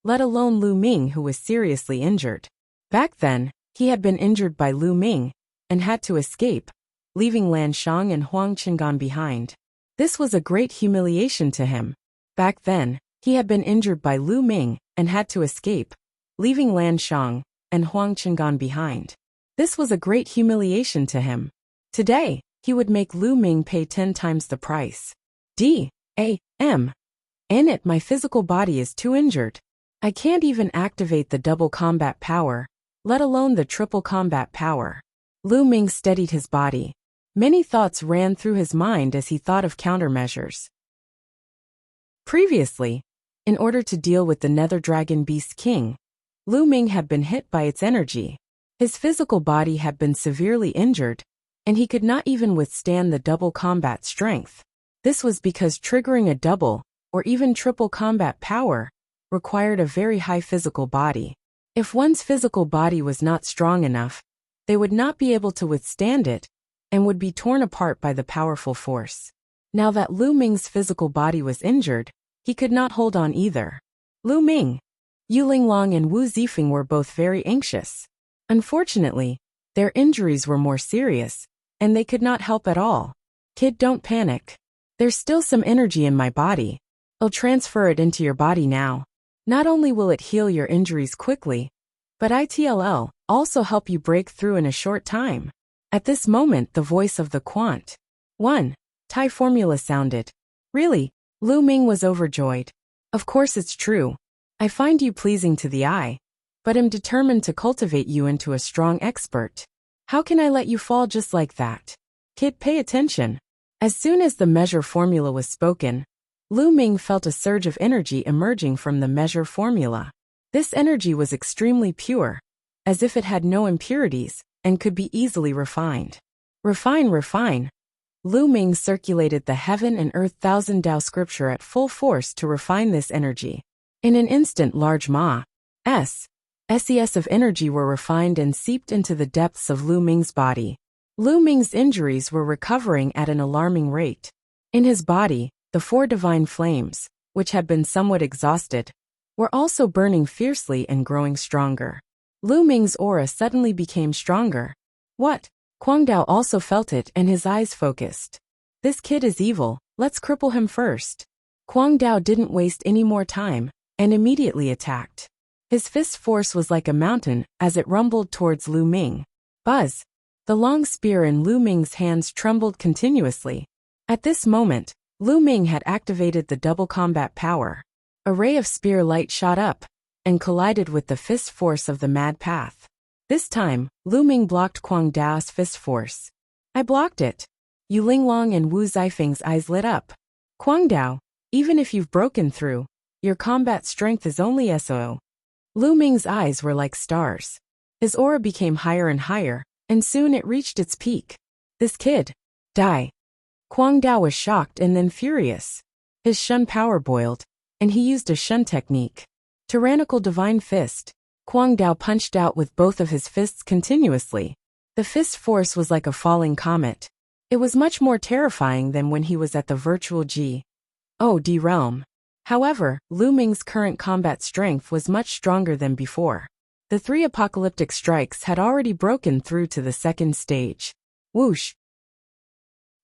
let alone Lu Ming, who was seriously injured. Back then, he had been injured by Lu Ming and had to escape, leaving Lan Shang and Huang Qingan behind. This was a great humiliation to him. Back then, he had been injured by Lu Ming and had to escape, leaving Lan Shang and Huang Qingan behind. This was a great humiliation to him. Today, he would make Lu Ming pay 10 times the price. In it, my physical body is too injured. I can't even activate the double combat power, let alone the triple combat power. Lu Ming steadied his body. Many thoughts ran through his mind as he thought of countermeasures. Previously, in order to deal with the Nether Dragon Beast King, Lu Ming had been hit by its energy. His physical body had been severely injured, and he could not even withstand the double combat strength. This was because triggering a double, or even triple combat power, required a very high physical body. If one's physical body was not strong enough, they would not be able to withstand it, and would be torn apart by the powerful force. Now that Lu Ming's physical body was injured, he could not hold on either. Lu Ming, Yu Linglong and Wu Zifeng were both very anxious. Unfortunately, their injuries were more serious, and they could not help at all. Kid, don't panic. There's still some energy in my body. I'll transfer it into your body now. Not only will it heal your injuries quickly, but it'll also help you break through in a short time. At this moment, the voice of the Quant 1 Thai formula sounded. Really? Lu Ming was overjoyed. Of course it's true. I find you pleasing to the eye, but am determined to cultivate you into a strong expert. How can I let you fall just like that? Kid, pay attention. As soon as the measure formula was spoken, Lu Ming felt a surge of energy emerging from the measure formula. This energy was extremely pure, as if it had no impurities, and could be easily refined. Refine. Lu Ming circulated the heaven and earth thousand Tao scripture at full force to refine this energy. In an instant, large SES of energy were refined and seeped into the depths of Lu Ming's body. Lu Ming's injuries were recovering at an alarming rate. In his body, the 4 divine flames, which had been somewhat exhausted, were also burning fiercely and growing stronger. Lu Ming's aura suddenly became stronger. What? Kwang Dao also felt it and his eyes focused. This kid is evil, let's cripple him first. Kwang Dao didn't waste any more time, and immediately attacked. His fist force was like a mountain as it rumbled towards Lu Ming. Buzz! The long spear in Lu Ming's hands trembled continuously. At this moment, Lu Ming had activated the double combat power. A ray of spear light shot up and collided with the fist force of the mad path. This time, Lu Ming blocked Kwang Dao's fist force. I blocked it. Yu Linglong and Wu Zifeng's eyes lit up. Kwang Dao, even if you've broken through, your combat strength is only SO. Lu Ming's eyes were like stars. His aura became higher and higher, and soon it reached its peak. This kid. Die. Kwang Dao was shocked and then furious. His Shun power boiled, and he used a Shun technique. Tyrannical Divine Fist. Kwang Dao punched out with both of his fists continuously. The fist force was like a falling comet. It was much more terrifying than when he was at the virtual G.O.D. realm. However, Lu Ming's current combat strength was much stronger than before. The 3 apocalyptic strikes had already broken through to the second stage. Whoosh!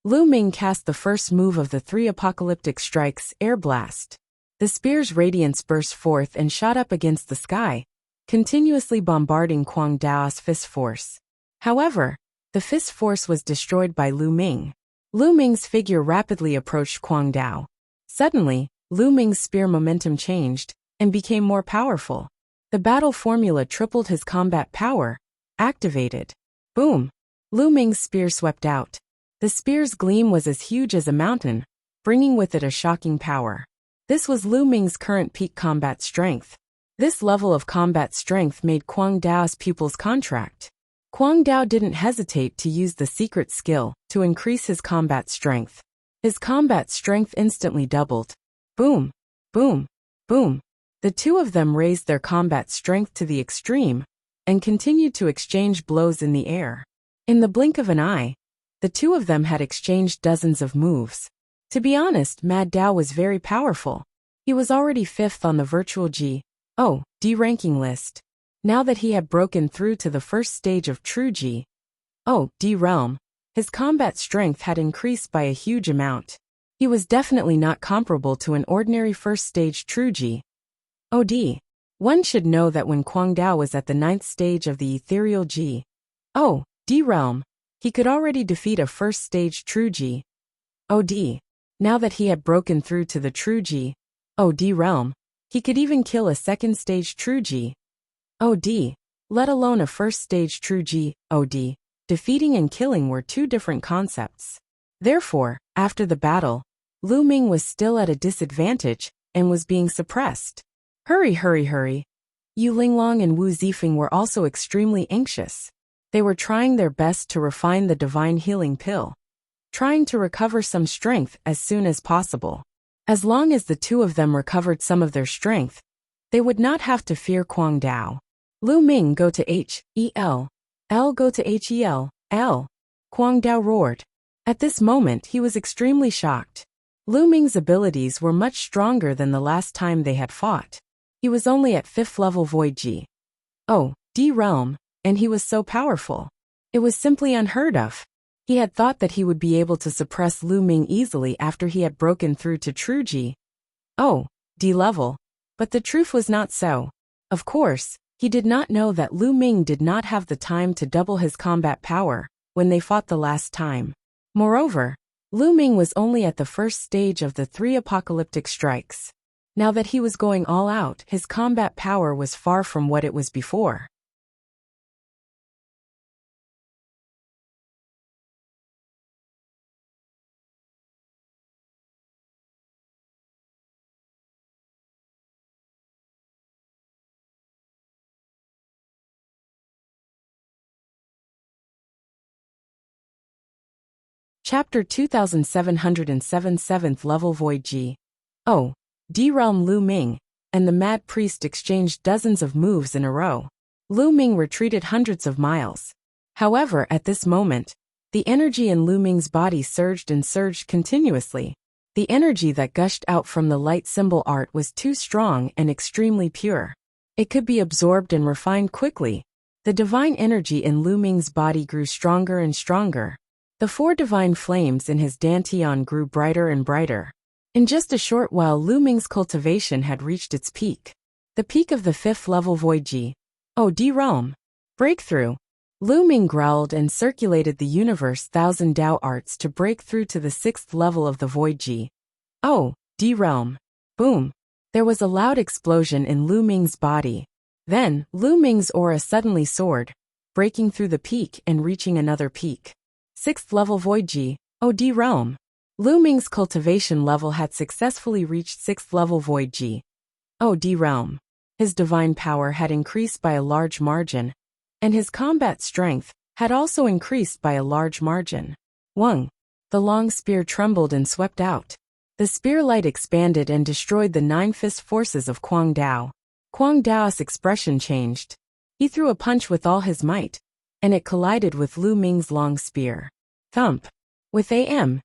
Lu Ming cast the first move of the 3 apocalyptic strikes, Air Blast. The spear's radiance burst forth and shot up against the sky, continuously bombarding Kwang Dao's fist force. However, the fist force was destroyed by Lu Ming. Lu Ming's figure rapidly approached Kwang Dao. Suddenly, Lu Ming's spear momentum changed and became more powerful. The battle formula tripled his combat power. Activated. Boom! Lu Ming's spear swept out. The spear's gleam was as huge as a mountain, bringing with it a shocking power. This was Lu Ming's current peak combat strength. This level of combat strength made Kwang Dao's pupils contract. Kwang Dao didn't hesitate to use the secret skill to increase his combat strength. His combat strength instantly doubled. Boom! Boom! Boom! The two of them raised their combat strength to the extreme and continued to exchange blows in the air. In the blink of an eye, the two of them had exchanged dozens of moves. To be honest, Mad Dao was very powerful. He was already 5th on the virtual G.O.D. ranking list. Now that he had broken through to the first stage of true G.O.D. realm, his combat strength had increased by a huge amount. He was definitely not comparable to an ordinary first stage true G.O.D. One should know that when Kwang Dao was at the 9th stage of the ethereal G.O.D. realm, he could already defeat a first stage true G.O.D. Now that he had broken through to the true G.O.D. realm, he could even kill a second stage true G.O.D., let alone a first stage true G.O.D. Defeating and killing were two different concepts. Therefore, after the battle, Lu Ming was still at a disadvantage and was being suppressed. Hurry, hurry, hurry. Yu Linglong and Wu Zifeng were also extremely anxious. They were trying their best to refine the divine healing pill, trying to recover some strength as soon as possible. As long as the two of them recovered some of their strength, they would not have to fear Kwang Dao. Lu Ming, go to H.E.L. L, go to H.E.L. L. Kwang Dao roared. At this moment he was extremely shocked. Lu Ming's abilities were much stronger than the last time they had fought. He was only at 5th level Void G.O.D. realm, and he was so powerful. It was simply unheard of. He had thought that he would be able to suppress Lu Ming easily after he had broken through to true G.O.D. level, but the truth was not so. Of course, he did not know that Lu Ming did not have the time to double his combat power when they fought the last time. Moreover, Lu Ming was only at the first stage of the 3 apocalyptic strikes. Now that he was going all out, his combat power was far from what it was before. Chapter 2707 7th Level Void G.O.D. Realm. Lu Ming and the Mad Priest exchanged dozens of moves in a row. Lu Ming retreated hundreds of miles. However, at this moment, the energy in Lu Ming's body surged and surged continuously. The energy that gushed out from the light symbol art was too strong and extremely pure. It could be absorbed and refined quickly. The divine energy in Lu Ming's body grew stronger and stronger. The 4 divine flames in his dantian grew brighter and brighter. In just a short while, Lu Ming's cultivation had reached its peak. The peak of the 5th level Void Ji. Oh, D realm. Breakthrough. Lu Ming growled and circulated the universe 1,000 Dao arts to break through to the 6th level of the Void Ji. Oh, D realm. Boom. There was a loud explosion in Lu Ming's body. Then, Lu Ming's aura suddenly soared, breaking through the peak and reaching another peak. 6th level Void Ji. Oh, D realm. Lu Ming's cultivation level had successfully reached 6th level Void Ji. Oh, D realm. His divine power had increased by a large margin, and his combat strength had also increased by a large margin. Wang. The long spear trembled and swept out. The spear light expanded and destroyed the 9-fist forces of Kwang Dao. Kwang Dao's expression changed. He threw a punch with all his might, and it collided with Lu Ming's long spear. Thump. With a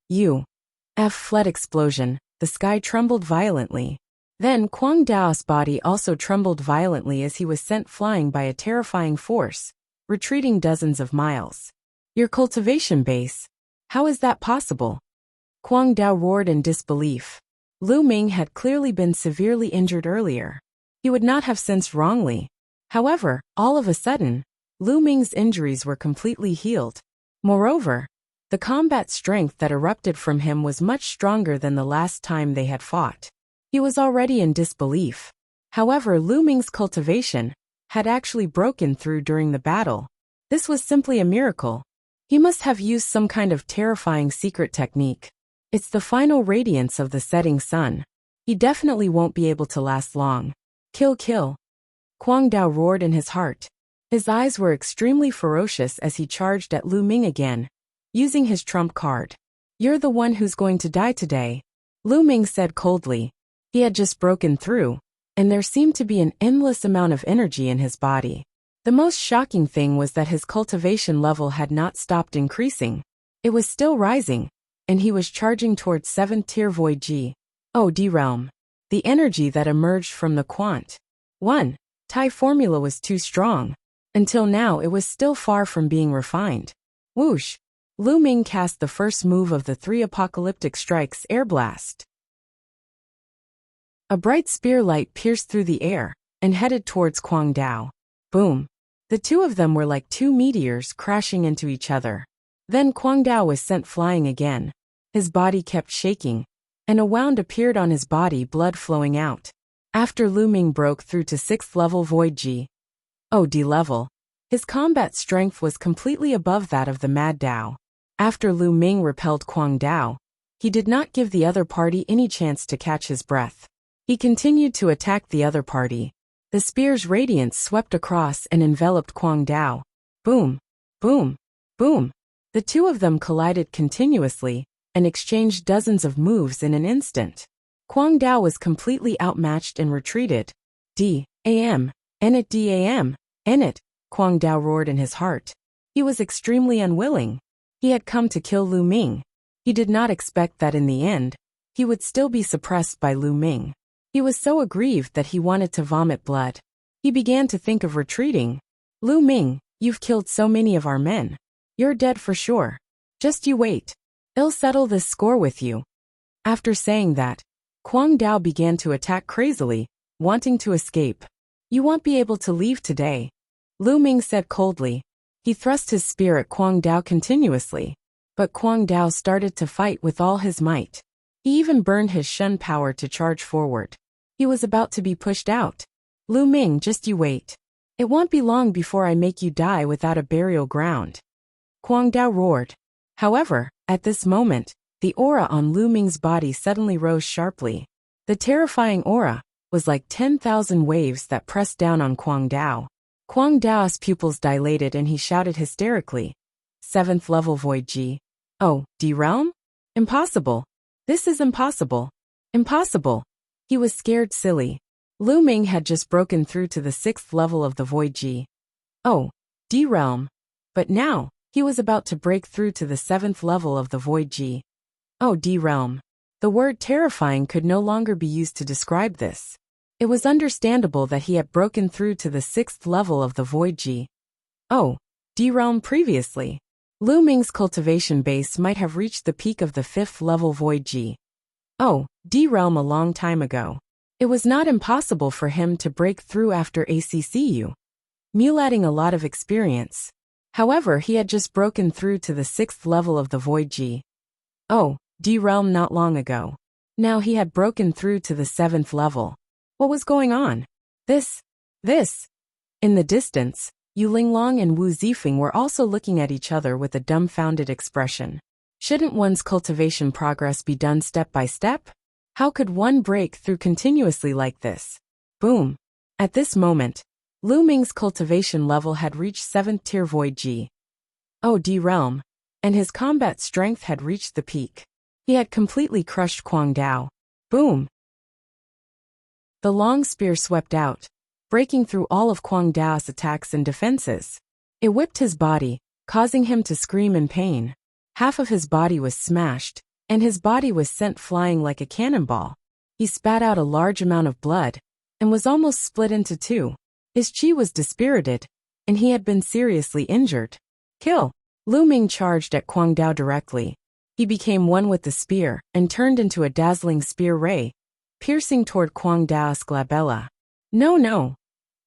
flood explosion, the sky trembled violently. Then Kwang Dao's body also trembled violently as he was sent flying by a terrifying force, retreating dozens of miles. Your cultivation base? How is that possible? Kwang Dao roared in disbelief. Lu Ming had clearly been severely injured earlier. He would not have sensed wrongly. However, all of a sudden, Lu Ming's injuries were completely healed. Moreover, the combat strength that erupted from him was much stronger than the last time they had fought. He was already in disbelief. However, Lu Ming's cultivation had actually broken through during the battle. This was simply a miracle. He must have used some kind of terrifying secret technique. It's the final radiance of the setting sun. He definitely won't be able to last long. Kill, kill. Kwang Dao roared in his heart. His eyes were extremely ferocious as he charged at Lu Ming again, using his trump card. You're the one who's going to die today, Lu Ming said coldly. He had just broken through, and there seemed to be an endless amount of energy in his body. The most shocking thing was that his cultivation level had not stopped increasing. It was still rising, and he was charging towards 7th tier Void Ji. Oh, D realm. The energy that emerged from the Quant 1 Tai formula was too strong. Until now it was still far from being refined. Whoosh! Lu Ming cast the first move of the 3 apocalyptic strikes air blast. A bright spear light pierced through the air and headed towards Kwang Dao. Boom! The 2 of them were like 2 meteors crashing into each other. Then Kwang Dao was sent flying again. His body kept shaking, and a wound appeared on his body, blood flowing out. After Lu Ming broke through to 6th level Void Ji. Oh, D level. His combat strength was completely above that of the Mad Dao. After Lu Ming repelled Kwang Dao, he did not give the other party any chance to catch his breath. He continued to attack the other party. The spear's radiance swept across and enveloped Kwang Dao. Boom, boom, boom. The 2 of them collided continuously and exchanged dozens of moves in an instant. Kwang Dao was completely outmatched and retreated. D.A.M. Enit D.A.M. Enit, Kwang Dao roared in his heart. He was extremely unwilling. He had come to kill Lu Ming. He did not expect that in the end, he would still be suppressed by Lu Ming. He was so aggrieved that he wanted to vomit blood. He began to think of retreating. Lu Ming, you've killed so many of our men. You're dead for sure. Just you wait. I'll settle this score with you. After saying that, Kwang Dao began to attack crazily, wanting to escape. You won't be able to leave today, Lu Ming said coldly. He thrust his spear at Kwang Dao continuously, but Kwang Dao started to fight with all his might. He even burned his Shun power to charge forward. He was about to be pushed out. Lu Ming, just you wait. It won't be long before I make you die without a burial ground. Kwang Dao roared. However, at this moment, the aura on Lu Ming's body suddenly rose sharply. The terrifying aura was like 10,000 waves that pressed down on Kwang Dao. Kwang Dao's pupils dilated and he shouted hysterically. 7th level Void Ji. Oh, D realm? Impossible. This is impossible. Impossible. He was scared silly. Lu Ming had just broken through to the 6th level of the Void Ji. Oh, D realm. But now, he was about to break through to the 7th level of the Void Ji. Oh, D realm. The word terrifying could no longer be used to describe this. It was understandable that he had broken through to the 6th level of the Void D realm previously. Lu Ming's cultivation base might have reached the peak of the 5th level Void D realm a long time ago. It was not impossible for him to break through after ACCU, emulating a lot of experience. However, he had just broken through to the 6th level of the Void D realm not long ago. Now he had broken through to the 7th level. What was going on? This. In the distance, Yu Linglong and Wu Zifeng were also looking at each other with a dumbfounded expression. Shouldn't one's cultivation progress be done step by step? How could one break through continuously like this? Boom. At this moment, Lu Ming's cultivation level had reached 7th tier Void D realm, and his combat strength had reached the peak. He had completely crushed Kwang Dao. Boom. The long spear swept out, breaking through all of Kwang Dao's attacks and defenses. It whipped his body, causing him to scream in pain. Half of his body was smashed, and his body was sent flying like a cannonball. He spat out a large amount of blood, and was almost split into two. His chi was dispirited, and he had been seriously injured. Kill! Lu Ming charged at Kwang Dao directly. He became one with the spear, and turned into a dazzling spear ray, piercing toward Kwang Dao's glabella. No!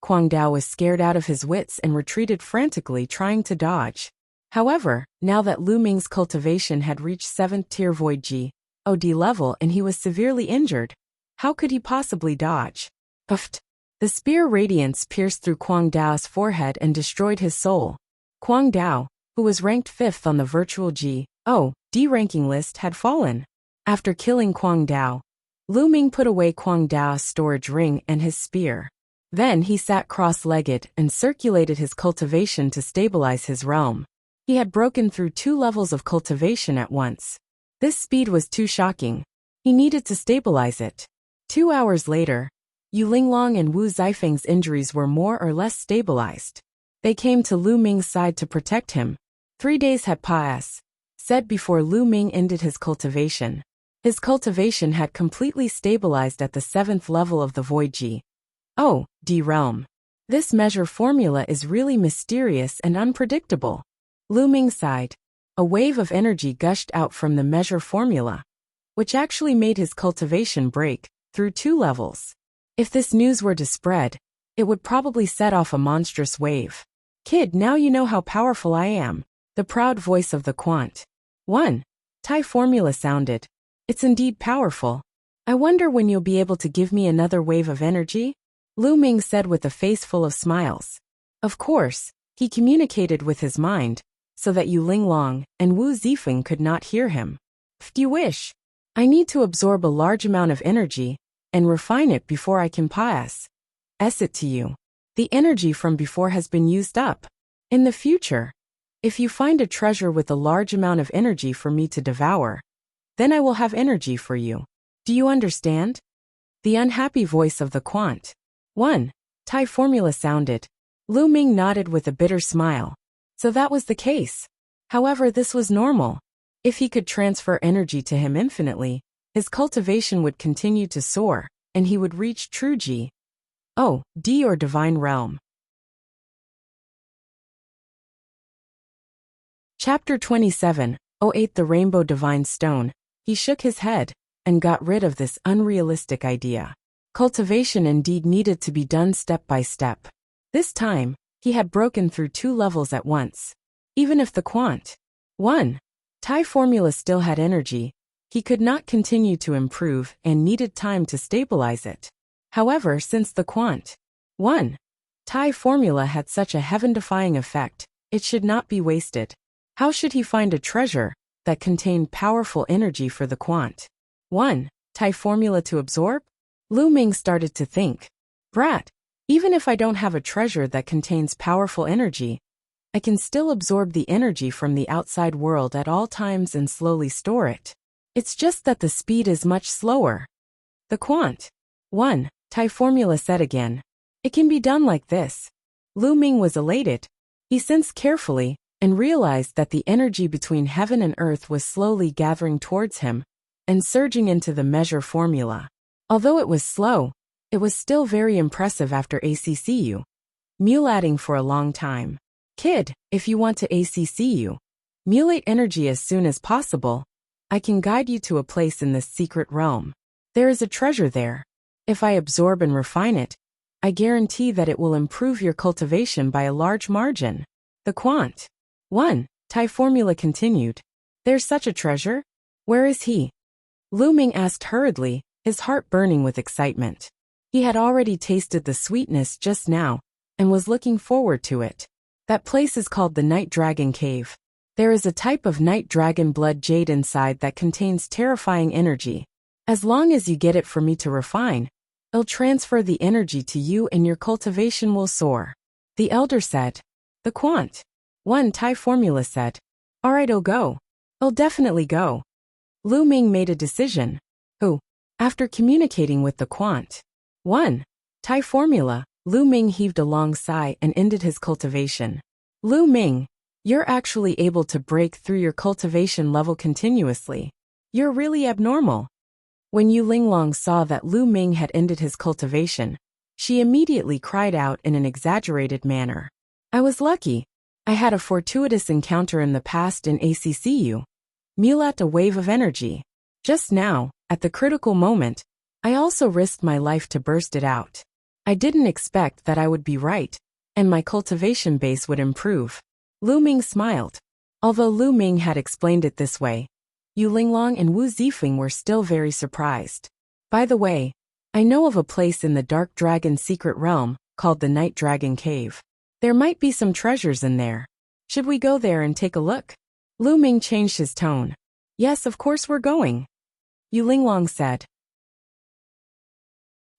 Kwang Dao was scared out of his wits and retreated frantically, trying to dodge. However, now that Lu Ming's cultivation had reached 7th tier Void D level and he was severely injured, how could he possibly dodge? Puffed. The spear radiance pierced through Kwang Dao's forehead and destroyed his soul. Kwang Dao, who was ranked 5th on the virtual D ranking list, had fallen. After killing Kwang Dao, Lu Ming put away Kwang Dao's storage ring and his spear. Then he sat cross-legged and circulated his cultivation to stabilize his realm. He had broken through 2 levels of cultivation at once. This speed was too shocking. He needed to stabilize it. 2 hours later, Yu Linglong and Wu Zifeng's injuries were more or less stabilized. They came to Lu Ming's side to protect him. 3 days had passed before Lu Ming ended his cultivation. His cultivation had completely stabilized at the 7th level of the Void D realm. This measure formula is really mysterious and unpredictable. Lu Ming sighed. A wave of energy gushed out from the measure formula, which actually made his cultivation break through 2 levels. If this news were to spread, it would probably set off a monstrous wave. Kid, now you know how powerful I am. The proud voice of the Quant 1 Thai formula sounded. It's indeed powerful. I wonder when you'll be able to give me another wave of energy? Lu Ming said with a face full of smiles. Of course, he communicated with his mind, so that Yu Linglong and Wu Zifeng could not hear him. If you wish, I need to absorb a large amount of energy and refine it before I can pass it to you. The energy from before has been used up. In the future, if you find a treasure with a large amount of energy for me to devour, then I will have energy for you. Do you understand? The unhappy voice of the Quant 1 Thai formula sounded. Lu Ming nodded with a bitter smile. So that was the case. However, this was normal. If he could transfer energy to him infinitely, his cultivation would continue to soar, and he would reach true D or divine realm. Chapter 27, 08 The Rainbow Divine Stone. He shook his head and got rid of this unrealistic idea. Cultivation indeed needed to be done step by step. This time, he had broken through 2 levels at once. Even if the Quant 1 Thai formula still had energy, he could not continue to improve and needed time to stabilize it. However, since the Quant 1 Thai formula had such a heaven-defying effect, it should not be wasted. How should he find a treasure that contained powerful energy for the Quant 1 Thai formula to absorb? Lu Ming started to think. Brat, even if I don't have a treasure that contains powerful energy, I can still absorb the energy from the outside world at all times and slowly store it. It's just that the speed is much slower. The Quant 1 Thai formula said again. It can be done like this. Lu Ming was elated. He sensed carefully and realized that the energy between heaven and earth was slowly gathering towards him, and surging into the measure formula. Although it was slow, it was still very impressive after ACCU. Mulating for a long time. Kid, if you want to ACCU, mulate energy as soon as possible. I can guide you to a place in this secret realm. There is a treasure there. If I absorb and refine it, I guarantee that it will improve your cultivation by a large margin. The Quant. 1. Tai formula continued. There's such a treasure? Where is he? Lu Ming asked hurriedly, his heart burning with excitement. He had already tasted the sweetness just now, and was looking forward to it. That place is called the Night Dragon Cave. There is a type of night dragon blood jade inside that contains terrifying energy. As long as you get it for me to refine, it'll transfer the energy to you and your cultivation will soar. The elder said. The Quant. 1 Tai formula said. Alright, I'll go. I'll definitely go. Lu Ming made a decision. Who? After communicating with the Quant. 1 Tai formula, Lu Ming heaved a long sigh and ended his cultivation. Lu Ming, you're actually able to break through your cultivation level continuously. You're really abnormal. When Yu Linglong saw that Lu Ming had ended his cultivation, she immediately cried out in an exaggerated manner. I was lucky. I had a fortuitous encounter in the past in ACCU. Mulat a wave of energy. Just now, at the critical moment, I also risked my life to burst it out. I didn't expect that I would be right, and my cultivation base would improve. Lu Ming smiled. Although Lu Ming had explained it this way, Yu Linglong and Wu Zifeng were still very surprised. By the way, I know of a place in the Dark Dragon secret realm, called the Night Dragon Cave. There might be some treasures in there. Should we go there and take a look? Lu Ming changed his tone. Yes, of course we're going. Yu Linglong said.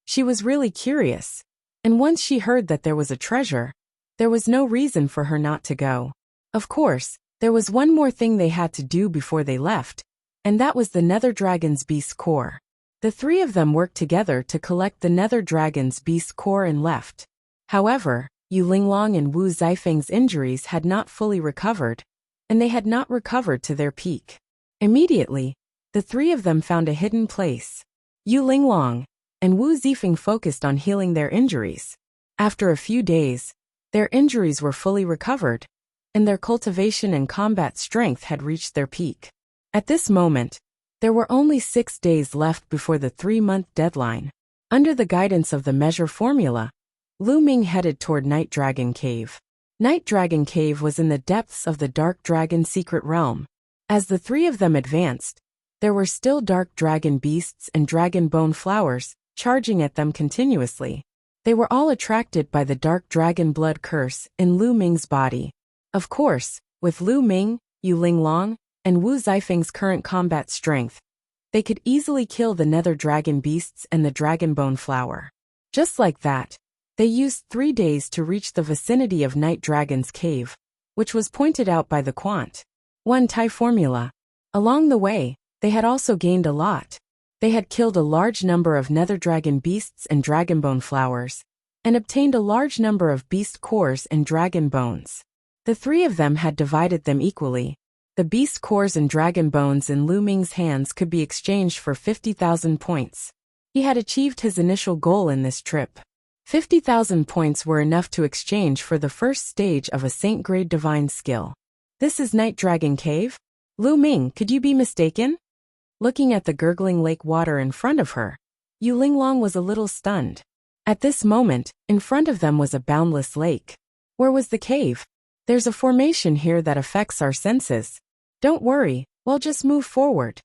She was really curious, and once she heard that there was a treasure, there was no reason for her not to go. Of course, there was one more thing they had to do before they left, and that was the Nether Dragon's Beast Core. The three of them worked together to collect the Nether Dragon's Beast Core and left. However, Yu Linglong and Wu Zifeng's injuries had not fully recovered, and they had not recovered to their peak. Immediately, the three of them found a hidden place. Yu Linglong and Wu Zifeng focused on healing their injuries. After a few days, their injuries were fully recovered, and their cultivation and combat strength had reached their peak. At this moment, there were only 6 days left before the 3-month deadline. Under the guidance of the measure formula, Lu Ming headed toward Night Dragon Cave. Night Dragon Cave was in the depths of the Dark Dragon secret realm. As the three of them advanced, there were still dark dragon beasts and dragon bone flowers, charging at them continuously. They were all attracted by the dark dragon blood curse in Lu Ming's body. Of course, with Lu Ming, Yu Linglong, and Wu Zifeng's current combat strength, they could easily kill the nether dragon beasts and the dragon bone flower. Just like that, they used 3 days to reach the vicinity of Night Dragon's cave, which was pointed out by the Quant. 1 Tai formula. Along the way, they had also gained a lot. They had killed a large number of nether dragon beasts and dragon bone flowers, and obtained a large number of beast cores and dragon bones. The three of them had divided them equally. The beast cores and dragon bones in Lu Ming's hands could be exchanged for 50,000 points. He had achieved his initial goal in this trip. 50,000 points were enough to exchange for the first stage of a Saint-grade divine skill. This is Night Dragon Cave? Lu Ming, could you be mistaken? Looking at the gurgling lake water in front of her, Yu Linglong was a little stunned. At this moment, in front of them was a boundless lake. Where was the cave? There's a formation here that affects our senses. Don't worry, we'll just move forward.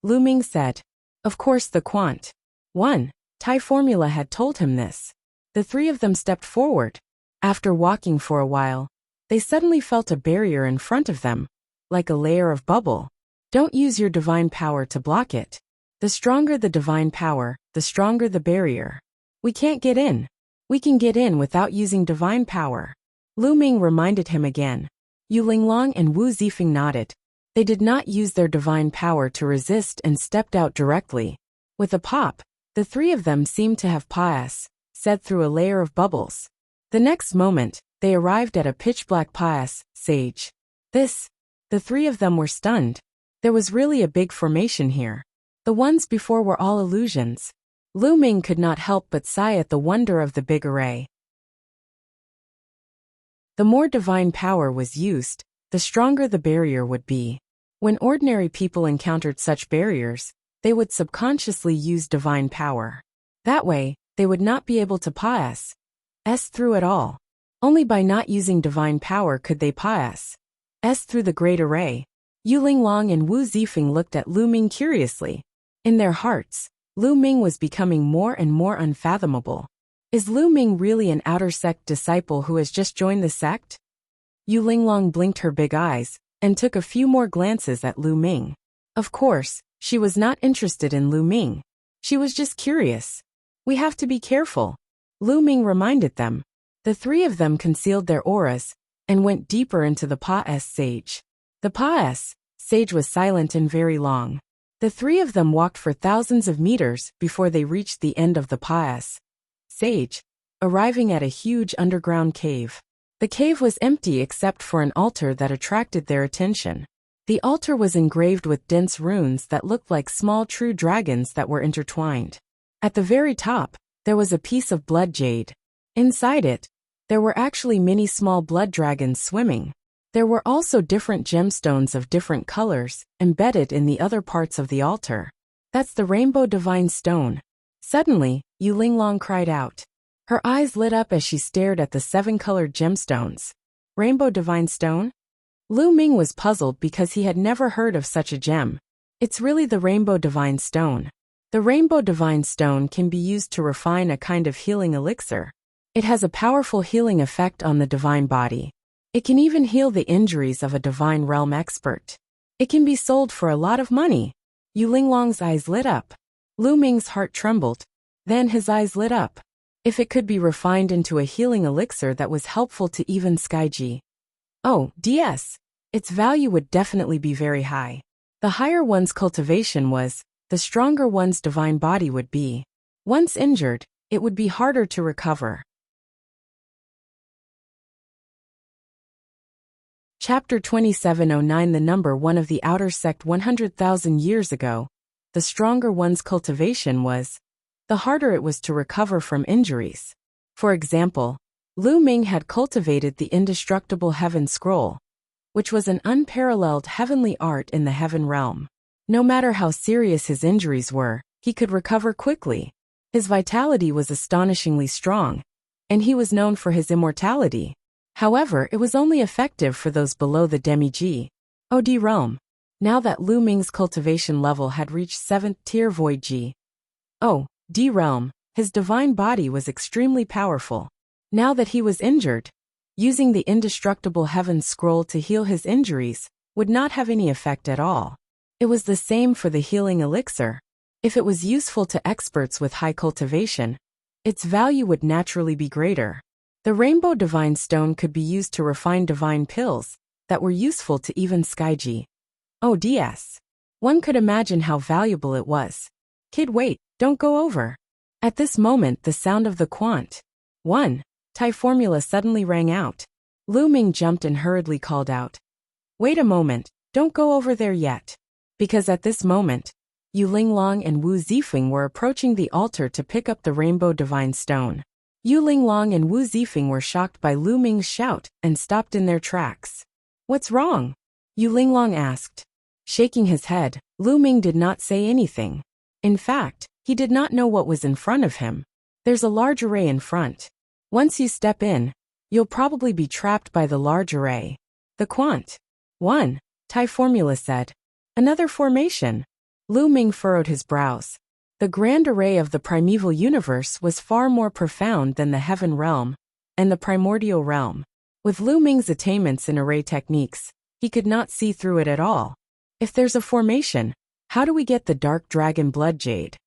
Lu Ming said. Of course the Quant. 1 Tai formula had told him this. The three of them stepped forward. After walking for a while, they suddenly felt a barrier in front of them, like a layer of bubble. Don't use your divine power to block it. The stronger the divine power, the stronger the barrier. We can't get in. We can get in without using divine power. Lu Ming reminded him again. Yu Linglong and Wu Zifeng nodded. They did not use their divine power to resist and stepped out directly. With a pop, the three of them seemed to have passed through a layer of bubbles. The next moment, they arrived at a pitch-black sage. The three of them were stunned. There was really a big formation here. The ones before were all illusions. Lu Ming could not help but sigh at the wonder of the big array. The more divine power was used, the stronger the barrier would be. When ordinary people encountered such barriers, they would subconsciously use divine power. That way, they would not be able to pass through it all. Only by not using divine power could they pass through the great array. Yu Linglong and Wu Zifeng looked at Lu Ming curiously. In their hearts, Lu Ming was becoming more and more unfathomable. Is Lu Ming really an outer sect disciple who has just joined the sect? Yu Linglong blinked her big eyes and took a few more glances at Lu Ming. Of course, she was not interested in Lu Ming. She was just curious. We have to be careful, Lu Ming reminded them. The three of them concealed their auras and went deeper into the Pa-S sage. The Pa-S sage was silent and very long. The three of them walked for thousands of meters before they reached the end of the Pa-S sage, arriving at a huge underground cave. The cave was empty except for an altar that attracted their attention. The altar was engraved with dense runes that looked like small true dragons that were intertwined. At the very top, there was a piece of blood jade. Inside it, there were actually many small blood dragons swimming. There were also different gemstones of different colors embedded in the other parts of the altar. That's the Rainbow Divine Stone. Suddenly, Yu Linglong cried out. Her eyes lit up as she stared at the 7-colored gemstones. Rainbow Divine Stone? Lu Ming was puzzled because he had never heard of such a gem. It's really the Rainbow Divine Stone. The Rainbow Divine Stone can be used to refine a kind of healing elixir. It has a powerful healing effect on the divine body. It can even heal the injuries of a divine realm expert. It can be sold for a lot of money. Yu Linglong's eyes lit up. Lu Ming's heart trembled. Then his eyes lit up. If it could be refined into a healing elixir that was helpful to even Skyji. Oh, DS. Its value would definitely be very high. The higher one's cultivation was, the stronger one's divine body would be. Once injured, it would be harder to recover. Chapter 2709 The number 1 of the outer sect 100,000 years ago. The stronger one's cultivation was, the harder it was to recover from injuries. For example, Lu Ming had cultivated the indestructible Heaven Scroll, which was an unparalleled heavenly art in the heaven realm. No matter how serious his injuries were, he could recover quickly. His vitality was astonishingly strong, and he was known for his immortality. However, it was only effective for those below the demi-G. OD realm. Now that Lu Ming's cultivation level had reached 7th tier Void G. D realm, his divine body was extremely powerful. Now that he was injured, using the indestructible Heaven Scroll to heal his injuries would not have any effect at all. It was the same for the healing elixir. If it was useful to experts with high cultivation, its value would naturally be greater. The Rainbow Divine Stone could be used to refine divine pills that were useful to even Skyji. ODS. One could imagine how valuable it was. Kid, wait, don't go over. At this moment, the sound of the Quant 1 Thai formula suddenly rang out. Lu Ming jumped and hurriedly called out. Wait a moment, don't go over there yet. Because at this moment, Yu Linglong and Wu Zifeng were approaching the altar to pick up the Rainbow Divine Stone. Yu Linglong and Wu Zifeng were shocked by Lu Ming's shout and stopped in their tracks. What's wrong? Yu Linglong asked. Shaking his head, Lu Ming did not say anything. In fact, he did not know what was in front of him. There's a large array in front. Once you step in, you'll probably be trapped by the large array. The Quant 1 Thai formula said. Another formation. Lu Ming furrowed his brows. The grand array of the primeval universe was far more profound than the heaven realm and the primordial realm. With Lu Ming's attainments in array techniques, he could not see through it at all. If there's a formation, how do we get the dark dragon blood jade?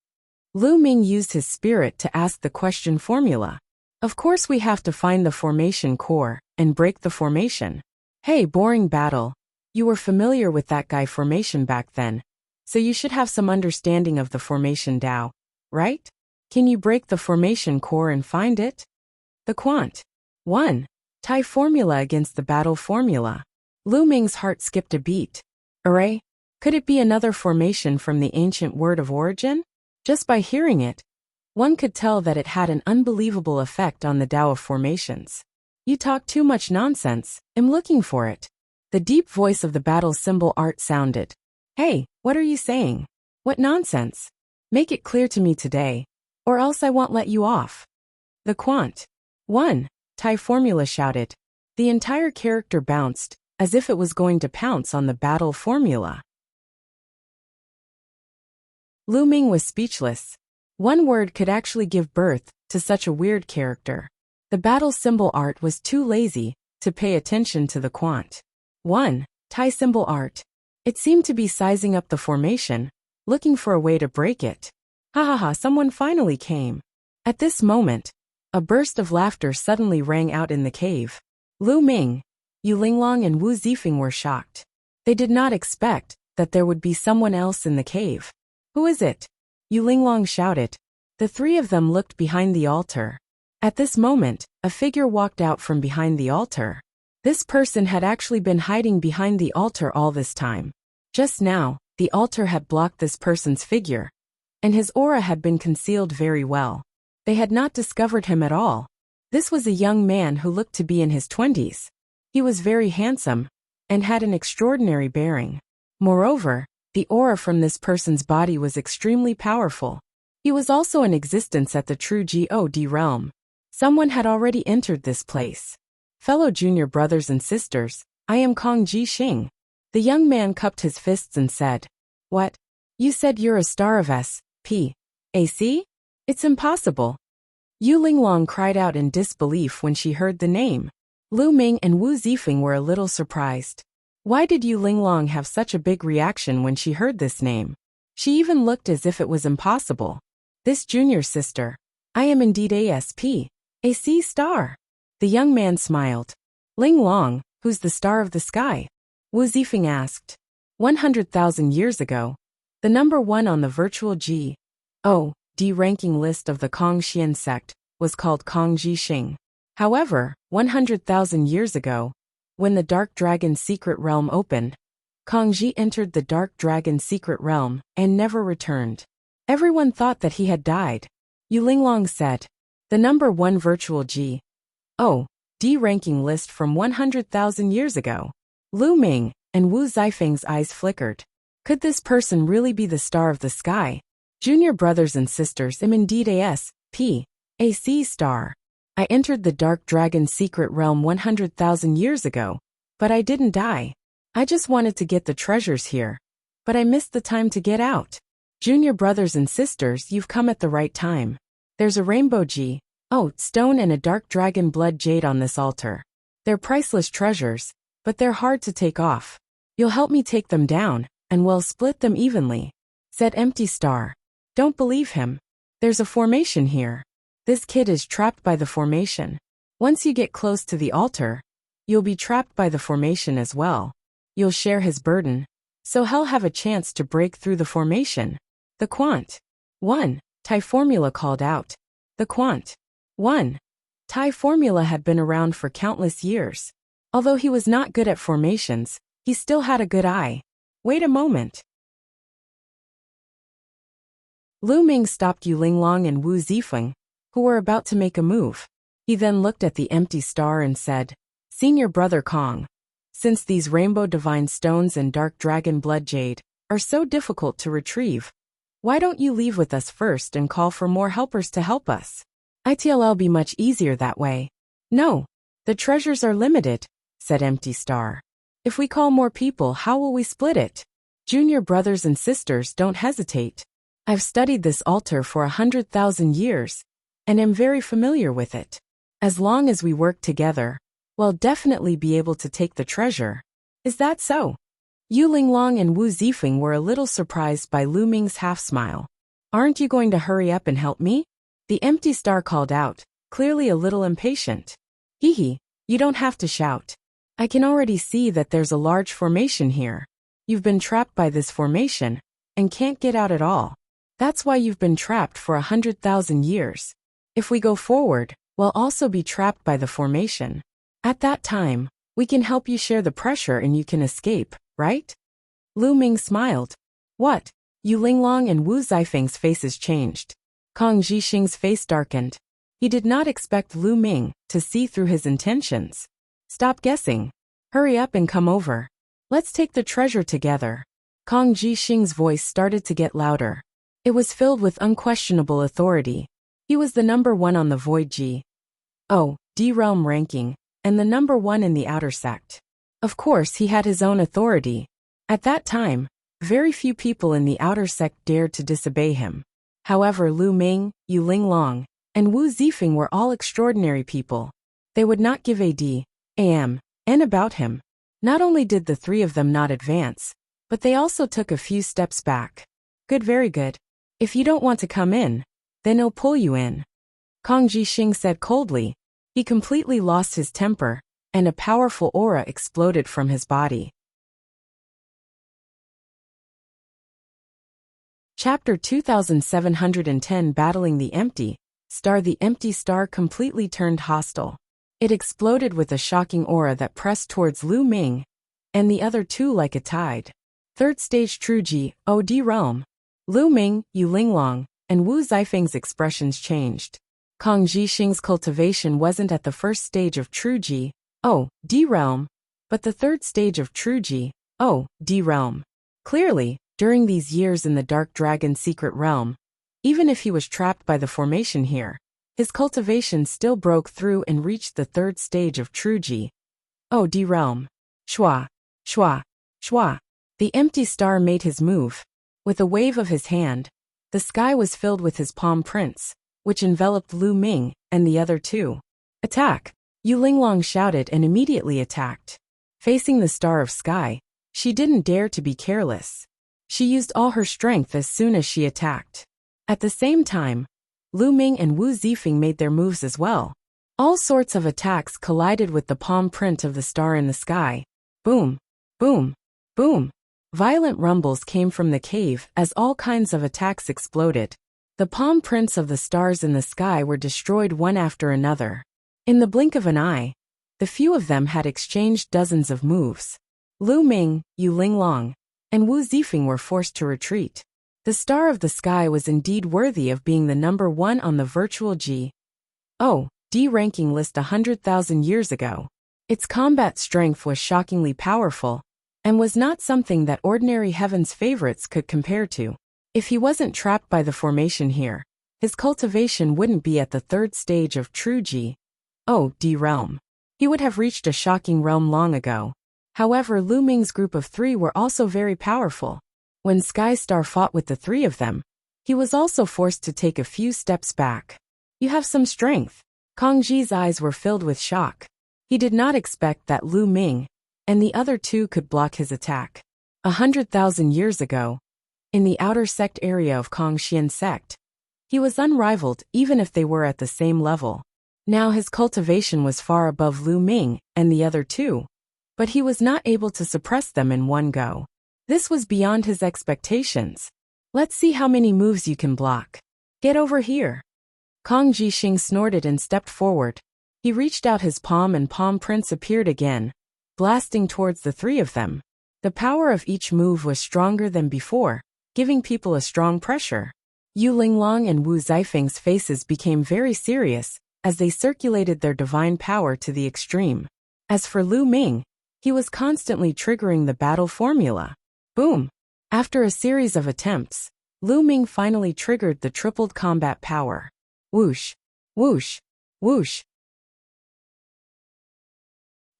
Lu Ming used his spirit to ask the question formula. Of course we have to find the formation core and break the formation. Hey, boring battle. You were familiar with that guy formation back then, so you should have some understanding of the formation Tao, right? Can you break the formation core and find it? The Quant 1 Thai formula against the battle formula. Lu Ming's heart skipped a beat. Array? Could it be another formation from the ancient word of origin? Just by hearing it, one could tell that it had an unbelievable effect on the Tao of formations. You talk too much nonsense. I'm looking for it. The deep voice of the battle symbol art sounded. Hey, what are you saying? What nonsense? Make it clear to me today, or else I won't let you off. The Quant 1 Thai formula shouted. The entire character bounced, as if it was going to pounce on the battle formula. Lu Ming was speechless. One word could actually give birth to such a weird character. The battle symbol art was too lazy to pay attention to the Quant 1 Thai symbol art. It seemed to be sizing up the formation, looking for a way to break it. Ha ha ha, someone finally came. At this moment, a burst of laughter suddenly rang out in the cave. Lu Ming, Yu Linglong and Wu Zifeng were shocked. They did not expect that there would be someone else in the cave. Who is it? Yu Linglong shouted. The three of them looked behind the altar. At this moment, a figure walked out from behind the altar. This person had actually been hiding behind the altar all this time. Just now, the altar had blocked this person's figure, and his aura had been concealed very well. They had not discovered him at all. This was a young man who looked to be in his 20s. He was very handsome, and had an extraordinary bearing. Moreover, the aura from this person's body was extremely powerful. He was also in existence at the true God realm. Someone had already entered this place. Fellow junior brothers and sisters, I am Kong Ji Xing. The young man cupped his fists and said, What? You said you're a star of S.P. AC? It's impossible. Yu Linglong cried out in disbelief when she heard the name. Lu Ming and Wu Zifeng were a little surprised. Why did Yu Linglong have such a big reaction when she heard this name? She even looked as if it was impossible. This junior sister, I am indeed a sea star. The young man smiled. Linglong, who's the star of the sky? Wu Zifeng asked. 100,000 years ago, the number 1 on the virtual G.O.D. ranking list of the Kong Xian sect was called Kong Ji Xing. However, 100,000 years ago, when the Dark Dragon secret realm opened, Kong Ji entered the Dark Dragon secret realm and never returned. Everyone thought that he had died. Yu Linglong said. The number 1 virtual G.O.D. ranking list from 100,000 years ago. Lu Ming and Wu Zifeng's eyes flickered. Could this person really be the star of the sky? Junior brothers and sisters, am indeed a sea star. I entered the Dark Dragon secret realm 100,000 years ago, but I didn't die. I just wanted to get the treasures here, but I missed the time to get out. Junior brothers and sisters, you've come at the right time. There's a rainbow stone and a dark dragon blood jade on this altar. They're priceless treasures, but they're hard to take off. You'll help me take them down, and we'll split them evenly, said Empty Star. Don't believe him. There's a formation here. This kid is trapped by the formation. Once you get close to the altar, you'll be trapped by the formation as well. You'll share his burden, so he'll have a chance to break through the formation. The Quant 1 Thai formula called out. The Quant 1 Thai formula had been around for countless years. Although he was not good at formations, he still had a good eye. Wait a moment. Lu Ming stopped Yu Linglong and Wu Zifeng, who were about to make a move. He then looked at the Empty Star and said, Senior brother Kong, since these rainbow divine stones and dark dragon blood jade are so difficult to retrieve, why don't you leave with us first and call for more helpers to help us? It'll be much easier that way. No, the treasures are limited, said Empty Star. If we call more people, how will we split it? Junior brothers and sisters, don't hesitate. I've studied this altar for 100,000 years, and am very familiar with it. As long as we work together, we'll definitely be able to take the treasure. Is that so? Yu Linglong and Wu Zifeng were a little surprised by Lu Ming's half-smile. Aren't you going to hurry up and help me? The Empty Star called out, clearly a little impatient. Hee, you don't have to shout. I can already see that there's a large formation here. You've been trapped by this formation, and can't get out at all. That's why you've been trapped for 100,000 years. If we go forward, we'll also be trapped by the formation. At that time, we can help you share the pressure and you can escape, right? Lu Ming smiled. What? Yu Linglong and Wu Zifeng's faces changed. Kang Jixing's face darkened. He did not expect Lu Ming to see through his intentions. Stop guessing. Hurry up and come over. Let's take the treasure together. Kang Jixing's voice started to get louder. It was filled with unquestionable authority. He was the number one on the Void G.O.D. realm ranking, and the number one in the outer sect. Of course he had his own authority. At that time, very few people in the outer sect dared to disobey him. However, Lu Ming, Yu Linglong, and Wu Zifeng were all extraordinary people. They would not give a damn about him. Not only did the three of them not advance, but they also took a few steps back. Good, very good. If you don't want to come in, then I'll pull you in. Kang Jixing said coldly. He completely lost his temper, and a powerful aura exploded from his body. Chapter 2710 Battling the Empty Star. The empty star completely turned hostile. It exploded with a shocking aura that pressed towards Lu Ming and the other two like a tide. Third stage True G.O.D. realm. Lu Ming, Yu Linglong, and Wu Zifeng's expressions changed. Kang Jixing's cultivation wasn't at the first stage of True G.O.D. realm, but the third stage of True G.O.D. realm. Clearly, during these years in the Dark Dragon secret realm, even if he was trapped by the formation here, his cultivation still broke through and reached the third stage of True G.O.D. realm. Shwa, shwa, shwa. The empty star made his move. With a wave of his hand, the sky was filled with his palm prints, which enveloped Lu Ming and the other two. Attack! Yu Linglong shouted and immediately attacked. Facing the star of sky, she didn't dare to be careless. She used all her strength as soon as she attacked. At the same time, Lu Ming and Wu Zifeng made their moves as well. All sorts of attacks collided with the palm print of the star in the sky. Boom, boom, boom. Violent rumbles came from the cave as all kinds of attacks exploded. The palm prints of the stars in the sky were destroyed one after another. In the blink of an eye, the few of them had exchanged dozens of moves. Lu Ming, Yu Linglong, and Wu Zifeng were forced to retreat. The star of the sky was indeed worthy of being the number one on the virtual G.O.D. ranking list 100,000 years ago. Its combat strength was shockingly powerful, and was not something that ordinary Heaven's favorites could compare to. If he wasn't trapped by the formation here, his cultivation wouldn't be at the third stage of True G.O.D. realm. He would have reached a shocking realm long ago. However, Lu Ming's group of three were also very powerful. When Sky Star fought with the three of them, he was also forced to take a few steps back. You have some strength. Kang Ji's eyes were filled with shock. He did not expect that Lu Ming and the other two could block his attack. 100,000 years ago, in the outer sect area of Kang Xian sect, he was unrivaled even if they were at the same level. Now his cultivation was far above Lu Ming and the other two, but he was not able to suppress them in one go. This was beyond his expectations. Let's see how many moves you can block. Get over here. Kang Jixing snorted and stepped forward. He reached out his palm and palm prints appeared again, blasting towards the three of them. The power of each move was stronger than before, giving people a strong pressure. Yu Linglong and Wu Zifeng's faces became very serious as they circulated their divine power to the extreme. As for Lu Ming, he was constantly triggering the battle formula. Boom! After a series of attempts, Lu Ming finally triggered the tripled combat power. Whoosh! Whoosh! Whoosh!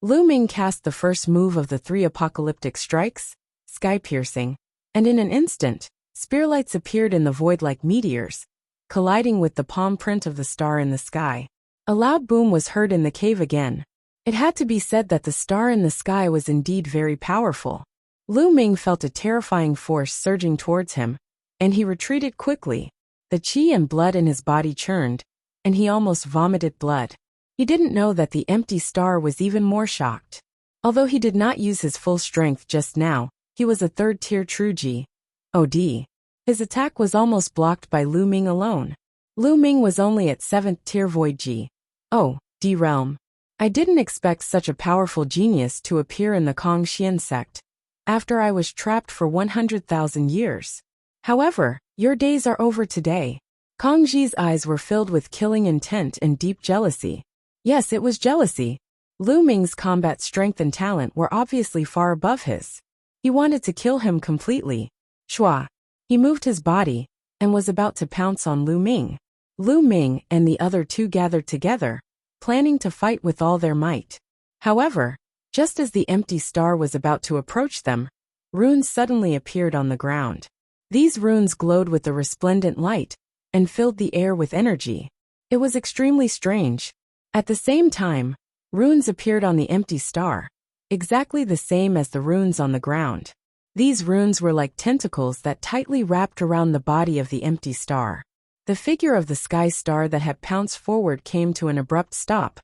Lu Ming cast the first move of the three apocalyptic strikes, sky-piercing, and in an instant, spearlights appeared in the void like meteors, colliding with the palm print of the star in the sky. A loud boom was heard in the cave again. It had to be said that the star in the sky was indeed very powerful. Lu Ming felt a terrifying force surging towards him, and he retreated quickly. The qi and blood in his body churned, and he almost vomited blood. He didn't know that the empty star was even more shocked. Although he did not use his full strength just now, he was a third-tier True G.O.D. His attack was almost blocked by Lu Ming alone. Lu Ming was only at 7th-tier Void G.O.D. realm. I didn't expect such a powerful genius to appear in the Kang Xian sect. after I was trapped for 100,000 years. However, your days are over today. Kang Ji's eyes were filled with killing intent and deep jealousy. Yes, it was jealousy. Lu Ming's combat strength and talent were obviously far above his. He wanted to kill him completely. Shua. He moved his body and was about to pounce on Lu Ming. Lu Ming and the other two gathered together, planning to fight with all their might. However, just as the empty star was about to approach them, runes suddenly appeared on the ground. These runes glowed with a resplendent light and filled the air with energy. It was extremely strange. At the same time, runes appeared on the empty star, exactly the same as the runes on the ground. These runes were like tentacles that tightly wrapped around the body of the empty star. The figure of the sky star that had pounced forward came to an abrupt stop,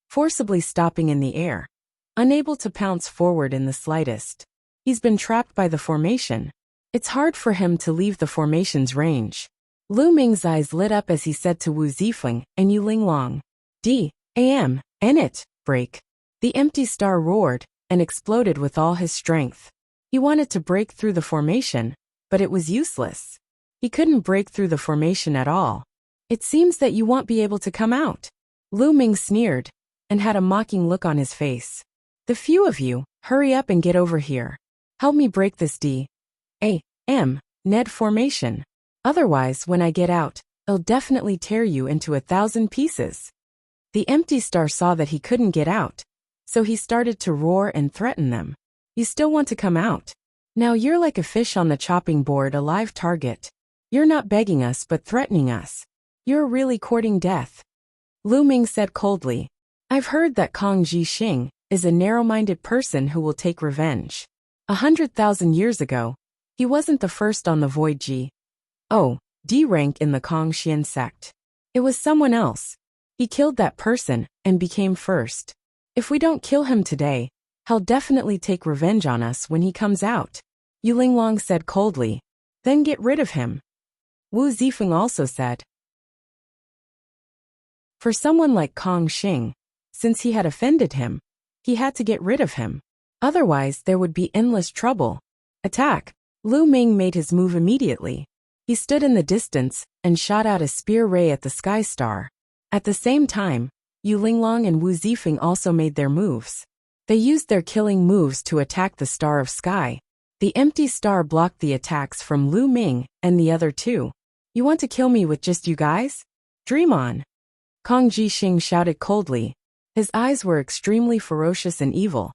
forcibly stopping in the air, unable to pounce forward in the slightest. He's been trapped by the formation. It's hard for him to leave the formation's range. Lu Ming's eyes lit up as he said to Wu Zifeng and Yu Linglong, D.A.M. It, break. The empty star roared and exploded with all his strength. He wanted to break through the formation, but it was useless. He couldn't break through the formation at all. It seems that you won't be able to come out. Lu Ming sneered and had a mocking look on his face. The few of you, hurry up and get over here. Help me break this D.A.M. Ned formation. Otherwise, when I get out, I'll definitely tear you into 1,000 pieces. The empty star saw that he couldn't get out, so he started to roar and threaten them. You still want to come out? Now you're like a fish on the chopping board, a live target. You're not begging us but threatening us. You're really courting death. Lu Ming said coldly. I've heard that Kang Ji Xing is a narrow-minded person who will take revenge. 100,000 years ago, he wasn't the first on the Void D rank in the Kang Xian sect. It was someone else. He killed that person and became first. If we don't kill him today, he'll definitely take revenge on us when he comes out. Yu Linglong said coldly. Then get rid of him. Wu Zifeng also said. For someone like Kang Xing, since he had offended him, he had to get rid of him. Otherwise, there would be endless trouble. Attack! Lu Ming made his move immediately. He stood in the distance and shot out a spear ray at the sky star. At the same time, Yu Linglong and Wu Zifeng also made their moves. They used their killing moves to attack the star of sky. The empty star blocked the attacks from Lu Ming and the other two. You want to kill me with just you guys? Dream on. Kang Ji Xing shouted coldly. His eyes were extremely ferocious and evil,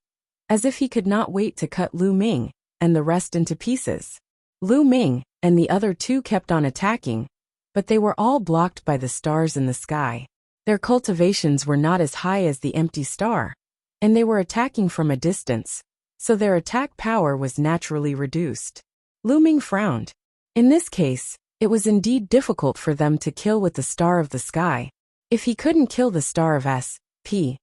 as if he could not wait to cut Lu Ming and the rest into pieces. Lu Ming and the other two kept on attacking, but they were all blocked by the stars in the sky. Their cultivations were not as high as the empty star, and they were attacking from a distance, so their attack power was naturally reduced. Lu Ming frowned. In this case, it was indeed difficult for them to kill with the star of the sky. If he couldn't kill the star of S.P.A.C.,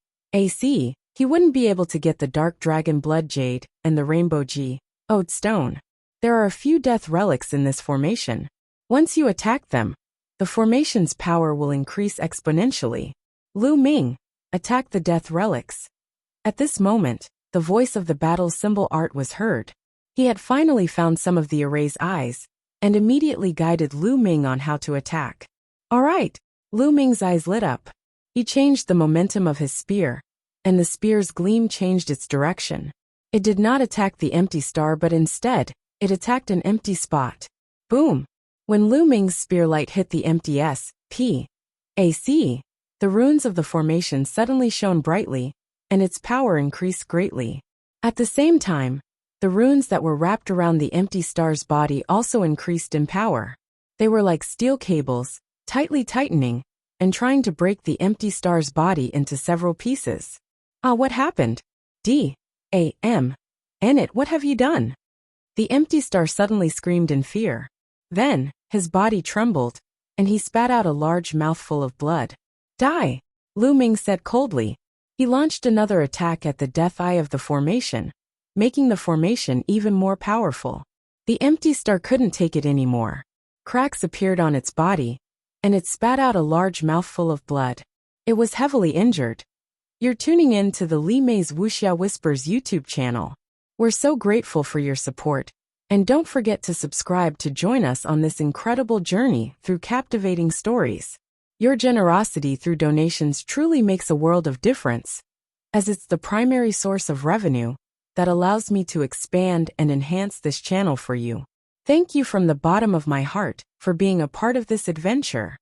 he wouldn't be able to get the Dark Dragon Blood Jade and the Rainbow Geode Stone. There are a few death relics in this formation. Once you attack them, the formation's power will increase exponentially. Lu Ming, attack the death relics. At this moment, the voice of the battle symbol art was heard. He had finally found some of the array's eyes, and immediately guided Lu Ming on how to attack. All right. Lu Ming's eyes lit up. He changed the momentum of his spear, and the spear's gleam changed its direction. It did not attack the empty star but instead, it attacked an empty spot. Boom! When Lu Ming's spear light hit the empty S.P.A.C., the runes of the formation suddenly shone brightly, and its power increased greatly. At the same time, the runes that were wrapped around the empty star's body also increased in power. They were like steel cables, tightly tightening, and trying to break the empty star's body into several pieces. What happened? D.A.M. It, what have you done? The empty star suddenly screamed in fear. Then, his body trembled, and he spat out a large mouthful of blood. Die! Lu Ming said coldly. He launched another attack at the death eye of the formation, making the formation even more powerful. The empty star couldn't take it anymore. Cracks appeared on its body, and it spat out a large mouthful of blood. It was heavily injured. You're tuning in to the Li Mei's Wuxia Whispers YouTube channel. We're so grateful for your support, and don't forget to subscribe to join us on this incredible journey through captivating stories. Your generosity through donations truly makes a world of difference, as it's the primary source of revenue that allows me to expand and enhance this channel for you. Thank you from the bottom of my heart for being a part of this adventure.